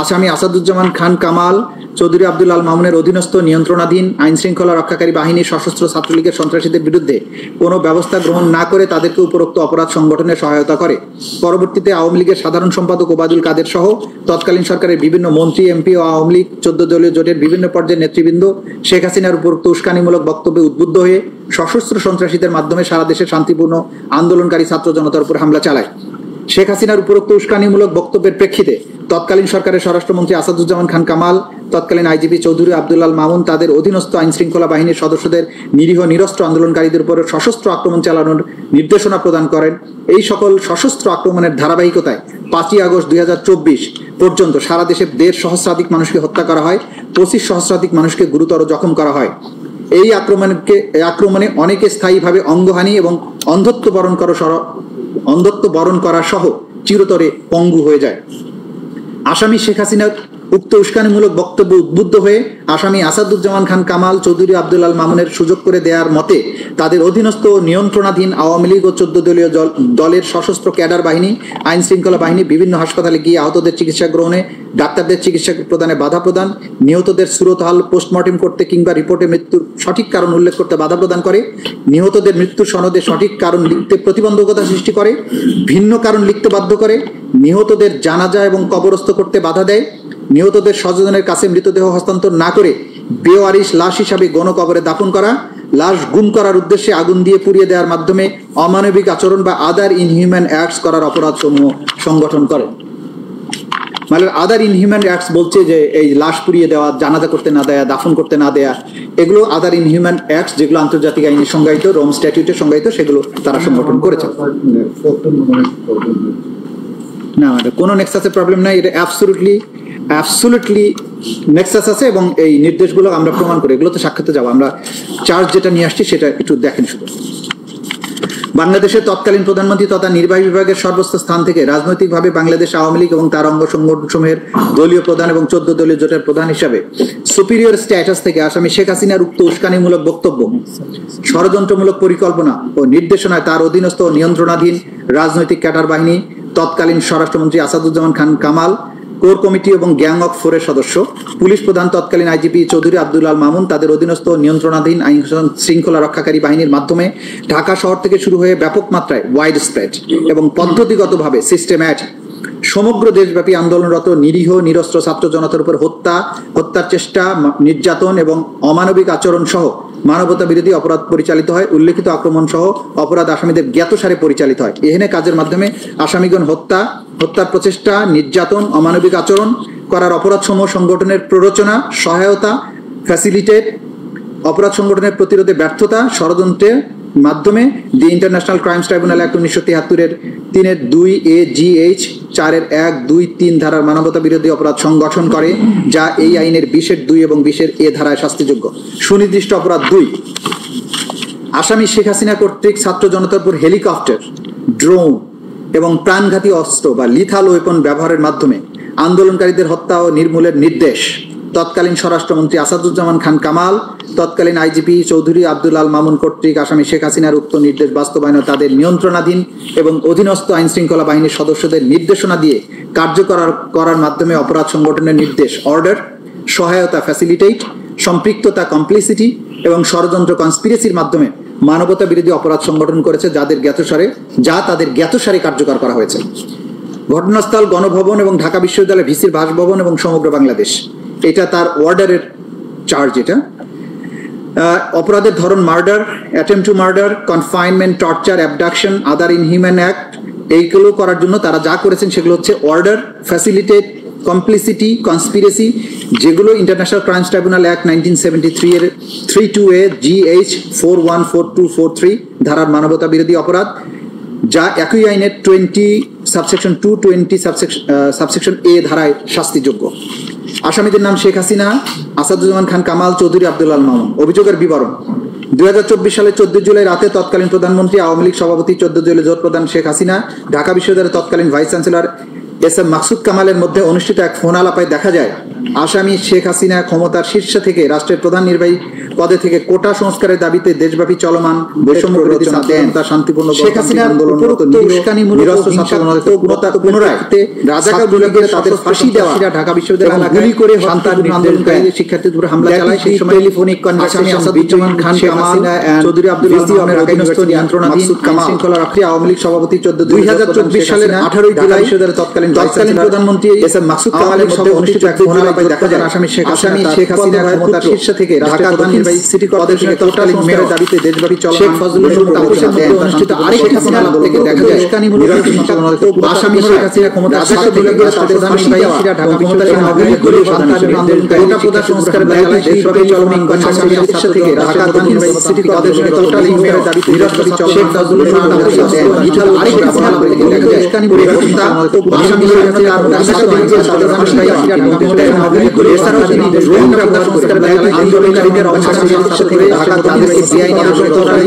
আসামি আসাদুজ্জামান খান কামাল, চৌধুরী আব্দুল আল মামুনের অধীনস্থ নিয়ন্ত্রণাধীন আইন শৃঙ্খলা রক্ষাকারী বাহিনী সশস্ত্র ছাত্রলীগের সন্ত্রাসীদের বিরুদ্ধে কোনো ব্যবস্থা গ্রহণ না করে তাদেরকে উপরোক্ত অপরাধ সংগঠনে সহায়তা করে। পরবর্তীতে আওয়ামী লীগের সাধারণ সম্পাদক ওবায়দুল কাদের সহ তৎকালীন সরকারের বিভিন্ন মন্ত্রী, এমপি ও আওয়ামী লীগ 14 দলীয় জোটের বিভিন্ন পর্যায়ের নেতৃবৃন্দ শেখ হাসিনার উপরোক্ত উস্কানিমূলক বক্তব্যে উদ্বুদ্ধ হয়ে সশস্ত্র সন্ত্রাসীদের মাধ্যমে সারা দেশে শান্তিপূর্ণ আন্দোলনকারী ছাত্র জনতার উপর হামলা চালায়। শেখ হাসিনার উপরোক্ত উস্কানিমূলক বক্তব্যের প্রেক্ষিতে তৎকালীন সরকারের স্বরাষ্ট্রমন্ত্রী আসাদুজ্জামান খান কামাল, তৎকালীন আইজিপি চৌধুরী আব্দুল আল মামুন তাদের অধীনস্থ আইন শৃঙ্খলা বাহিনীর সদস্যদের নিরীহ নিরস্ত্র আন্দোলনকারীদের উপর সশস্ত্র আক্রমণ চালানোর নির্দেশনা প্রদান করেন। এই সকল সশস্ত্র আক্রমণের ধারাবাহিকতায় 5ই আগস্ট 2024 পর্যন্ত সারা দেশে 1.5 সহস্রাধিক মানুষকে হত্যা করা হয়, 25 সহস্রাধিক মানুষকে গুরুতর জখম করা হয়। এই আক্রমণে অনেকে স্থায়ীভাবে অঙ্গহানি এবং অন্ধত্ব বরণ করা সহ চিরতরে পঙ্গু হয়ে যায়। আসামি শেখ হাসিনার উক্ত উস্কানিমূলক বক্তব্য উদ্বুদ্ধ হয়ে আসামি আসাদুজ্জামান খান কামাল, চৌধুরী আব্দুল আল মামুনের সুযোগ করে দেওয়ার মতে তাদের অধীনস্থ নিয়ন্ত্রণাধীন আওয়ামী লীগ ও 14 দলীয় দলের সশস্ত্র ক্যাডার বাহিনী, আইন শৃঙ্খলা বাহিনী বিভিন্ন হাসপাতালে গিয়ে আহতদের চিকিৎসা গ্রহণে, ডাক্তারদের চিকিৎসা প্রদানে বাধা প্রদান, নিহতদের সুরতহাল পোস্টমর্টেম করতে কিংবা রিপোর্টে মৃত্যুর সঠিক কারণ উল্লেখ করতে বাধা প্রদান করে, নিহতদের মৃত্যুর সনদে সঠিক কারণ লিখতে প্রতিবন্ধকতা সৃষ্টি করে, ভিন্ন কারণ লিখতে বাধ্য করে, নিহতদের জানাজা এবং কবরস্থ করতে বাধা দেয়, নিহতদের স্বজনের কাছে মৃতদেহ হস্তান্তর না করে বেওয়ারিশ লাশ হিসাবে গণকবরে দাফন করা, লাশ গুম করার উদ্দেশ্যে আগুন দিয়ে পুড়িয়ে দেওয়ার মাধ্যমে অমানবিক আচরণ বা আদার ইনহিউম্যান অ্যাক্টস করার অপরাধসমূহ সংগঠন করে। মানে আদার ইনহিউম্যান অ্যাক্টস বলছে যে এই লাশ পুড়িয়ে দেওয়া, জানাজা করতে না দেয়া, দাফন করতে না দেয়া, এগুলো আদার ইনহিউম্যান অ্যাক্টস যেগুলো আন্তর্জাতিক আইনে সংজ্ঞায়িত, রোম স্ট্যাটিউটে সংজ্ঞায়িত, সেগুলো তারা সংগঠন করেছে। না, কোনো নেক্সাসের প্রবলেম নাই, এটা অ্যাবসলিউটলি নেক্সাস আছে এবং এই নির্দেশগুলো আমরা প্রমাণ করি। এগুলো তো সাক্ষাতে যাবো, আমরা চার্জ যেটা নিয়ে আসছি সেটা একটু দেখেন শুধু। বাংলাদেশের তৎকালীন প্রধানমন্ত্রী তথা নির্বাহী বিভাগের সর্বোচ্চ স্থান থেকে রাজনৈতিকভাবে বাংলাদেশ আওয়ামী লীগ এবং তার অঙ্গ সংগঠনসমূহের দলীয় প্রধান এবং 14 দলীয় জোটের প্রধান হিসাবে সুপিরিয়র স্ট্যাটাস থেকে আসামি শেখ হাসিনার উক্ত উস্কানিমূলক বক্তব্য, ষড়যন্ত্রমূলক পরিকল্পনা ও নির্দেশনায় তার অধীনস্থ নিয়ন্ত্রণাধীন রাজনৈতিক ক্যাডার বাহিনী, তৎকালীন স্বরাষ্ট্রমন্ত্রী আসাদুজ্জামান খান কামাল, কোর কমিটি এবং গ্যাং অফ 4-এর সদস্য, পুলিশ প্রধান তৎকালীন আইজিপি চৌধুরী আব্দুল আল মামুন তাদের অধীনস্থ নিয়ন্ত্রণাধীন আইন শৃঙ্খলা রক্ষাকারী বাহিনীর মাধ্যমে ঢাকা শহর থেকে শুরু হয়ে ব্যাপক মাত্রায় ওয়াইড স্প্রেড এবং পদ্ধতিগতভাবে সিস্টেম্যাটিক সমগ্র দেশব্যাপী আন্দোলনরত নিরীহ নিরস্ত্র ছাত্র জনতার উপর হত্যার চেষ্টা, নির্যাতন এবং অমানবিক আচরণ সহ মানবতা বিরোধী অপরাধ পরিচালিত হয়। উল্লেখিত আক্রমণ সহ অপরাধ আসামিদের জ্ঞাতসারে পরিচালিত হয়। এহেনে কাজের মাধ্যমে আসামিগণ হত্যার প্রচেষ্টা, নির্যাতন, অমানবিক আচরণ করার অপরাধসমূহ সংগঠনের প্ররোচনা, সহায়তা, ফ্যাসিলিটেট, অপরাধ সংগঠনের প্রতিরোধে ব্যর্থতা, ষড়যন্ত্রের মাধ্যমে the international crimes tribunal act 1973-এর 3-2AGH 4-1-2-3 ধারার মানবতা বিরোধী অপরাধ সংগঠন করে, যা এই আইনের 20-2 এবং 20-A ধারায় শাস্তিযোগ্য। সুনির্দিষ্ট অপরাধ 2, আসামি শেখ হাসিনা কর্তৃক ছাত্র জনতার উপর হেলিকপ্টার, ড্রোন এবং প্রাণঘাতী অস্ত্র বা লিথাল ওয়েপন ব্যবহারের মাধ্যমে আন্দোলনকারীদের হত্যা ও নির্মূলের নির্দেশ তৎকালীন স্বরাষ্ট্রমন্ত্রী আসাদুজ্জামান খান কামাল, তৎকালীন আইজিপি চৌধুরী আব্দুল আল মামুন কর্তৃক আসামি শেখ হাসিনার উক্ত নির্দেশ বাস্তবায়ন তাদের নিয়ন্ত্রণাধীন এবং অধীনস্থ আইন শৃঙ্খলা বাহিনীর সদস্যদের নির্দেশনা দিয়ে কার্যকর করার মাধ্যমে অপরাধ সংগঠনের নির্দেশ, অর্ডার, সহায়তা, ফ্যাসিলিটেট, সম্পৃক্ততা কমপ্লিসিটি এবং ষড়যন্ত্র কনস্পিরেসির মাধ্যমে মানবতা বিরোধী অপরাধ সংগঠন করেছে যা তাদের জ্ঞাতসারে কার্যকর করা হয়েছে। ঘটনাস্থল গণভবন এবং ঢাকা বিশ্ববিদ্যালয় ভিসির বাসভবন এবং সমগ্র বাংলাদেশ। এটা তার অর্ডারের চার্জ। এটা অপরাধের ধরন murder, attempt to murder, confinement, torture, abduction, other inhuman act. এইগুলো করার জন্য তারা যা করেছেন সেগুলো হচ্ছে অর্ডার, ফ্যাসিলিটেট, কমপ্লিসিটি, কনস্পিরেসি, যেগুলো ইন্টারন্যাশনাল ক্রাইমস ট্রাইব্যুনাল অ্যাক্ট 1973 এর 32A GH 414243 ধারার মানবতা বিরোধী অপরাধ, যা একই আইনের 20(2)(20) সাবসেকশন A ধারায় শাস্তিযোগ্য। আসামিদের নাম শেখ হাসিনা, আসাদুজ্জামান খান কামাল, চৌধুরী আব্দুল আল মামুন। অভিযোগের বিবরণ: 2024 সালের 14 জুলাই রাতে তৎকালীন প্রধানমন্ত্রী, আওয়ামী লীগ সভাপতি, 14 দলীয় জোট প্রধান শেখ হাসিনা, ঢাকা বিশ্ববিদ্যালয়ের তৎকালীন ভাইস চ্যান্সেলর SM মাকসুদ কামালের মধ্যে অনুষ্ঠিত এক ফোন আলাপে দেখা যায় আসামি শেখ হাসিনা ক্ষমতার শীর্ষ থেকে রাষ্ট্রের প্রধান নির্বাহী পদে থেকে কোটা সংস্কারের দাবিতে দেশব্যাপী চলমান বৈষম্য বিরোধী শান্তিপূর্ণ শেখ হাসিনা আন্দোলনরত পুনরায় রাজাকারদের তাদের ফাঁসি দেওয়া, ঢাকা বিশ্ববিদ্যালয়ে গুলি করে শান্তিপূর্ণ আন্দোলনকারীদের শিক্ষার্থীদের উপর হামলা চালায়। সেই সময় টেলিফোনিক কনভারসেশন আসাদুজ্জামান খান কামাল, চৌধুরী আব্দুল আল ঢাকা ইউনিভার্সিটি নিয়ন্ত্রণাধীন শৃঙ্খলা রক্ষী আওয়ামী লীগ সভাপতি 2024 সালের 18 জুলাই তৎকালীন প্রধানমন্ত্রী SM মাকসুদ কামালের মধ্যে অনুষ্ঠিত এক ফোন আলাপে দেখা যায় আসামি শেখ হাসিনা ক্ষমতার শীর্ষ থেকে ঢাকা প্রধান নির্বাহী সিটি কর্পোরেশনের টোটাল মেয়র দাবিতে দেশব্যাপী চলমান শেখ ফজলুল তাপসের মধ্যে অনুষ্ঠিত আরেক ফোন আলাপ থেকে দেখা যায় আসামি শেখ হাসিনা ক্ষমতার শীর্ষ থেকে রাষ্ট্রের প্রধান নির্বাহী ঢাকা বিশ্ববিদ্যালয়ের নগরী করে শান্তিপূর্ণ আন্দোলনকারী কোটা সংস্কারের দাবিতে দেশব্যাপী চলমান আসামি শীর্ষ থেকে ঢাকা প্রধান নির্বাহী সিটি কর্পোরেশনের টোটাল মেয়র দাবিতে দেশব্যাপী চলমান শেখ ফজলুল তাপসের আরেক ফোন আলাপ থেকে দেখা যায় আসামি শেখ হাসিনা এছাড়াও তিনি ড্রোন ব্যবহার সংস্কার আন্দোলনকারীদের অবস্থান করে ঢাকা তাদেরকে বেআইনি শেখ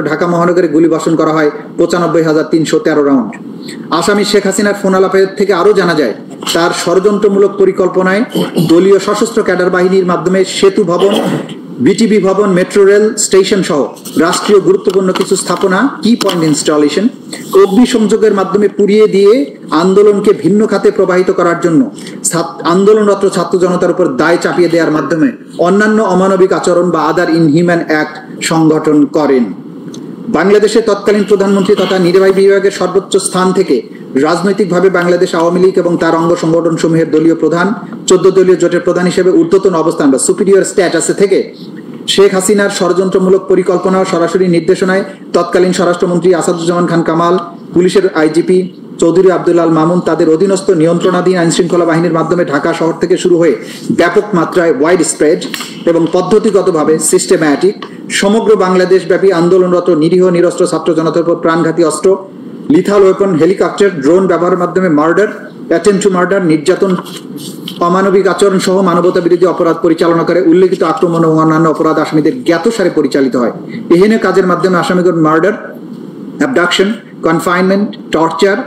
ঢাকা মহানগরে গুলিবর্ষণ করা হয় 95,313 রাউন্ড। আসামি শেখ হাসিনার ফোন আলাপের থেকে আরো জানা যায় তার ষড়যন্ত্রমূলক পরিকল্পনায় দলীয় সশস্ত্র ক্যাডার বাহিনীর মাধ্যমে সেতু ভবন, বিটিবি ভবন, মেট্রো রেল স্টেশন সহ রাষ্ট্রীয় গুরুত্বপূর্ণ কিছু স্থাপনা কি পয়েন্ট ইনস্টলেশন অগ্নিসংযোগের মাধ্যমে পুড়িয়ে দিয়ে আন্দোলনকে ভিন্ন খাতে প্রবাহিত করার জন্য আন্দোলনরত ছাত্র জনতার উপর দায় চাপিয়ে দেওয়ার মাধ্যমে অন্যান্য অমানবিক আচরণ বা আদার ইনহিউম্যান অ্যাক্ট সংগঠন করেন। বাংলাদেশের তৎকালীন প্রধানমন্ত্রী তথা নির্বাহী বিভাগের সর্বোচ্চ স্থান থেকে রাজনৈতিকভাবে বাংলাদেশ আওয়ামী লীগ এবং তার অঙ্গ সংগঠন সমূহের দলীয় প্রধান, 14 দলীয় জোটের প্রধান হিসেবে ঊর্ধ্বতন অবস্থান বা সুপিরিয়র স্ট্যাটাসে থেকে শেখ হাসিনার ষড়যন্ত্রমূলক পরিকল্পনা ও সরাসরি নির্দেশনায় তৎকালীন স্বরাষ্ট্রমন্ত্রী আসাদুজ্জামান খান কামাল, পুলিশের আইজিপি চৌধুরী আব্দুল আল মামুন তাদের অধীনস্থ নিয়ন্ত্রণাধীন আইনশৃঙ্খলা বাহিনীর মাধ্যমে ঢাকা শহর থেকে শুরু হয়ে ব্যাপক মাত্রায় ওয়াইড স্প্রেড এবং পদ্ধতিগতভাবে সিস্টেম্যাটিক সমগ্র বাংলাদেশ ব্যাপী আন্দোলনরত নিরীহ নিরস্ত্র ছাত্র জনতার উপর প্রাণঘাতী অস্ত্র, লিথাল ওয়েপন, হেলিকপ্টার, ড্রোন ব্যবহারের মাধ্যমে মার্ডার, অ্যাটেম্পট টু মার্ডার, নির্যাতন, অমানবিক আচরণ সহ মানবতা বিরোধী অপরাধ পরিচালনা করে উল্লেখিত আক্রমণ ও অন্যান্য অপরাধ আসামিদের জ্ঞাতসারে পরিচালিত হয়। এহেন কাজের মাধ্যমে আসামিগণ মার্ডার, অ্যাবডাকশন, কনফাইনমেন্ট, টর্চার,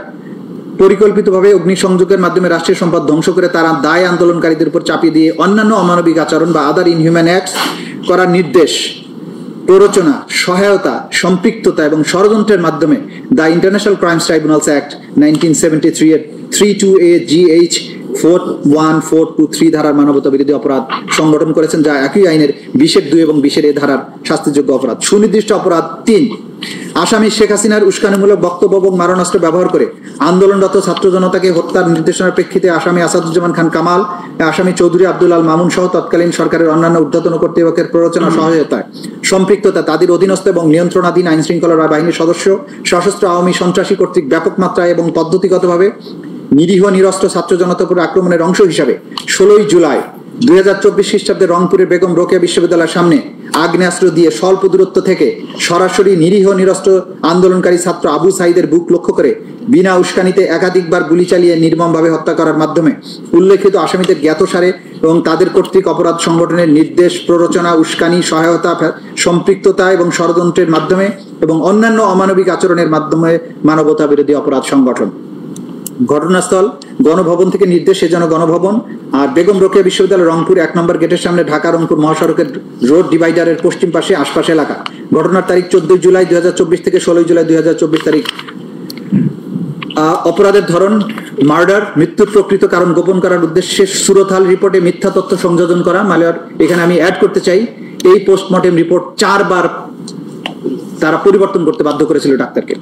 পরিকল্পিতভাবে অগ্নিসংযোগের মাধ্যমে রাষ্ট্রীয় সম্পদ ধ্বংস করে তারা দায় আন্দোলনকারীদের উপর চাপিয়ে দিয়ে অন্যান্য অমানবিক আচরণ বা আদার ইনহিউম্যান অ্যাক্টস করার নির্দেশ, প্ররোচনা, সহায়তা, সম্পৃক্ততা এবং ষড়যন্ত্রের মাধ্যমে the international crimes tribunals act 1973 এর 32A GH 41423 ধারার মানবতা বিরোধী অপরাধ সংগঠন করেছেন, যা একই আইনের 20(2) এবং 20(a) ধারার শাস্তিযোগ্য অপরাধ। সুনির্দিষ্ট অপরাধ 3, আসামি শেখ হাসিনার উস্কানিমূলক বক্তব্য এবং মারণাস্ত্র ব্যবহার করে আন্দোলনরত ছাত্র জনতাকে হত্যার নির্দেশনার প্রেক্ষিতে আসামি আসাদুজ্জামান খান কামাল, আসামি চৌধুরী আব্দুল আল মামুন সহ তৎকালীন সরকারের অন্যান্য ঊর্ধ্বতন কর্তৃপক্ষের প্ররোচনা, সহায়তায়, সম্পৃক্ততা, তাদের অধীনস্থ এবং নিয়ন্ত্রণাধীন আইন শৃঙ্খলা বাহিনীর সদস্য, সশস্ত্র আওয়ামী সন্ত্রাসী কর্তৃক ব্যাপক মাত্রায় এবং পদ্ধতিগতভাবে নিরীহ নিরস্ত্র ছাত্র জনতার উপর আক্রমণের অংশ হিসাবে 16 জুলাই 2024 খ্রিস্টাব্দে রংপুরের বেগম রোকেয়া বিশ্ববিদ্যালয়ের সামনে আগ্নেয়াস্ত্র দিয়ে স্বল্প দূরত্ব থেকে সরাসরি নিরীহ নিরস্ত্র আন্দোলনকারী ছাত্র আবু সাইদের বুক লক্ষ্য করে বিনা উস্কানিতে একাধিকবার গুলি চালিয়ে নির্মমভাবে হত্যা করার মাধ্যমে উল্লেখিত আসামিদের জ্ঞাতসারে এবং তাদের কর্তৃক অপরাধ সংগঠনের নির্দেশ, প্ররোচনা, উস্কানি, সহায়তা, সম্পৃক্ততা এবং ষড়যন্ত্রের মাধ্যমে এবং অন্যান্য অমানবিক আচরণের মাধ্যমে মানবতা বিরোধী অপরাধ সংগঠন। ঘটনাস্থল গণভবন থেকে নির্দেশ সেজন্য গণভবন, আর বেগম রোকেয়া বিশ্ববিদ্যালয় রংপুর 1 নম্বর গেটের সামনে ঢাকা রংপুর মহাসড়কের রোড ডিভাইডারের পশ্চিম পাশে আশপাশ এলাকা। ঘটনার তারিখ 14 জুলাই 2024 থেকে 16 জুলাই 2024 তারিখ। অপরাধের ধরন মার্ডার, মৃত্যুর প্রকৃত কারণ গোপন করার উদ্দেশ্যে সুরতহাল রিপোর্টে মিথ্যা তথ্য সংযোজন করা। মালিয়ার এখানে আমি অ্যাড করতে চাই, এই পোস্টমর্টেম রিপোর্ট 4 বার তারা পরিবর্তন করতে বাধ্য করেছিল ডাক্তারকে।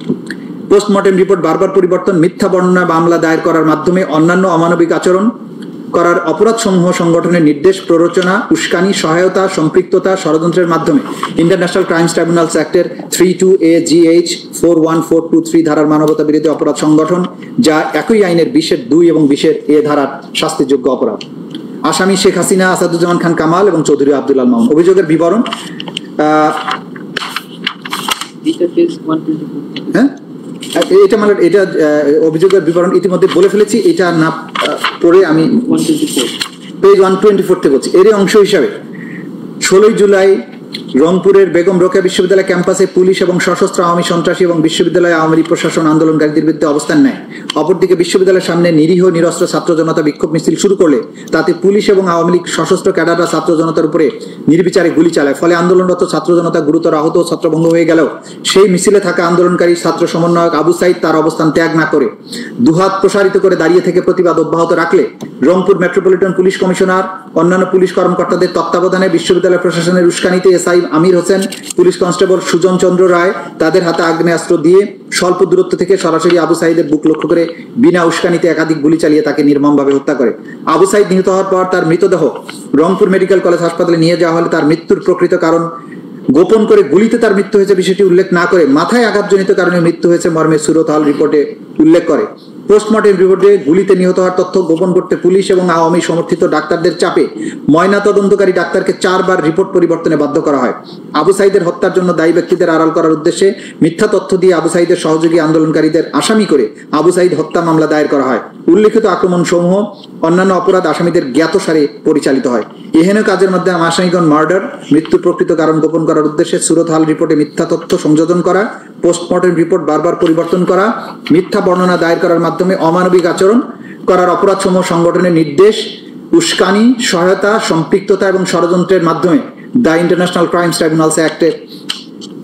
পোস্টমর্টেম রিপোর্ট বারবার পরিবর্তন, মিথ্যা বর্ণনা, মামলা দায়ের করার মাধ্যমে অন্যান্য অমানবিক আচরণ করার অপরাধ সমূহ সংগঠনের নির্দেশ, প্ররোচনা, উস্কানি, সহায়তা, সম্পৃক্ততা, ষড়যন্ত্রের মাধ্যমে ইন্টারন্যাশনাল ক্রাইমস ট্রাইব্যুনালস অ্যাক্টের 32A GH 41423 ধারার মানবতা বিরোধী অপরাধ সংগঠন, যা একই আইনের 20(2) এবং 20(a) ধারার শাস্তিযোগ্য অপরাধ। আসামি শেখ হাসিনা, আসাদুজ্জামান খান কামাল এবং চৌধুরী আব্দুল আল মামুন। অভিযোগের বিবরণ, হ্যাঁ এটা মানে এটা অভিযোগের বিবরণ ইতিমধ্যে বলে ফেলেছি, এটা না পড়ে আমি পেজ 124 থেকে বলছি। এরই অংশ হিসাবে 16 জুলাই রংপুরের বেগম রোকেয়া বিশ্ববিদ্যালয় ক্যাম্পাসে পুলিশ এবং সশস্ত্র আওয়ামী সন্ত্রাসী এবং বিশ্ববিদ্যালয় আওয়ামী লীগ প্রশাসন আন্দোলনকারীদের বিরুদ্ধে অবস্থান নেয়। অপরদিকে বিশ্ববিদ্যালয়ের সামনে নিরীহ নিরস্ত্র ছাত্র জনতা বিক্ষোভ মিছিল শুরু করলে তাতে পুলিশ এবং আওয়ামী লীগ সশস্ত্র ক্যাডাররা ছাত্র জনতার উপরে নির্বিচারে গুলি চালায়। ফলে আন্দোলনরত ছাত্র জনতা গুরুতর আহত ও ছত্রভঙ্গ হয়ে গেল। সেই মিছিলে থাকা আন্দোলনকারী ছাত্র সমন্বয়ক আবু সাইদ তার অবস্থান ত্যাগ না করে দুহাত প্রসারিত করে দাঁড়িয়ে থেকে প্রতিবাদ অব্যাহত রাখলে রংপুর মেট্রোপলিটন পুলিশ কমিশনার, অন্যান্য পুলিশ কর্মকর্তাদের তত্ত্বাবধানে বিশ্ববিদ্যালয় প্রশাসনের উস্কানিতে SI Amir Hossain, police constable Sujan চন্দ্র রায় তাদের হাতে আগ্নেয়াস্ত্র দিয়ে স্বল্প দূরত্ব থেকে সরাসরি আবু সাইদের বুক লক্ষ্য করে বিনা উস্কানিতে একাধিক গুলি চালিয়ে তাকে নির্মমভাবে হত্যা করে। আবু সাইদ নিহত হওয়ার পর তার মৃতদেহ রংপুর মেডিকেল কলেজ হাসপাতালে নিয়ে যাওয়া হলে তার মৃত্যুর প্রকৃত কারণ গোপন করে গুলিতে তার মৃত্যু হয়েছে বিষয়টি উল্লেখ না করে মাথায় আঘাতজনিত কারণে মৃত্যু হয়েছে মর্মে সুরতহাল রিপোর্টে উল্লেখ করে। পোস্টমর্টেম রিপোর্টে গুলিতে নিহত হওয়ার তথ্য গোপন করতে পুলিশ এবং আওয়ামী সমর্থিত ডাক্তারদের চাপে ময়না তদন্তকারী ডাক্তারকে 4 বার রিপোর্ট পরিবর্তনে বাধ্য করা হয়। আবু সাইদের হত্যার জন্য দায়ী ব্যক্তিদের আড়াল করার উদ্দেশ্যে মিথ্যা তথ্য দিয়ে আবু সাইদের সহযোগী আন্দোলনকারীদের আসামি করে আবু সাইদ হত্যা মামলা দায়ের করা হয়। উল্লেখিত আক্রমণ সমূহ অন্যান্য অপরাধ আসামিদের জ্ঞাতসারে পরিচালিত হয়। এহেন কাজের মধ্যে আসামিগণ মার্ডার, মৃত্যুর প্রকৃত কারণ গোপন করার উদ্দেশ্যে সুরতহাল রিপোর্টে মিথ্যা তথ্য সংযোজন করা, পোস্টমর্টেম রিপোর্ট বারবার পরিবর্তন করা, মিথ্যা বর্ণনা দায়ের করার মাধ্যমে অমানবিক আচরণ করার অপরাধ সমূহ সংগঠনের নির্দেশ, উস্কানি, সহায়তা, সম্পৃক্ততা এবং ষড়যন্ত্রের মাধ্যমে দ্য ইন্টারন্যাশনাল ক্রাইমস ট্রাইব্যুনালস অ্যাক্টের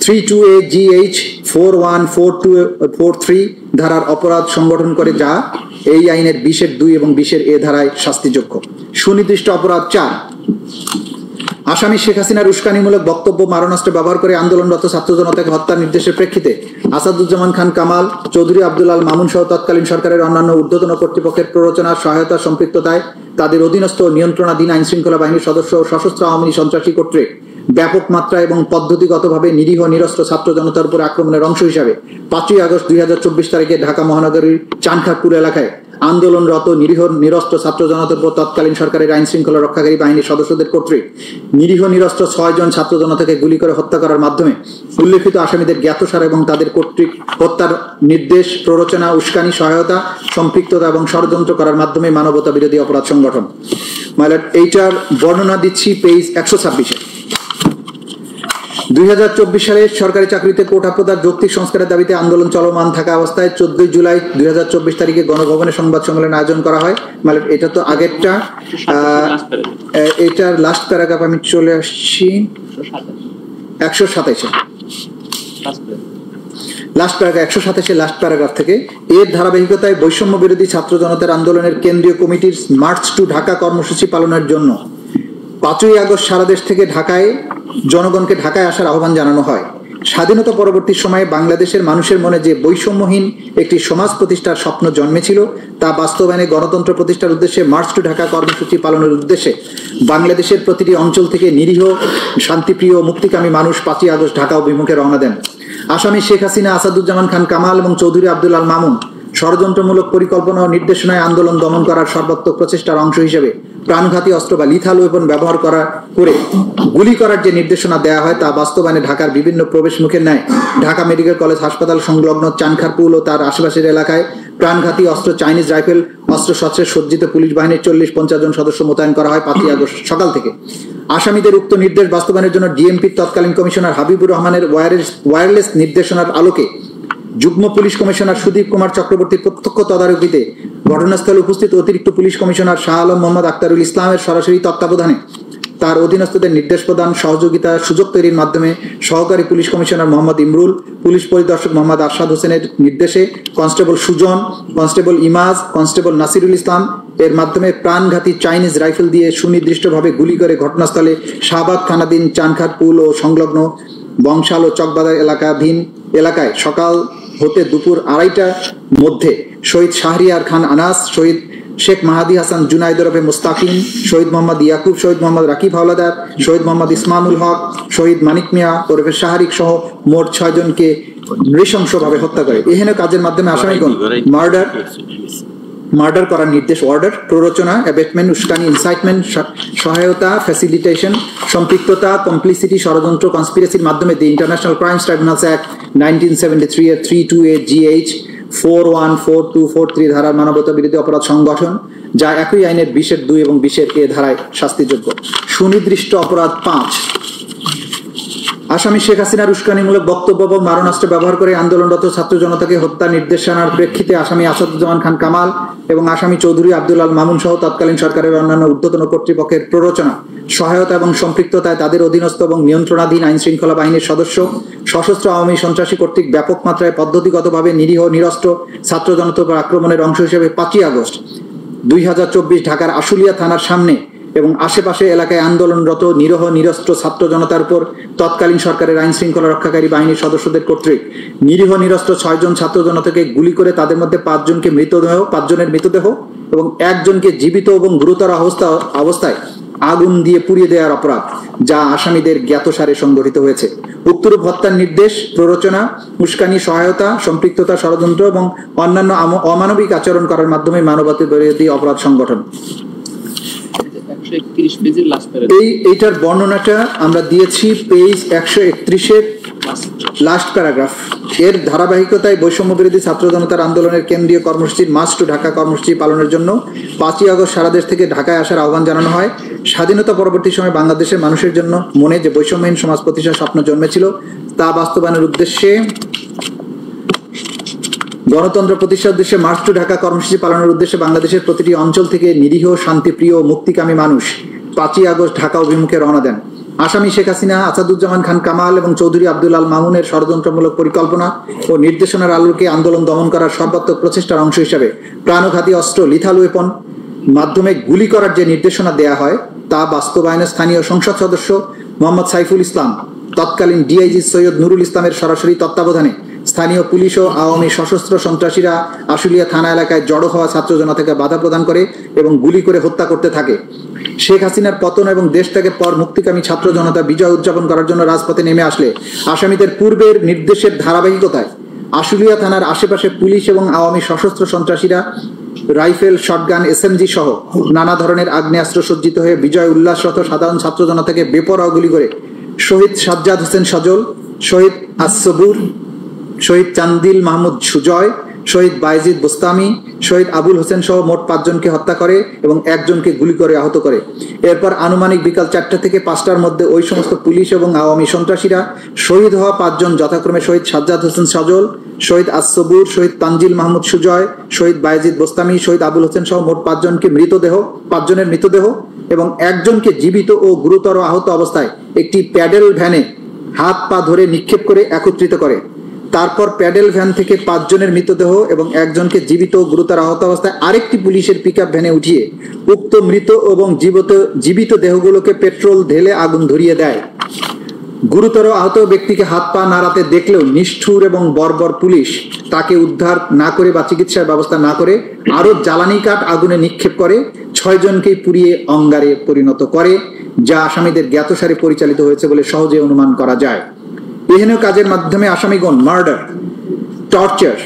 32A GH 41423 ধারার অপরাধ সংগঠন করে, যা এই আইনের 20(2) এবং 20(a) ধারায় শাস্তিযোগ্য। সুনির্দিষ্ট অপরাধ 4, আসামি শেখ হাসিনার উস্কানিমূলক বক্তব্য, মারণাস্ত্র ব্যবহার করে আন্দোলনরত ছাত্র জনতাকে হত্যার নির্দেশের প্রেক্ষিতে আসাদুজ্জামান খান কামাল, চৌধুরী আব্দুল আল মামুন সহ তৎকালীন সরকারের অন্যান্য ঊর্ধ্বতন কর্তৃপক্ষের প্ররোচনা, সহায়তা, সম্পৃক্ততায় তাদের অধীনস্থ নিয়ন্ত্রণাধীন আইন শৃঙ্খলা বাহিনীর সদস্য ও সশস্ত্র আওয়ামী সন্ত্রাসী কর্তৃক ব্যাপক মাত্রা এবং পদ্ধতিগতভাবে নিরীহ নিরস্ত্র ছাত্র জনতার উপর আক্রমণের অংশ হিসাবে 5ই আগস্ট 2024 তারিখে ঢাকা মহানগরীর চানখাঁরপুর এলাকায় আন্দোলনরত নিরীহ নিরস্ত্র ছাত্র জনতার উপর তৎকালীন সরকারের আইন শৃঙ্খলা রক্ষাকারী বাহিনীর সদস্যদের কর্তৃক নিরীহ নিরস্ত্র 6 জন ছাত্র জনতাকে গুলি করে হত্যা করার মাধ্যমে উল্লেখিত আসামিদের জ্ঞাতসার এবং তাদের কর্তৃক হত্যার নির্দেশ, প্ররোচনা, উস্কানি, সহায়তা, সম্পৃক্ততা এবং ষড়যন্ত্র করার মাধ্যমে মানবতা বিরোধী অপরাধ সংগঠন। এইটার বর্ণনা দিচ্ছি পেজ 126-এ। 2024 সালে সরকারি চাকরিতে কোটা প্রদার যৌক্তিক সংস্কারের দাবিতে আন্দোলন চলমান থাকা অবস্থায় 14 জুলাই 2024 তারিখে গণভবনে সংবাদ সম্মেলন আয়োজন করা হয়। মানে এটা তো আগেরটা, এটার লাস্ট প্যারাগ্রাফ আমি চলে আসছি 127-এ, লাস্ট প্যারাগ্রাফ 127-এ লাস্ট প্যারাগ্রাফ থেকে। এর ধারাবাহিকতায় বৈষম্য বিরোধী ছাত্র জনতার আন্দোলনের কেন্দ্রীয় কমিটির মার্চ টু ঢাকা কর্মসূচি পালনের জন্য 5ই আগস্ট সারা দেশ থেকে জনগণকে ঢাকায় আসার আহ্বান জানানো হয়। স্বাধীনতা পরবর্তী সময়ে বাংলাদেশের মানুষের মনে যে বৈষম্যহীন একটি সমাজ প্রতিষ্ঠার স্বপ্ন জন্মেছিল তা বাস্তবায়নে গণতন্ত্র প্রতিষ্ঠার উদ্দেশ্যে মার্চ টু ঢাকা কর্মসূচি পালনের উদ্দেশ্যে বাংলাদেশের প্রতিটি অঞ্চল থেকে নিরীহ শান্তিপ্রিয় মুক্তিকামী মানুষ 5ই আগস্ট ঢাকা অভিমুখে রওনা দেন। আসামি শেখ হাসিনা, আসাদুজ্জামান খান কামাল এবং চৌধুরী আব্দুল আল মামুন ষড়যন্ত্রমূলক পরিকল্পনা ও নির্দেশনায় আন্দোলন দমন করার সর্বাত্মক প্রচেষ্টার অংশ হিসেবে প্রাণঘাতী অস্ত্র বা লিথাল ওয়েপন ব্যবহার করে গুলি করার যে নির্দেশনা দেওয়া হয় তা বাস্তবায়নে ঢাকার বিভিন্ন প্রবেশ মুখের ন্যায় ঢাকা মেডিকেল কলেজ হাসপাতাল সংলগ্ন চানখারপুল ও তার আশেপাশের এলাকায় প্রাণঘাতী অস্ত্র, চাইনিজ রাইফেল, অস্ত্রশস্ত্রে সজ্জিত পুলিশ বাহিনীর 40-50 জন সদস্য মোতায়েন করা হয় 5ই আগস্ট সকাল থেকে। আসামিদের উক্ত নির্দেশ বাস্তবায়নের জন্য ডিএমপির তৎকালীন কমিশনার হাবিবুর রহমানের ওয়্যারলেস নির্দেশনার আলোকে যুগ্ম পুলিশ কমিশনার সুদীপ কুমার চক্রবর্তীর প্রত্যক্ষ তদারকিতে ঘটনাস্থলে উপস্থিত অতিরিক্ত পুলিশ কমিশনার শাহ আলম মোহাম্মদ আক্তারুল ইসলামের সরাসরি তত্ত্বাবধানে তার অধীনস্থদের নির্দেশ প্রদান, সহযোগিতা, সুযোগ তৈরির মাধ্যমে সহকারী police commissioner Mohammad Imrul, police পরিদর্শক মোহাম্মদ আরশাদ হোসেনের নির্দেশে constable Sujon, constable Imaj, constable Nasirul Islam এর মাধ্যমে প্রাণঘাতী চাইনিজ রাইফেল দিয়ে সুনির্দিষ্টভাবে গুলি করে ঘটনাস্থলে শাহবাগ থানাধীন চানখারপুল ও সংলগ্ন বংশাল ও চকবাজার এলাকায় সকাল হতে দুপুর 2:30টার মধ্যে শহীদ শাহরিয়ার খান আনাস, শহীদ শেখ মাহাদি হাসান জুনাইদ ওরফে মুস্তাকিম, শহীদ মোহাম্মদ ইয়াকুব, শহীদ মোহাম্মদ রাকিব হাওলাদার, শহীদ মোহাম্মদ ইসমামুল হক, শহীদ মানিক মিয়া ওরফে শাহরিক সহ মোট 6 জনকে নৃশংসভাবে হত্যা করে। এহেন কাজের মাধ্যমে আসামিগণ মার্ডার করার নির্দেশ, অর্ডার, প্ররোচনা, অ্যাবেটমেন্ট, উস্কানি, ইনসাইটমেন্ট, সহায়তা, ফ্যাসিলিটেশন, সম্পৃক্ততা, কমপ্লিসিটি, ষড়যন্ত্র, কনস্পিরেসির মাধ্যমে the international crimes tribunals act 1973 এর 328 GH 414243 ধারার মানবতা বিরোধী অপরাধ সংগঠন, যা একই আইনের 20-2 এবং 20-A ধারায় শাস্তিযোগ্য। সুনির্দিষ্ট অপরাধ 5, আসামি শেখ হাসিনার উস্কানিমূলক বক্তব্য এবং মারণাস্ত্র ব্যবহার করে আন্দোলনরত ছাত্র জনতাকে হত্যা নির্দেশনার প্রেক্ষিতে আসামি আসাদুজ্জামান খান কামাল এবং আসামি চৌধুরী আব্দুল আল মামুন সহ তৎকালীন সরকারের অন্যান্য ঊর্ধ্বতন কর্তৃপক্ষের প্ররোচনা, সহায়তা এবং সম্পৃক্ততায় তাদের অধীনস্থ এবং নিয়ন্ত্রণাধীন আইন শৃঙ্খলা বাহিনীর সদস্য, সশস্ত্র আওয়ামী সন্ত্রাসী কর্তৃক ব্যাপক মাত্রায় পদ্ধতিগতভাবে নিরীহ নিরস্ত্র ছাত্র জনতার উপর আক্রমণের অংশ হিসেবে 5ই আগস্ট 2024 ঢাকার আশুলিয়া থানার সামনে এবং আশেপাশে এলাকায় আন্দোলনরত নিরীহ নিরস্ত্র ছাত্র জনতার উপর তৎকালীন সরকারের আইন শৃঙ্খলা রক্ষাকারী বাহিনীর সদস্যদের কর্তৃক নিরীহ নিরস্ত্র 6 জন ছাত্র জনতাকে গুলি করে তাদের মধ্যে 5 জনের মৃতদেহ এবং 1 জনকে জীবিত এবং গুরুতর অবস্থায় আগুন দিয়ে পুড়িয়ে দেওয়ার অপরাধ, যা আসামিদের জ্ঞাতসারে সংঘটিত হয়েছে। উক্তরূপ হত্যার নির্দেশ, প্ররোচনা, উস্কানি, সহায়তা, সম্পৃক্ততা, ষড়যন্ত্র এবং অন্যান্য অমানবিক আচরণ করার মাধ্যমে মানবতা বিরোধী অপরাধ সংগঠন। এইটার বর্ণনাটা আমরা দিয়েছি পেজ 131-এর লাস্ট প্যারাগ্রাফ। এর ধারাবাহিকতায় বৈষম্য বিরোধী ছাত্র জনতার আন্দোলনের কেন্দ্রীয় কর্মসূচির মার্চ টু ঢাকা কর্মসূচি পালনের জন্য 5ই আগস্ট সারা দেশ থেকে ঢাকায় আসার আহ্বান জানানো হয়। স্বাধীনতা পরবর্তী সময় বাংলাদেশের মানুষের জন্য মনে যে বৈষম্যহীন সমাজ প্রতিষ্ঠার স্বপ্ন জন্মেছিল তা বাস্তবায়নের উদ্দেশ্যে গণতন্ত্র প্রতিষ্ঠার উদ্দেশ্যে মার্চ টু ঢাকা কর্মসূচি পালনের উদ্দেশ্যে বাংলাদেশের প্রতিটি অঞ্চল থেকে নিরীহ শান্তিপ্রিয় মুক্তিকামী মানুষ 5ই আগস্ট ঢাকা অভিমুখে রওনা দেন। আসামি শেখ হাসিনা, আসাদুজ্জামান খান কামাল এবং চৌধুরী আব্দুল আল মামুনের ষড়যন্ত্রমূলক পরিকল্পনা ও নির্দেশনার আলোকে আন্দোলন দমন করার সর্বাত্মক প্রচেষ্টার অংশ হিসেবে প্রাণঘাতী অস্ত্র, লিথাল ওয়েপন মাধ্যমে গুলি করার যে নির্দেশনা দেয়া হয় তা বাস্তবায়নে স্থানীয় সংসদ সদস্য মোহাম্মদ সাইফুল ইসলাম, তৎকালীন ডিআইজি সৈয়দ নুরুল ইসলামের সরাসরি তত্ত্বাবধানে স্থানীয় পুলিশ ও আওয়ামী সশস্ত্র সন্ত্রাসীরা আশুলিয়া থানা এলাকায় জড়ো হওয়া ছাত্র জনতাকে বাধা প্রদান করে এবং গুলি করে হত্যা করতে থাকে। শেখ হাসিনার পতন এবং দেশ ত্যাগের পর মুক্তিকামী ছাত্র জনতা বিজয় উদযাপন করার জন্য রাজপথে নেমে আসলে আসামিদের পূর্বের নির্দেশের ধারাবাহিকতায় আশুলিয়া থানার আশেপাশে পুলিশ এবং আওয়ামী সশস্ত্র সন্ত্রাসীরা রাইফেল, শটগান, SMG সহ নানা ধরনের আগ্নেয়াস্ত্র সজ্জিত হয়ে বিজয় উল্লাসরত সাধারণ ছাত্র জনতাকে বেপরোয়া গুলি করে শহীদ সাজ্জাদ হোসেন সজল, শহীদ আসবুর, শহীদ চান্দিল মাহমুদ সুজয়, শহীদ বাইজিদ বোস্তামি, শহীদ আবুল হোসেন সহ মোট 5 জনকে হত্যা করে এবং 1 জনকে গুলি করে আহত করে। এরপর আনুমানিক বিকাল 4টা থেকে 5টার মধ্যে ওই সমস্ত পুলিশ এবং আওয়ামী সন্ত্রাসীরা শহীদ হওয়া 5 জন যথাক্রমে শহীদ সাজ্জাদ হোসেন সজল, শহীদ আসবুর, শহীদ তানজিল মাহমুদ সুজয়, শহীদ বাইজিদ বোস্তামি, শহীদ আবুল হোসেন সহ মোট 5 জনের মৃতদেহ এবং 1 জনকে জীবিত ও গুরুতর আহত অবস্থায় একটি প্যাডেল ভ্যানে হাত পা ধরে নিক্ষেপ করে একত্রিত করে। তারপর প্যাডেল ভ্যান থেকে 5 জনের মৃতদেহ এবং 1 জনকে জীবিত ও গুরুতর আহত অবস্থায় আরেকটি পুলিশের পিকআপ ভ্যানে উঠিয়ে উক্ত মৃত এবং জীবিত দেহগুলোকে পেট্রোল ঢেলে আগুন ধরিয়ে দেয়। গুরুতর আহত ব্যক্তিকে হাত পা নাড়াতে দেখলেও নিষ্ঠুর এবং বর্বর পুলিশ তাকে উদ্ধার না করে বা চিকিৎসার ব্যবস্থা না করে আরো জ্বালানি কাঠ আগুনে নিক্ষেপ করে 6 জনকেই পুড়িয়ে অঙ্গারে পরিণত করে, যা আসামিদের জ্ঞাতসারে পরিচালিত হয়েছে বলে সহজে অনুমান করা যায়। এহেন কাজের মাধ্যমে আসামিগণ মার্ডার, টর্চার,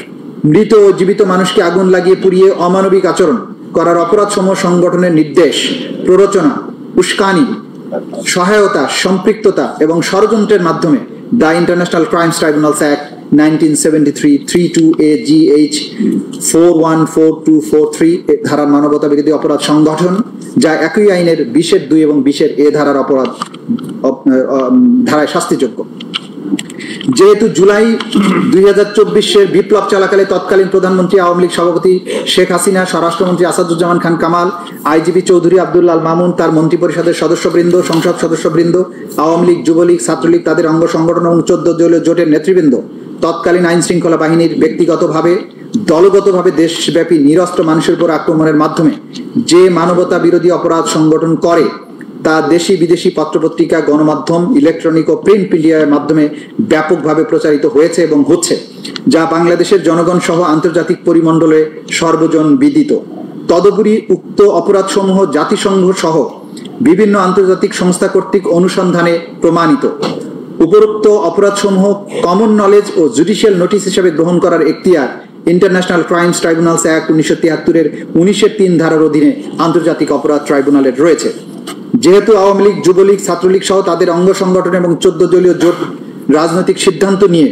মৃত ও জীবিত মানুষকে আগুন লাগিয়ে পুড়িয়ে অমানবিক আচরণ করার অপরাধসমূহ সংগঠনের নির্দেশ, প্ররোচনা, উস্কানি, সহায়তা, সম্পৃক্ততা এবং ষড়যন্ত্রের মাধ্যমে the international crimes tribunals act 1973 32AGH 414243 ধারার মানবতা বিরোধী অপরাধ সংগঠন, যা একই আইনের 20(2) এবং 20(a) ধারার অপরাধ ধারায় শাস্তিযোগ্য। যেহেতু জুলাই 2024 বিপ্লব চলাকালে তৎকালীন প্রধানমন্ত্রী আওয়ামী লীগ সভাপতি শেখ হাসিনা, স্বরাষ্ট্রমন্ত্রী আসাদুজ্জামান খান কামাল, আইজিপি চৌধুরী আব্দুল্লাহ মামুন, তার মন্ত্রিপরিষদের সদস্যবৃন্দ, সংসদ সদস্যবৃন্দ, আওয়ামী লীগ, যুবলীগ, ছাত্রলীগ, তাদের অঙ্গ সংগঠন এবং 14 দলীয় জোটের নেতৃবৃন্দ তৎকালীন আইন শৃঙ্খলা বাহিনীর ব্যক্তিগতভাবে, দলগতভাবে দেশব্যাপী নিরস্ত্র মানুষের উপর আক্রমণের মাধ্যমে যে মানবতা বিরোধী অপরাধ সংগঠন করে তা দেশি বিদেশি পত্রপত্রিকা, গণমাধ্যম, ইলেকট্রনিক ও প্রিন্ট মিডিয়ার মাধ্যমে ব্যাপকভাবে প্রচারিত হয়েছে এবং হচ্ছে, যা বাংলাদেশের জনগণ সহ আন্তর্জাতিক পরিমণ্ডলে সর্বজন বিদিত। তদুপরি উক্ত অপরাধসমূহ জাতিসংঘ সহ বিভিন্ন আন্তর্জাতিক সংস্থা কর্তৃক অনুসন্ধানে প্রমাণিত। উপরোক্ত অপরাধসমূহ কমন নলেজ ও জুডিশিয়াল নোটিশ হিসেবে গ্রহণ করার এখতিয়ার ইন্টারন্যাশনাল ক্রাইমস ট্রাইব্যুনালস অ্যাক্ট 1973 19(3) ধারার অধীনে আন্তর্জাতিক অপরাধ ট্রাইব্যুনালের রয়েছে। যেহেতু আওয়ামী লীগ, যুবলীগ, ছাত্রলীগ সহ তাদের অঙ্গ সংগঠন এবং 14 দলীয় জোট রাজনৈতিক সিদ্ধান্ত নিয়ে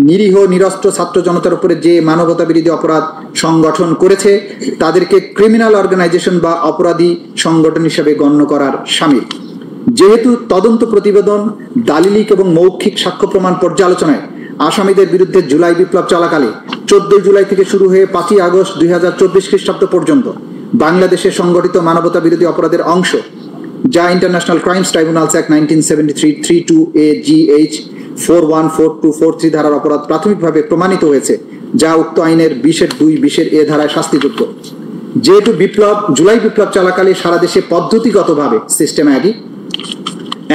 নিরীহ নিরস্ত্র ছাত্র জনতার উপরে যে মানবতা বিরোধী অপরাধ সংগঠন করেছে তাদেরকে ক্রিমিনাল অর্গানাইজেশন বা অপরাধী সংগঠন হিসেবে গণ্য করার শামিল। যেহেতু তদন্ত প্রতিবেদন, দালিলিক এবং মৌখিক সাক্ষ্য প্রমাণ পর্যালোচনায় আসামিদের বিরুদ্ধে জুলাই বিপ্লব চলাকালে 14 জুলাই থেকে শুরু হয়ে 5 আগস্ট 2024 খ্রিস্টাব্দ পর্যন্ত বাংলাদেশে সংগঠিত মানবতা বিরোধী অপরাধের অংশ, যা international crimes tribunals act 1973 32AGH 414243 ধারার অপরাধ প্রাথমিকভাবে প্রমাণিত হয়েছে, যা উক্ত আইনের 20(2) 20(a) ধারায় শাস্তিযোগ্য। যেহেতু জুলাই বিপ্লব চলাকালে সারা দেশে পদ্ধতিগতভাবে সিস্টেম্যাটিক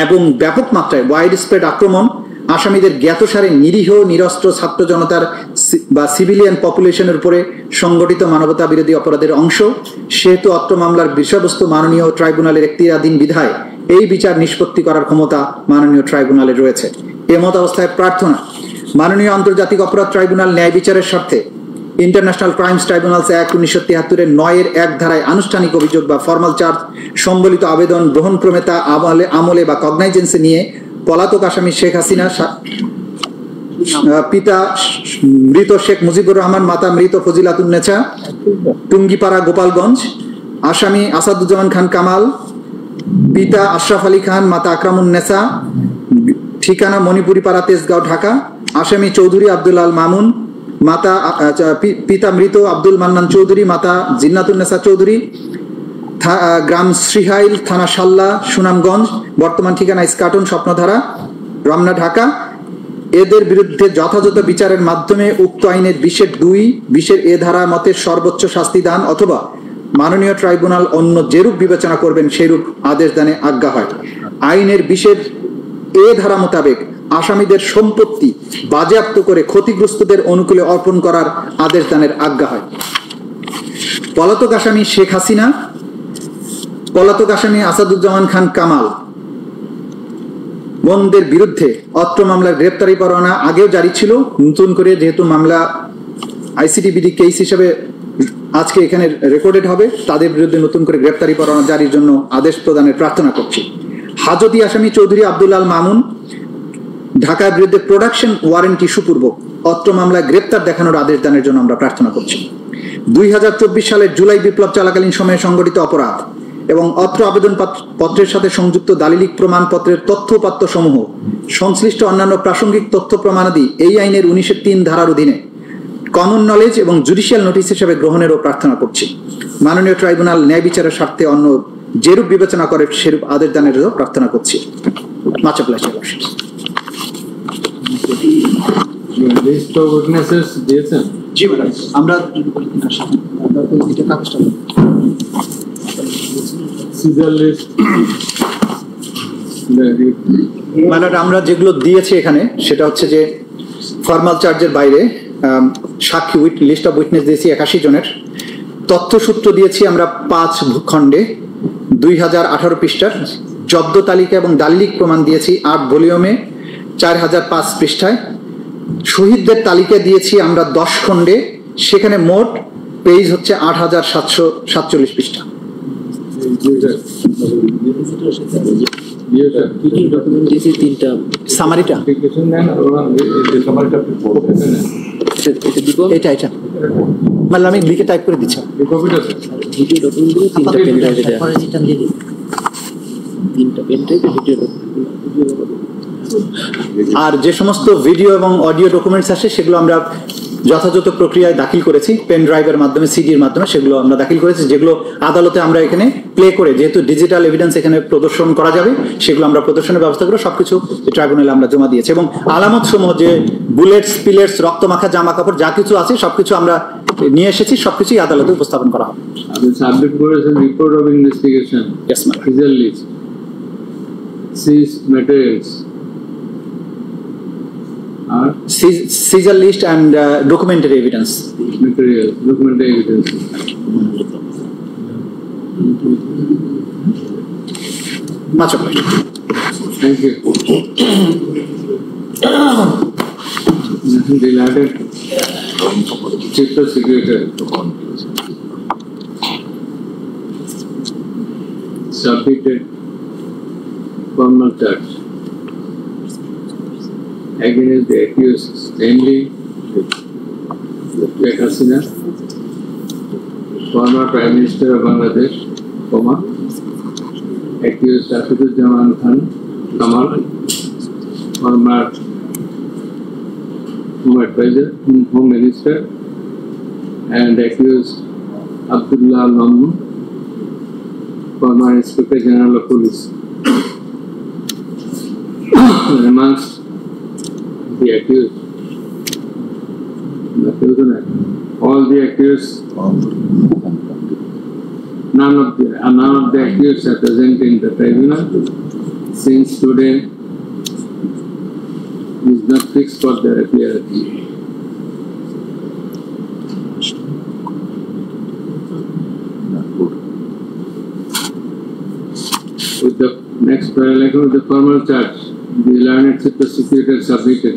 এবং ব্যাপক মাত্রায় ওয়াইড স্প্রেড আক্রমণ আসামিদের জ্ঞাতসারে নিরীহ নিরস্ত্র ছাত্র জনতার বা সিভিলিয়ান পপুলেশনের উপরে সংগঠিত মানবতা বিরোধী অপরাধের অংশ, সেহেতু অত্র মামলার বিষয়বস্তু মাননীয় ট্রাইব্যুনালের এখতিয়ারাধীন বিধায় এই বিচার নিষ্পত্তি করার ক্ষমতা মাননীয় ট্রাইব্যুনালের রয়েছে। এমত অবস্থায় প্রার্থনা মাননীয় আন্তর্জাতিক অপরাধ ট্রাইব্যুনাল ন্যায় বিচারের স্বার্থে ইন্টারন্যাশনাল ক্রাইমস ট্রাইব্যুনালস অ্যাক্ট 1973 9(1) ধারায় আনুষ্ঠানিক অভিযোগ বা ফর্মাল চার্জ সম্বলিত আবেদন গ্রহণক্রমে তা আমলে বা কগনাইজেন্সে নিয়ে পলাতক আসামি শেখ হাসিনা, পিতা মৃত শেখ মুজিবুর রহমান, মাতা মৃত ফজিলাতুন্নেছা, টুঙ্গিপাড়া, গোপালগঞ্জ, আসামি আসাদুজ্জামান খান কামাল, পিতা আশরাফ আলী খান, মাতা আকরামুন্নেছা, ঠিকানা মণিপুরিপাড়া, তেজগাঁও, ঢাকা, আসামি চৌধুরী আব্দুল্লাহ মামুন, পিতা মৃত আব্দুল মান্নান চৌধুরী, মাতা জিন্নাতুন্নেছা চৌধুরী, গ্রাম শ্রীহাইল, থানা সাল্লা, সুনামগঞ্জ, বর্তমান ঠিকানা ইস্কাটন, স্বপ্নধারা, রমনা, ঢাকা। এদের বিরুদ্ধে যথাযথ বিচারের মাধ্যমে উক্ত আইনের 20(2) 20(a) ধারা মতে সর্বোচ্চ শাস্তি দান অথবা মাননীয় ট্রাইব্যুনাল অন্য যেরূপ বিবেচনা করবেন সেরূপ আদেশ দানে আজ্ঞা হয়। আইনের 20(a) ধারা মোতাবেক আসামিদের সম্পত্তি বাজেয়াপ্ত করে ক্ষতিগ্রস্তদের অনুকূলে অর্পণ করার আদেশ দানের আজ্ঞা হয়। পলাতক আসামি শেখ হাসিনা, পলাতক আসামি আসাদুজ্জামান খান কামাল বন্ধের বিরুদ্ধে অত্র মামলার গ্রেপ্তারি পরোয়ানা আগেও জারি ছিল। নতুন করে যেহেতু মামলা ICTBD কেস হিসেবে আজকে এখানে রেকর্ডেড হবে, তাদের বিরুদ্ধে নতুন করে গ্রেপ্তারি পরোয়ানা জারির জন্য আদেশ প্রদানের প্রার্থনা করছি। হাজতি আসামি চৌধুরী আব্দুল আল মামুন ঢাকার বিরুদ্ধে প্রোডাকশন ওয়ারেন্ট ইস্যুপূর্বক অত্র মামলায় গ্রেপ্তার দেখানোর আদেশ দানের জন্য আমরা প্রার্থনা করছি। 2024 সালের জুলাই বিপ্লব চলাকালীন সময়ে সংগঠিত অপরাধ এবং অত্র আবেদন পত্রের সাথে সংযুক্ত দালিলিক প্রমাণপত্রের তথ্যপাত্য সমূহ সংশ্লিষ্ট অন্যান্য প্রাসঙ্গিক তথ্য প্রমাণাদি এই আইনের 1903 ধারার অধীনে কমন নলেজ এবং জুডিশিয়াল নোটিশ হিসেবে গ্রহণেরও প্রার্থনা করছি। মাননীয় ট্রাইব্যুনাল ন্যায় বিচারের স্বার্থে অন্য যেরূপ বিবেচনা করে সেরূপ আদেশ দানেরও প্রার্থনা করছি। Much obliged. List of witnesses দিয়েছেন? জি ম্যাডাম, আমরা সিজার লিস্ট ম্যাডাম আমরা যেগুলো দিয়েছি এখানে সেটা হচ্ছে যে ফর্মাল চার্জের বাইরে সাক্ষী লিস্ট অফ উইটনেস দিয়েছি 81 জনের, তথ্যসূত্র দিয়েছি আমরা 5 খণ্ডে 2018 পৃষ্ঠার, জব্দ তালিকা এবং দালিলিক প্রমাণ দিয়েছি 8 ভলিউমে 4005 পৃষ্ঠায়, শহীদদের তালিকা দিয়েছি আমরা 10 খণ্ডে, সেখানে মোট পেজ হচ্ছে 8747 পৃষ্ঠা। সামারিটা এটা এটা মানে আমি লিখে টাইপ করে দিচ্ছি। আর যে সমস্ত ভিডিও এবং অডিও ডকুমেন্টস আসে সেগুলো আমরা যথাযথ প্রক্রিয়ায় দাখিল করেছি, পেন ড্রাইভের মাধ্যমে, সিডির মাধ্যমে সেগুলো আমরা দাখিল করেছি, যেগুলো আদালতে আমরা এখানে প্লে করে, যেহেতু ডিজিটাল এভিডেন্স এখানে প্রদর্শন করা যাবে, সেগুলো আমরা প্রদর্শনের ব্যবস্থা করে সবকিছু ট্রাইব্যুনালে আমরা জমা দিয়েছি। এবং আলামত সমূহ যে বুলেটস, পিলেটস, রক্তমাখা জামা কাপড় যা কিছু আছে সবকিছু আমরা নিয়ে এসেছি, সবকিছুই আদালতে উপস্থাপন করা হবে। আপনি সাবমিট করেছেন report of investigation, yes ma'am, seizure list, seized materials আর seizure list and documentary evidence. material, documentary evidence. Much obliged. Thank you. Delighted Chief Prosecutor submitted formal charge against the accused, namely Sheikh Hasina, former Prime Minister of Bangladesh, accused Asaduzzaman Khan Kamal, former Home Advisor, Home Minister, and accused Abdullah Mamun, former Inspector General of Police. Amongst the accused, all the accused, none of the accused are present in the tribunal, since today is not fixed for their appearance. With the next paragraph of the formal charge, the learned Chief Prosecutor submitted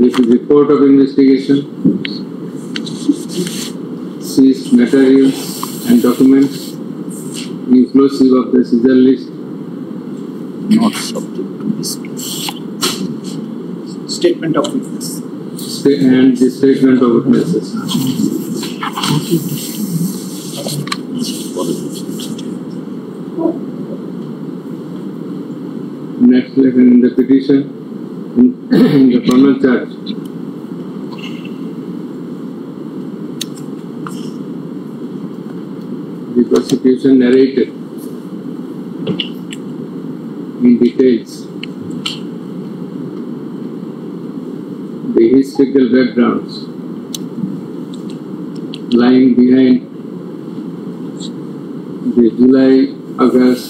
this is report of investigation, seized materials and documents inclusive of the seizure list Not subject to dispute. Statement of witness. and the statement of witnesses. Next level in the petition, in the formal charge, the prosecution narrated in details the historical backgrounds lying behind the July-August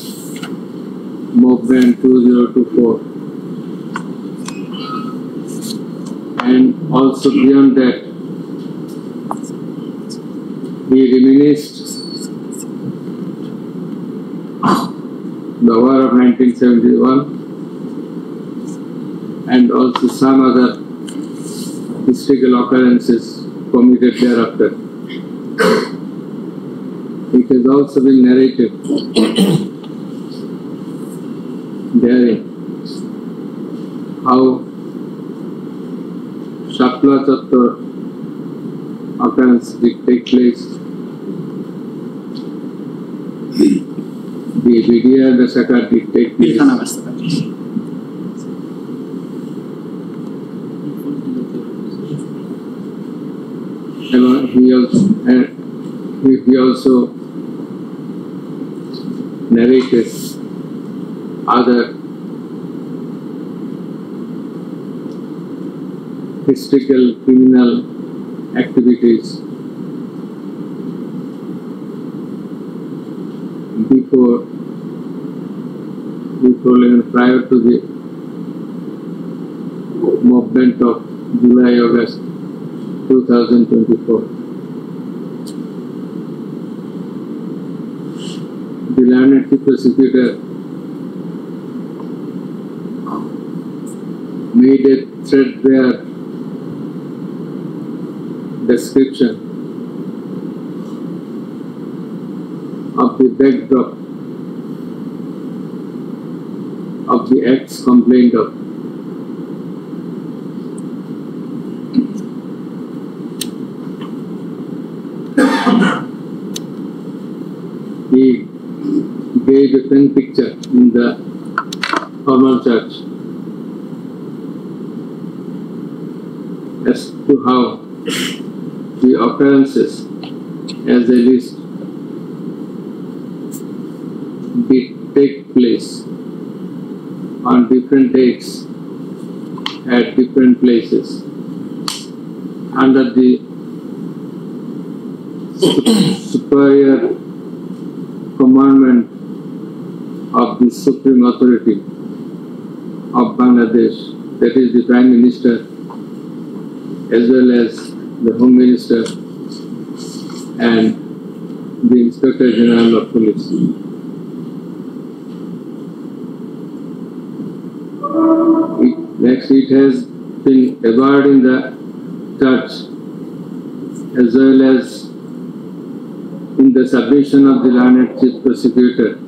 movement 2024, and also beyond that, he reminisced the war of 1971 and also some other historical occurrences committed thereafter. It has also been narrated therein how Shapla Chattor occurrence did take place. The Vidya Dasaka did take place. He also narrated other historical criminal activities before and prior to the movement of July-August 2024. The learned chief prosecutor made a threadbare description of the backdrop of the acts complained of. He gave a pen picture in the formal church as to how the occurrences as a list did take place on different dates at different places under the superior commandment of the Supreme Authority of Bangladesh, that is the Prime Minister as well as the Home Minister and the Inspector General of Police. Next, it has been averred in the church as well as in the submission of the learned chief prosecutor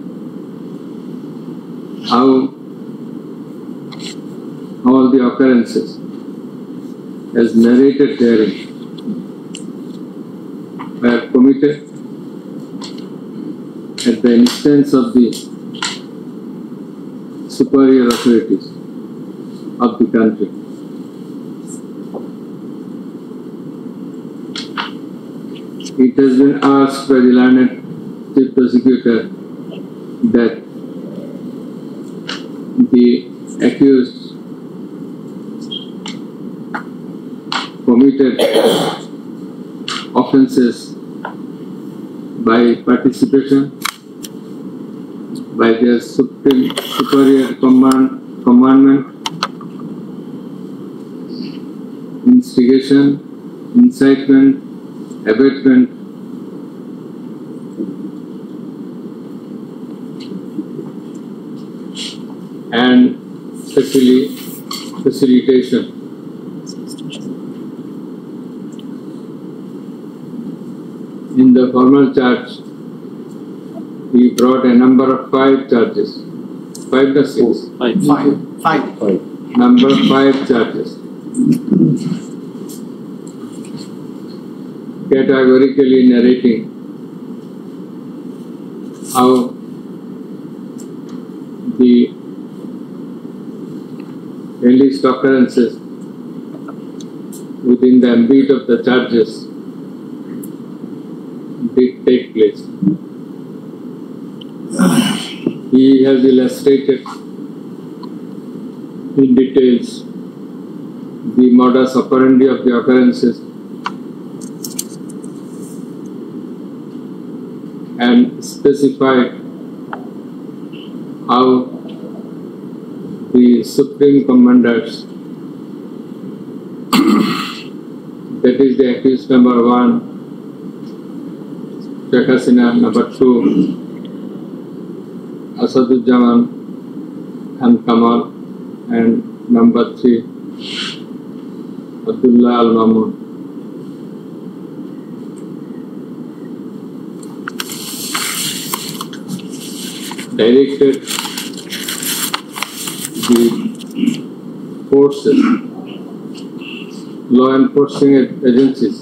how all the occurrences as narrated therein were committed at the instance of the superior authorities of the country. It has been asked by the learned chief prosecutor that the accused committed offences by participation by their superior commandment, instigation, incitement, abatement, and facilitation. In the formal charge, he brought a number of 5 charges. 5 or 6? Five. Number 5 charges. Categorically narrating how the alleged occurrences within the ambit of the charges did take place. He has illustrated in details the modus operandi of the occurrences and specified how the Supreme Commanders, that is the accused number 1, Sheikh Hasina, number 2, Asaduzzaman Khan Kamal, and Number 3, Abdullah Al Mamun. Directed the forces, law enforcing agencies,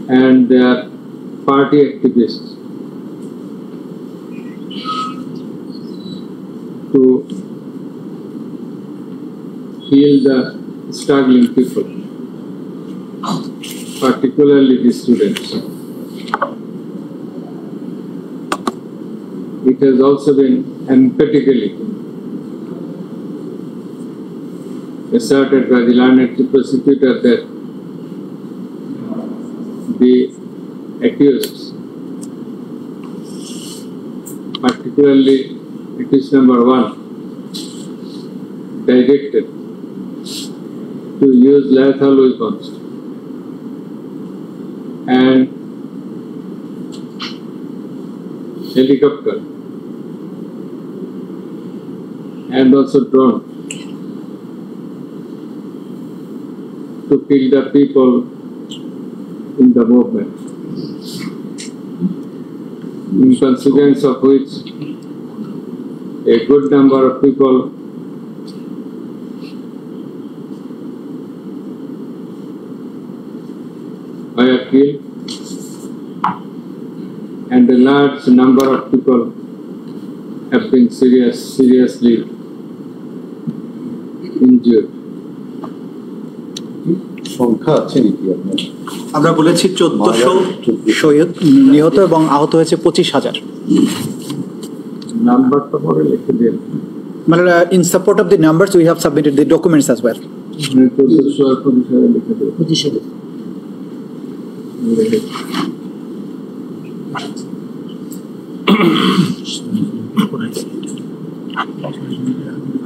and their party activists to heal the struggling people, particularly the students. It has also been emphatically asserted by the learned prosecutor that the accused, particularly accused number 1, directed to use lethal weapons and helicopter and also drone to kill the people in the movement, in consequence of which a good number of people were killed and a large number of people have been seriously injured. সংখ্যা আছে নাকি আপনার? আমরা বলেছি 1400 শহীদ নিহত এবং আহত হয়েছে 25,000. নাম্বারটা পরে লিখে দিন। মানে in support of the numbers we have submitted the documents as well.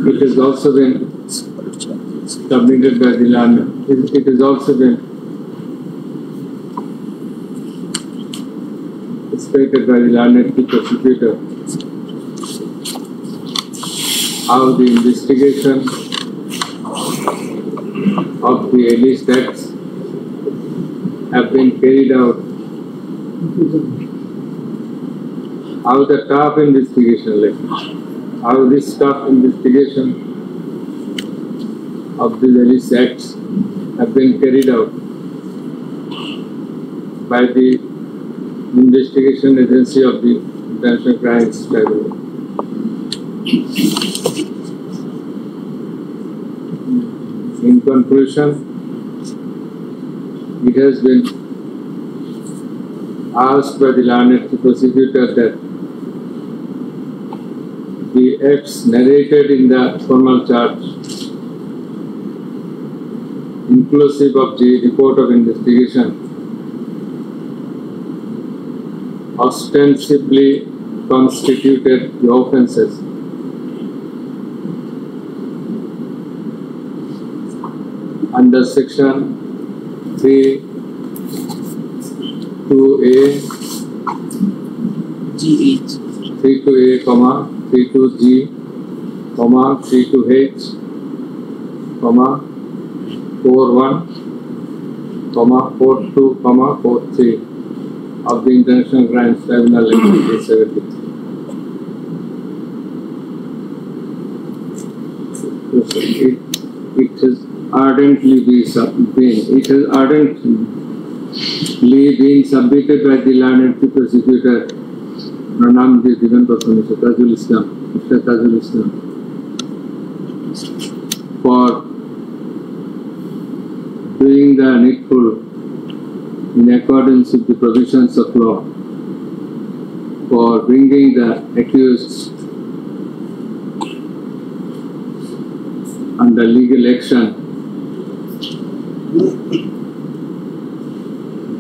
It has also been submitted by the land. It has also been stated by the learned prosecutor how the investigation of the alleged acts have been carried out, how the tough investigation, how this tough investigation of these alleged acts have been carried out by the investigation agency of the International Crimes Tribunal. In conclusion, it has been asked by the learned prosecutor that the acts narrated in the formal charge, inclusive of the report of investigation, ostensibly constituted the offences under section 32A, 32A, 32G, 32H, 41, 42, 43 of the International Crimes Tribunal in 1973. It has ardently been submitted by the learned prosecutor Pranam Divan Mr. Tajul Islam, for doing the needful in accordance with the provisions of law, for bringing the accused under legal action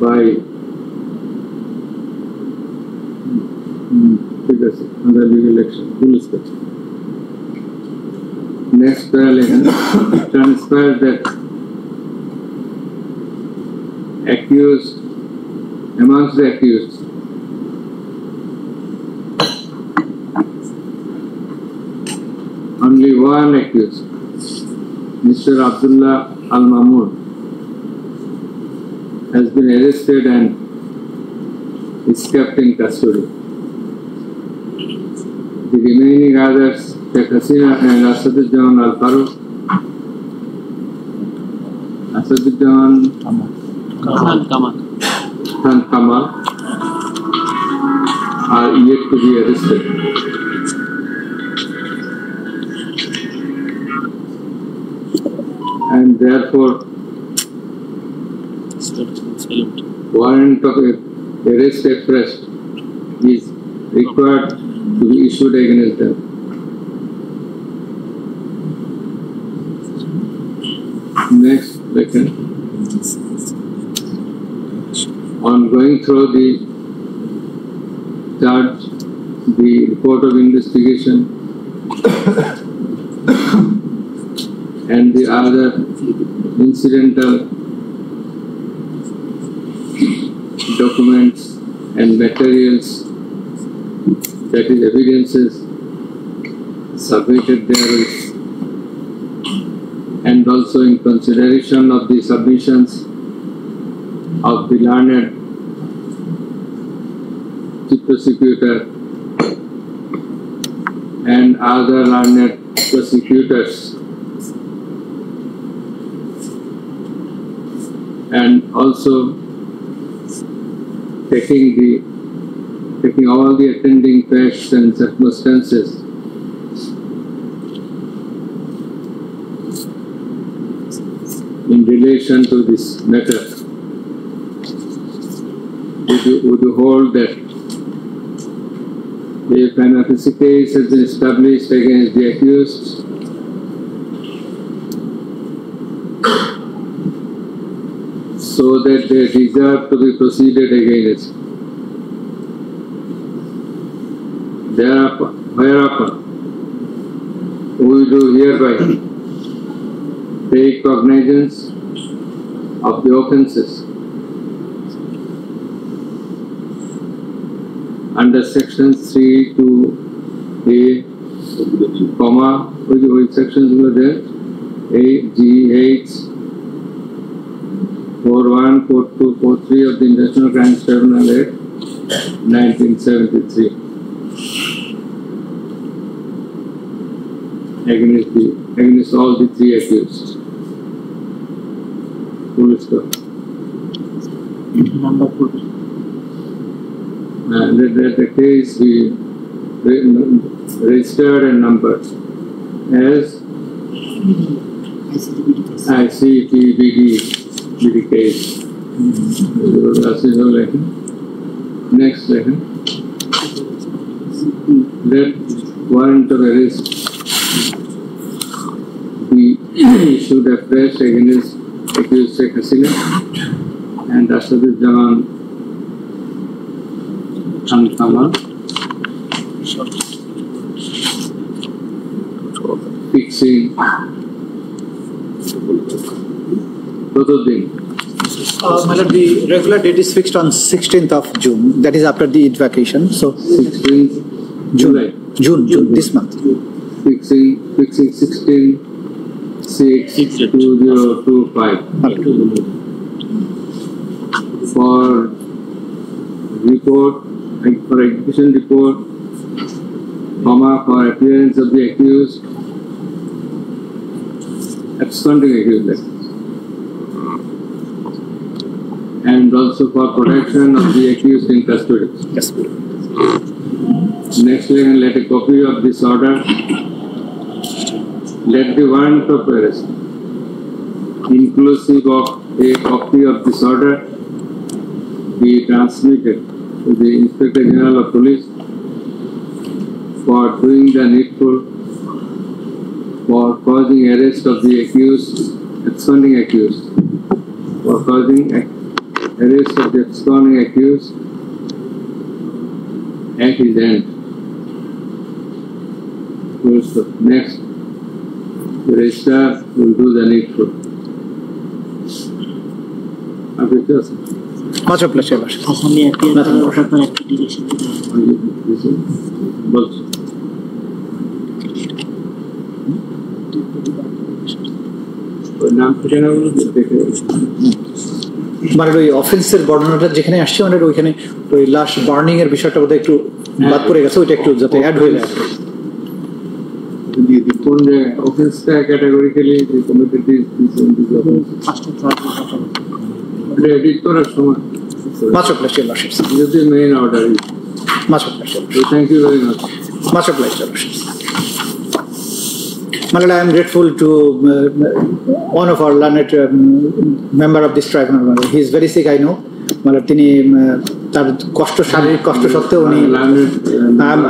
by under legal action. Next parallel transpires that accused, amongst the accused, only one accused Mr. Abdullah Al Mamun has been arrested and is kept in custody. The remaining others, Sheikh Hasina and Asaduজ্জামান Al Faruq, Asaduজ্জামান Khan Kamal, are yet to be arrested. And therefore, warrant of arrest expressed is required to be issued against them. Next, on going through the charge, the report of investigation, and the other incidental documents and materials, that is evidences submitted therewith, and also in consideration of the submissions of the learned chief prosecutor and other learned prosecutors, and also taking all the attending facts and circumstances in relation to this matter, would you hold that if an offensive case has been established against the accused, so that they deserve to be proceeded against, whereupon we do hereby take cognizance of the offences under section 3 to A, comma, which sections were there? A, G, H, 41, 42, 43 of the International Crimes Tribunal Act 1973 against all the three accused. Full stop. Number 4. That the case be registered and numbered as ICTBD case. Next second. Let warrant of arrest be issued afresh against accused Sheikh Hasina and Asaduজ্জামান Khan Kamal, fixing The regular date is fixed on 16th of June. That is after the Eid vacation. So 16th July. June, this month. Fixing 16/6/2025 for execution report, for appearance of the accused, absconding accused, and also for protection of the accused in custody. Yes. Next, let a copy of this order. Let the warrant of arrest, inclusive of a copy of this order, be transmitted to the Inspector General of Police for doing the needful for causing arrest of the accused, absconding accused, for causing arrest of the absconding accused at his end. Next, the registrar will do the needful. Much obliged. Assembly appear for application. ওই নাম ঠিকানাগুলো দেখে মানে ওই অফেন্সের বর্ণনাটা যেখানে আসছে মানে ওইখানে ওই লাশ বার্নিং এর বিষয়টা বোধহয় একটু বাদ পড়ে গেছে, ওইটা একটু যাতে অ্যাড হয়ে যায়। কোন জায়গায় অফেন্সটা ক্যাটাগরিক্যালি কমিটেড এটা এডিট করার সময় Much obliged, Your Lordships. this is the main order. Much obliged, Your Lordships. Thank you very much. Much obliged, Your Lordships. My Lord, I am grateful to one of our learned member of this tribunal. He is very sick, I know. My Lord, তিনি তার কষ্ট, শারীরিক কষ্ট সত্ত্বেও উনি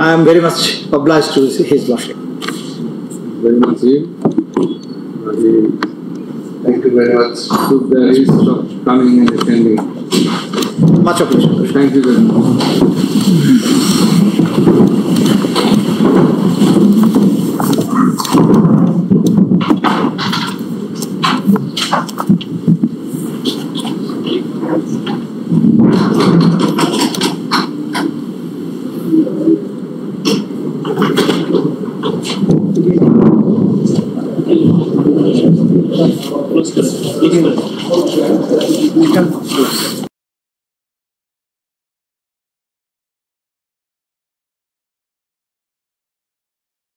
I am very much obliged to his lordship. Very much. Thank you very much. So there is of coming and attending. Much obliged. Thank you very much. Close.